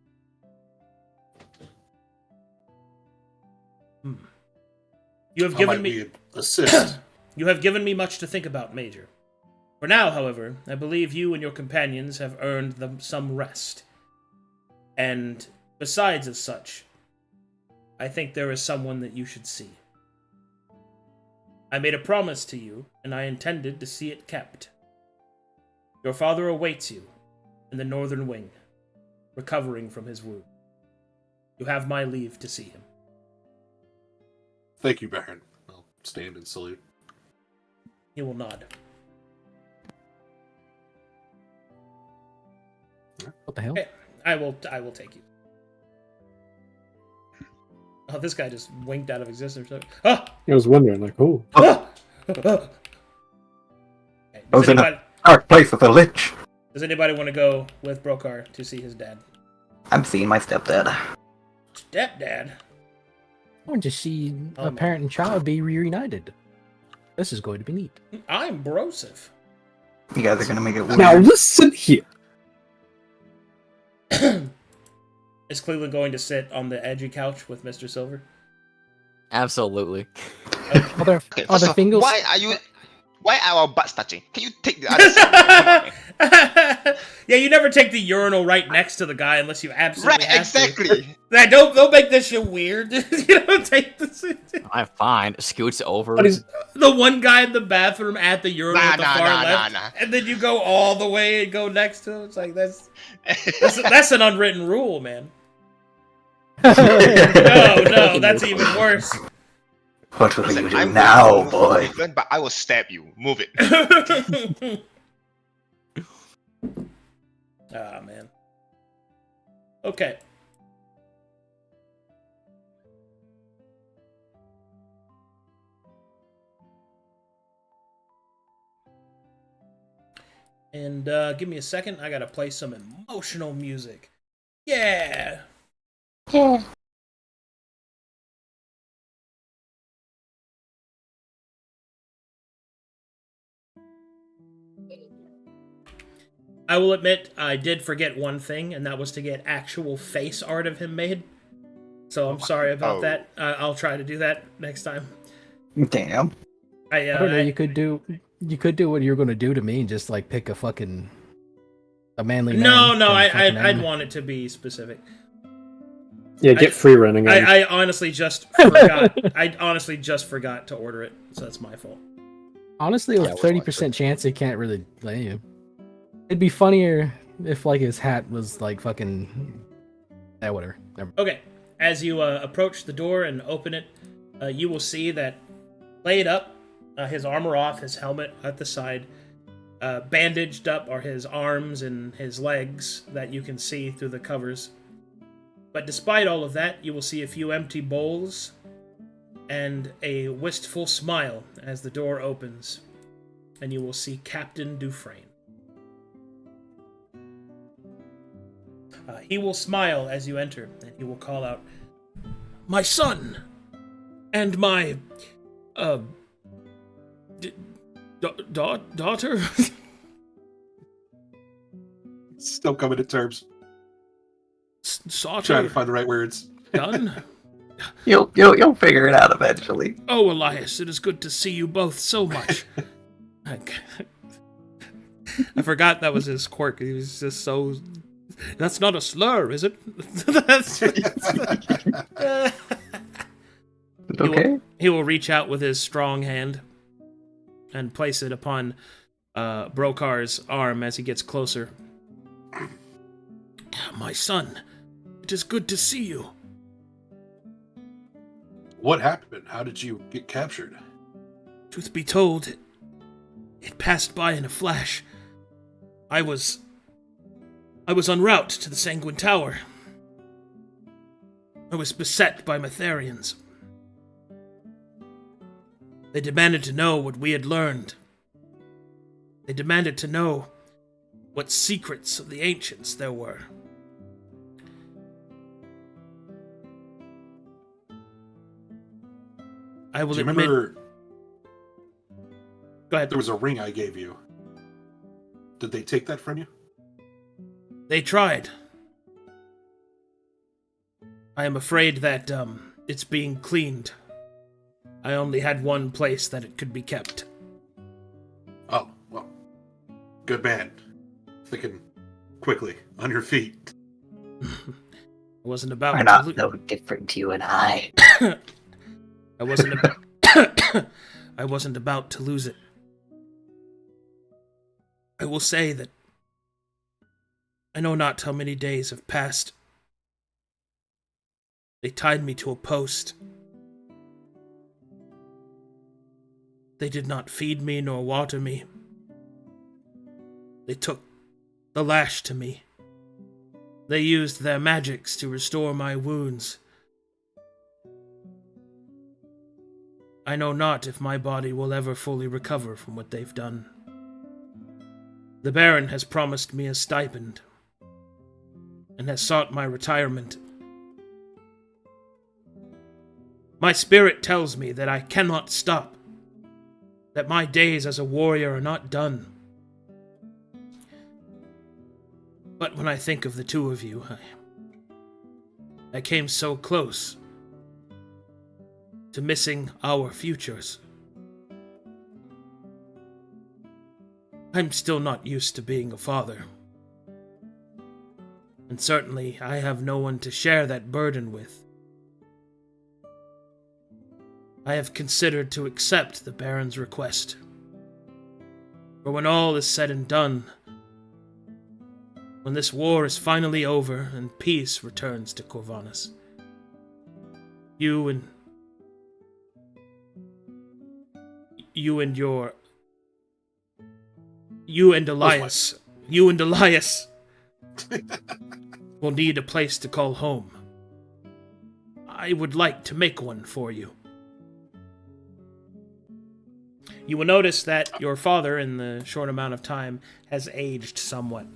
You have given me assist. You have given me much to think about, Major. For now, however, I believe you and your companions have earned them some rest. And besides as such, I think there is someone that you should see. I made a promise to you, and I intended to see it kept. Your father awaits you in the northern wing, recovering from his wound. You have my leave to see him. Thank you, Baron. I'll stand and salute. He will nod. What the hell? Okay, I will take you. Oh, this guy just winked out of existence. Ah! I was wondering, like, oh. Ah! Okay, I was in a dark place with a lich. does anybody want to go with Brokar to see his dad? I'm seeing my stepdad. Stepdad? I want to see Oh, a man. parent and child be reunited. This is going to be neat. I'm Broseph. You guys are gonna make it weird. Now listen here. Is Cleveland going to sit on the edgy couch with Mr. Silver? Absolutely. Other Okay, other first off, fingers. why are our butts touching? Can you take the other side? Come on. Yeah, you never take the urinal right next to the guy unless you absolutely Right, have exactly. to. Nah, don't make this shit weird. You don't take this. I'm fine. Scoots over. What is- The one guy in the bathroom at the urinal at the Nah, far nah, left, nah. and then you go all the way and go next to him. It's like that's an unwritten rule, man. No, that's even worse. What will He's you like, do I'm now, going to move boy? Cleveland, but I will stab you. Move it. Ah, man. Okay. And give me a second. I gotta play some emotional music. Yeah. I will admit I did forget one thing, and that was to get actual face art of him made. So I'm sorry about Oh. that. I'll try to do that next time. Damn. I don't know. You could do what you're going to do to me and just like pick a manly man. No, from I'd anime. want it to be specific. Yeah, get free running. on. I honestly just forgot. I honestly just forgot to order it, so that's my fault. Honestly, with Yeah, we'll 30% chance, it can't really lay you. It'd be funnier if like his hat was like fucking. Whatever. Never. Okay, as you approach the door and open it, you will see that laid up, his armor off, his helmet at the side, bandaged up are his arms and his legs that you can see through the covers. But despite all of that, you will see a few empty bowls and a wistful smile as the door opens, and you will see Captain Dufresne. He will smile as you enter, and he will call out, "My son! And my... daughter?" Still coming to terms. Sauter? Trying to find the right words. Done? You'll figure it out eventually. Oh, Elias, it is good to see you both so much. I forgot that was his quirk. He was just so That's not a slur, is it? That's... Okay. He will reach out with his strong hand and place it upon Brokar's arm as he gets closer. My son, it is good to see you. What happened? How did you get captured? Truth be told, it passed by in a flash. I was en route to the Sanguine Tower. I was beset by Metharians. They demanded to know what we had learned. They demanded to know what secrets of the ancients there were. I will Do you admit... remember Go ahead. there was a ring I gave you? Did they take that from you? They tried. I am afraid that, it's being cleaned. I only had one place that it could be kept. Oh, well. Good man. Thinking quickly, on your feet. I wasn't about We're to not lo- no different, you and I. I wasn't I wasn't about to lose it. I will say that I know not how many days have passed. They tied me to a post. They did not feed me nor water me. They took the lash to me. They used their magics to restore my wounds. I know not if my body will ever fully recover from what they've done. The Baron has promised me a stipend, and has sought my retirement. My spirit tells me that I cannot stop, that my days as a warrior are not done. But when I think of the two of you, I came so close to missing our futures. I'm still not used to being a father. And certainly I have no one to share that burden with. I have considered to accept the Baron's request. For when all is said and done, when this war is finally over and peace returns to Corvanus, you and Elias will need a place to call home. I would like to make one for you. You will notice that your father, in the short amount of time, has aged somewhat.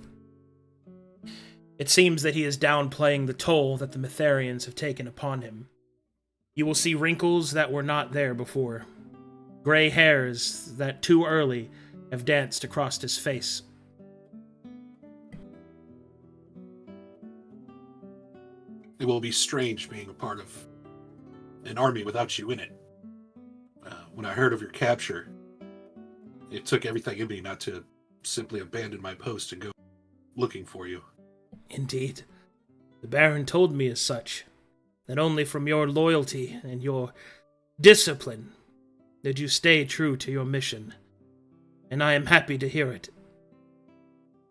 It seems that he is downplaying the toll that the Metharians have taken upon him. You will see wrinkles that were not there before. Gray hairs that too early have danced across his face. It will be strange being a part of an army without you in it. When I heard of your capture, it took everything in me not to simply abandon my post and go looking for you. Indeed. The Baron told me as such, that only from your loyalty and your discipline did you stay true to your mission, and I am happy to hear it.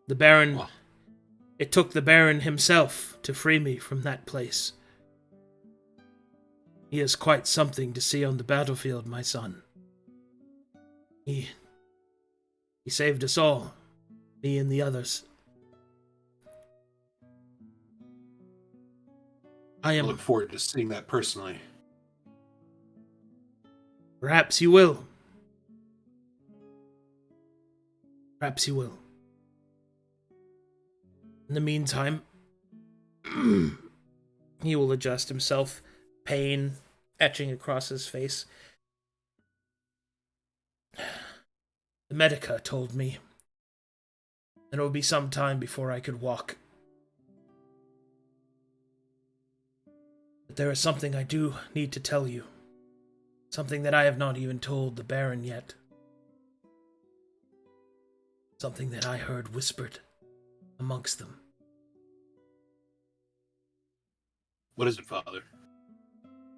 The Baron... Well, It took the Baron himself to free me from that place. He is quite something to see on the battlefield, my son. He saved us all, me and the others. I look forward to seeing that personally. Perhaps you will. Perhaps you will. In the meantime, he will adjust himself, pain etching across his face. The Medica told me that it would be some time before I could walk. But there is something I do need to tell you. Something that I have not even told the Baron yet. Something that I heard whispered amongst them. What is it, Father?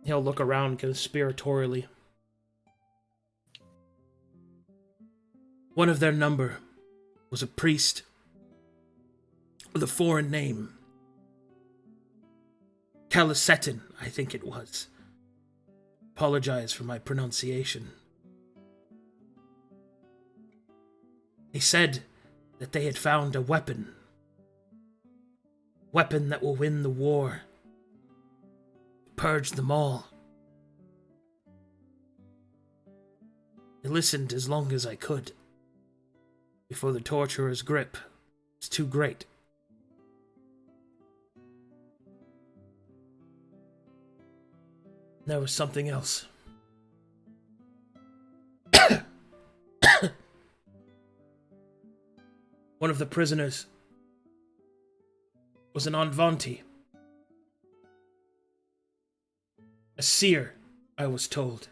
He'll look around conspiratorially. One of their number was a priest with a foreign name. Calicetin, I think it was. Apologize for my pronunciation. He said that they had found a weapon. Weapon that will win the war. Purge them all. I listened as long as I could before the torturer's grip was too great. There was something else. One of the prisoners was an Anvanti. A seer, I was told.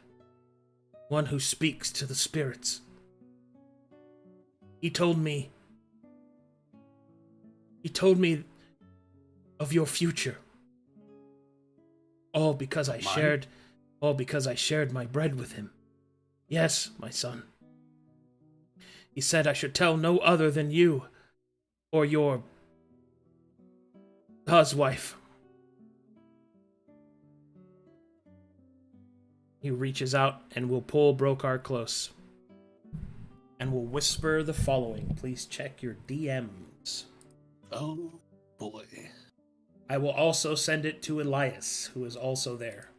One who speaks to the spirits. He told me of your future. All because I shared my bread with him. Yes, my son. He said I should tell no other than you or your huswife. He reaches out and will pull Brokar close. And will whisper the following. Please check your DMs. Oh, boy. I will also send it to Elias, who is also there.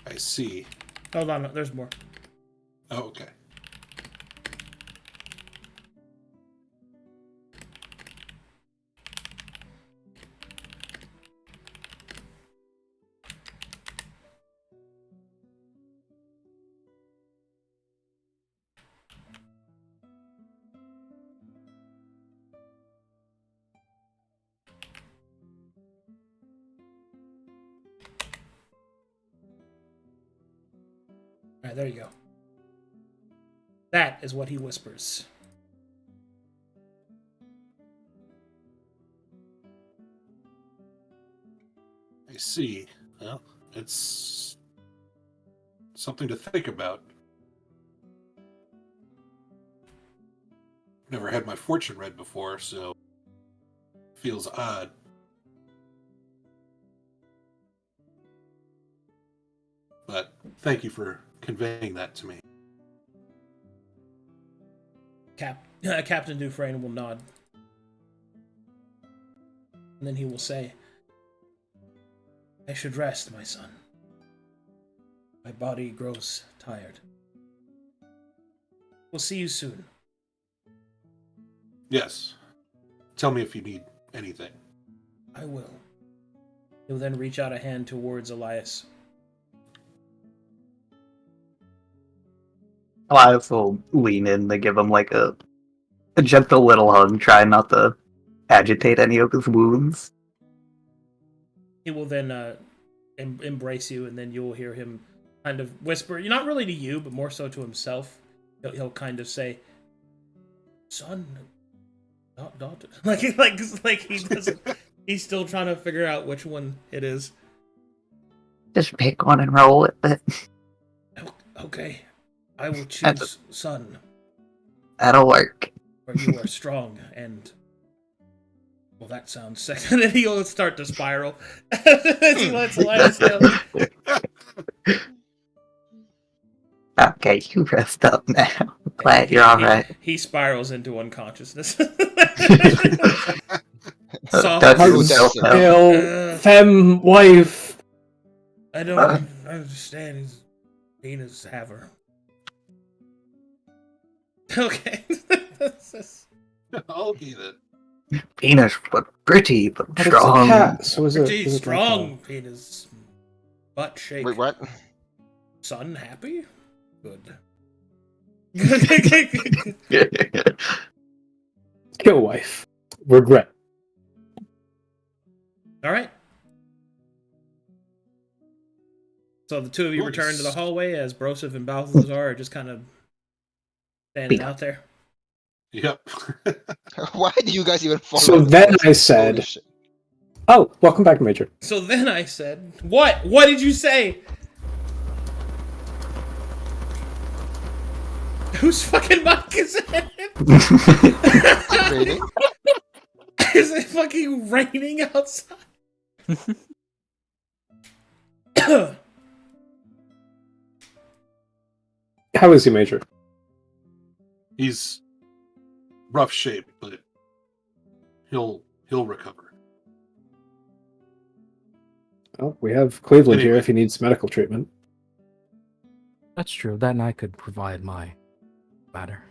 I see. Hold on, there's more. Oh, okay. Alright, there you go. That is what he whispers. I see. Well, it's something to think about. Never had my fortune read before, so feels odd. But thank you for conveying that to me. Captain Dufresne will nod. And then he will say, I should rest, my son. My body grows tired. We'll see you soon. Yes. Tell me if you need anything. I will. He'll then reach out a hand towards Elias. Elias will lean in to give him like a gentle little hug, try not to agitate any of his wounds. He will then embrace you, and then you'll hear him kind of whisper, not really to you, but more so to himself. He'll kind of say, son, daughter. like he doesn't. He's still trying to figure out which one it is. Just pick one and roll with it. Okay. I will choose son. That'll work. For you are strong and Well, that sounds sick. And then he'll start to spiral as he lets Elias go. Okay, you rest up now. Glad you're alright. He spirals into unconsciousness. Does himself help. Hail, femme, wife. I don't understand his penis haver. Okay. I'll eat it. Penis, but pretty, but But it's a strong. cat, so is it? Pretty is it like strong penis. Butt shake. Wait, what? Son happy? Good. Kill wife. Regret. Alright. So the two of you Nice. return to the hallway as Broseph and Balthazar are just kind of standing out there. Yep. Why do you guys even follow? So the then rules? I said- Holy shit. Oh, welcome back, Major. So then I said, what? What did you say? Whose fucking mic is it? Really? Is it fucking raining outside? How is he, Major? He's rough shape, but he'll recover. Oh, we have Cleveland here Anyway. if he needs medical treatment. That's true. That and I could provide my matter.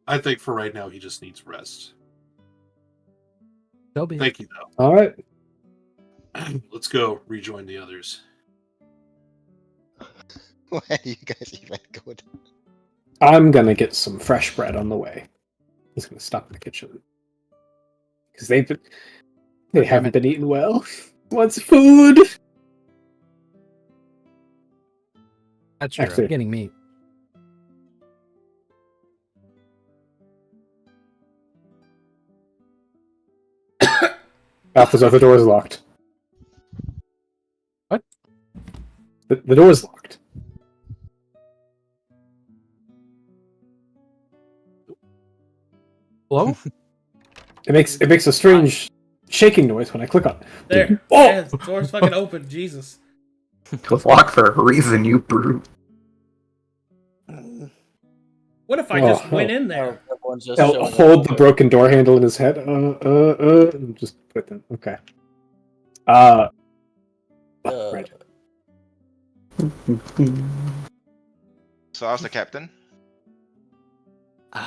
I think for right now he just needs rest. So be it. Thank you though. All right. Let's go rejoin the others. Where do you guys even go? I'm gonna get some fresh bread on the way. He's gonna stop in the kitchen because they haven't been eating well. Wants food. That's true. Actually- I'm getting meat. Balthazar, the door is locked. What? The door is locked. Hello? It makes a strange shaking noise when I click on it. There. Oh! Yeah, the door's fucking open. Jesus. It was locked for a reason, you brute. What if I Oh, just went in there? Everyone's just He'll showing hold up. the broken door handle in his head. And just put that. Okay. Right. So how's the captain?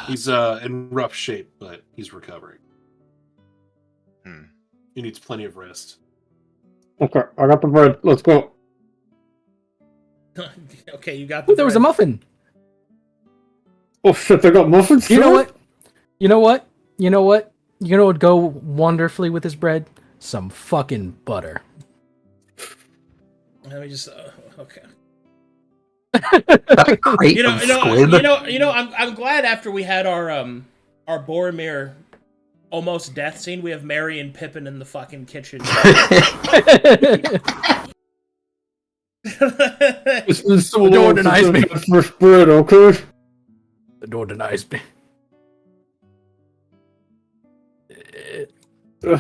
He's in rough shape, but he's recovering. Hmm. He needs plenty of rest. Okay, I got the bread. Let's go. Okay, you got the Ooh, there was a bread. muffin. Oh shit, they got muffins You know too? what? You know what? You know what? You know what would go wonderfully with this bread? Some fucking butter. Let me just. Okay. That crate You know, of you know, squid. you know. I'm glad after we had our Boromir almost death scene, we have Merry and Pippin in the fucking kitchen. It's been so The door long denies since me. I've had fresh bread, okay? The door denies me.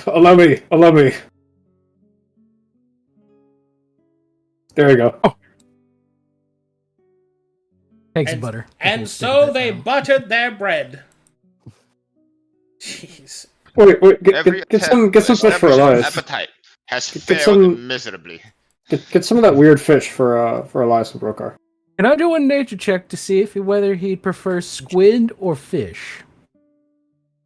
Allow me. There you go. Thanks, And- butter. And so they buttered their bread. Jeez. Wait, Every get some attempt to fish for establish an Elias. appetite has Get failed some- miserably. Get some of that weird fish for Elias and Brokar. Can I do a nature check to see if whether he'd prefer squid or fish?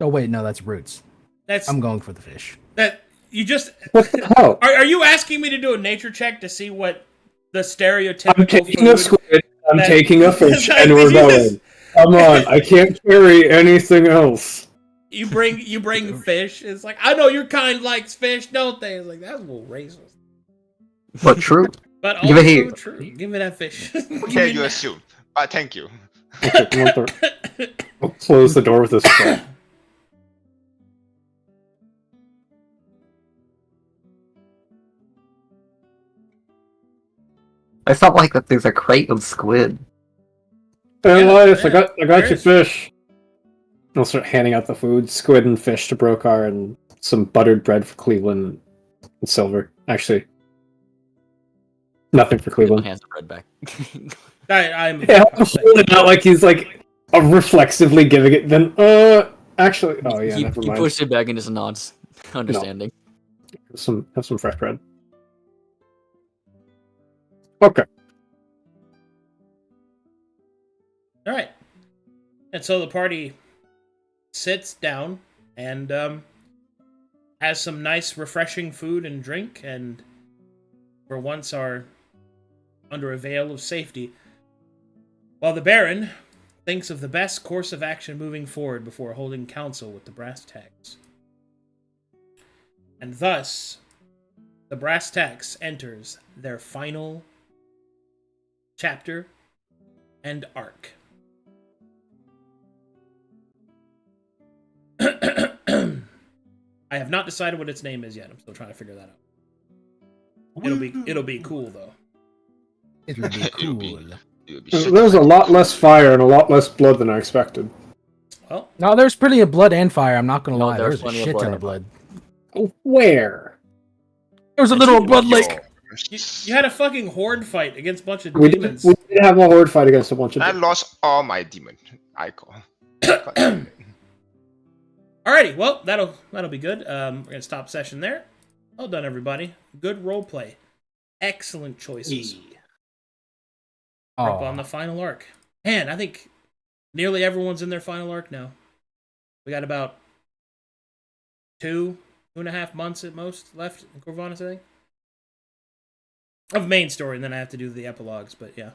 Oh wait, no, that's roots. That's I'm going for the fish. that. You just What the hell? are you asking me to do a nature check to see what the stereotypical I'm taking a food? squid, I'm that- taking a fish, that- and we're yes. going. Come on, I can't carry anything else. You bring fish. It's like, I know your kind likes fish, don't they? It's like, that's a little racist. But true. But Give it also here. true. Give me that fish. Okay, you assume. But thank you. Okay, come on, through. I'll close the door with this spell. It's not like that there's a crate of squid. Hey, Yeah, Elias, yeah, I got there your is. fish. I'll start handing out the food: squid and fish to Brokar, and some buttered bread for Cleveland and Silver. Actually, nothing for My Cleveland. hands the bread back. I'm Yeah, I'm holding it out like he's like reflexively giving it. Then, actually, oh yeah, never He mind. pushed it back and just nods, understanding. Have some fresh bread. Okay. All right. And so the party sits down and has some nice, refreshing food and drink, and for once are under a veil of safety, while the Baron thinks of the best course of action moving forward before holding council with the brass tacks. And thus, the brass tacks enters their final chapter and arc. I have not decided what its name is yet. I'm still trying to figure that out. It'll be cool though. It'll be cool. It'll be There was a lot less fire and a lot less blood than I expected. Well, No, there's plenty of blood and fire. I'm not gonna No, lie. there's There's a plenty of shit blood ton and of blood. Where? There was a little blood lake. you had a fucking horde fight against a bunch of We demons. did have a horde fight against a bunch of. I lost all my demon icon. Alrighty, well, that'll be good. We're gonna stop session there. Well done, everybody. Good role play. Excellent choices. We're up on the final arc. Man, I think nearly everyone's in their final arc now. We got about 2.5 months at most left in Corvallis, I think. Of main story, and then I have to do the epilogues, but yeah.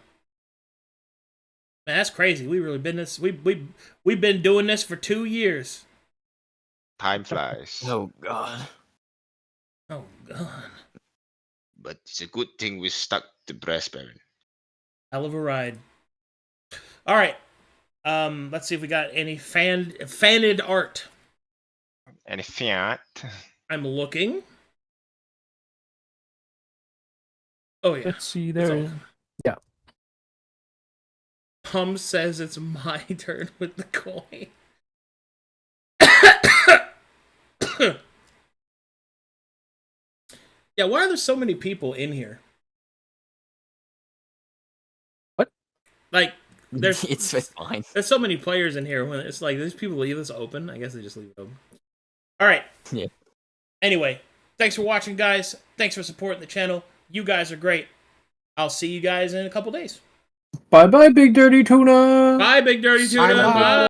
Man, that's crazy. We really been this. We've been doing this for 2 years. Time flies. Oh god. Oh god, But it's a good thing we stuck to Brass Baron. hell of a ride. All right, let's see if we got any fanned art. And Fiat. I'm looking. Oh yeah, Let's see It's there. all- Yeah. Hum says it's my turn with the coin. Yeah, why are there so many people in here? What? Like, there's it's fine. there's so many players in here. When it's like these people leave this open. I guess they just leave it open. All right. Yeah. Anyway, thanks for watching, guys. Thanks for supporting the channel. You guys are great. I'll see you guys in a couple days. Bye bye, Big Dirty Tuna. Bye, Big Dirty Tuna. Bye. Bye.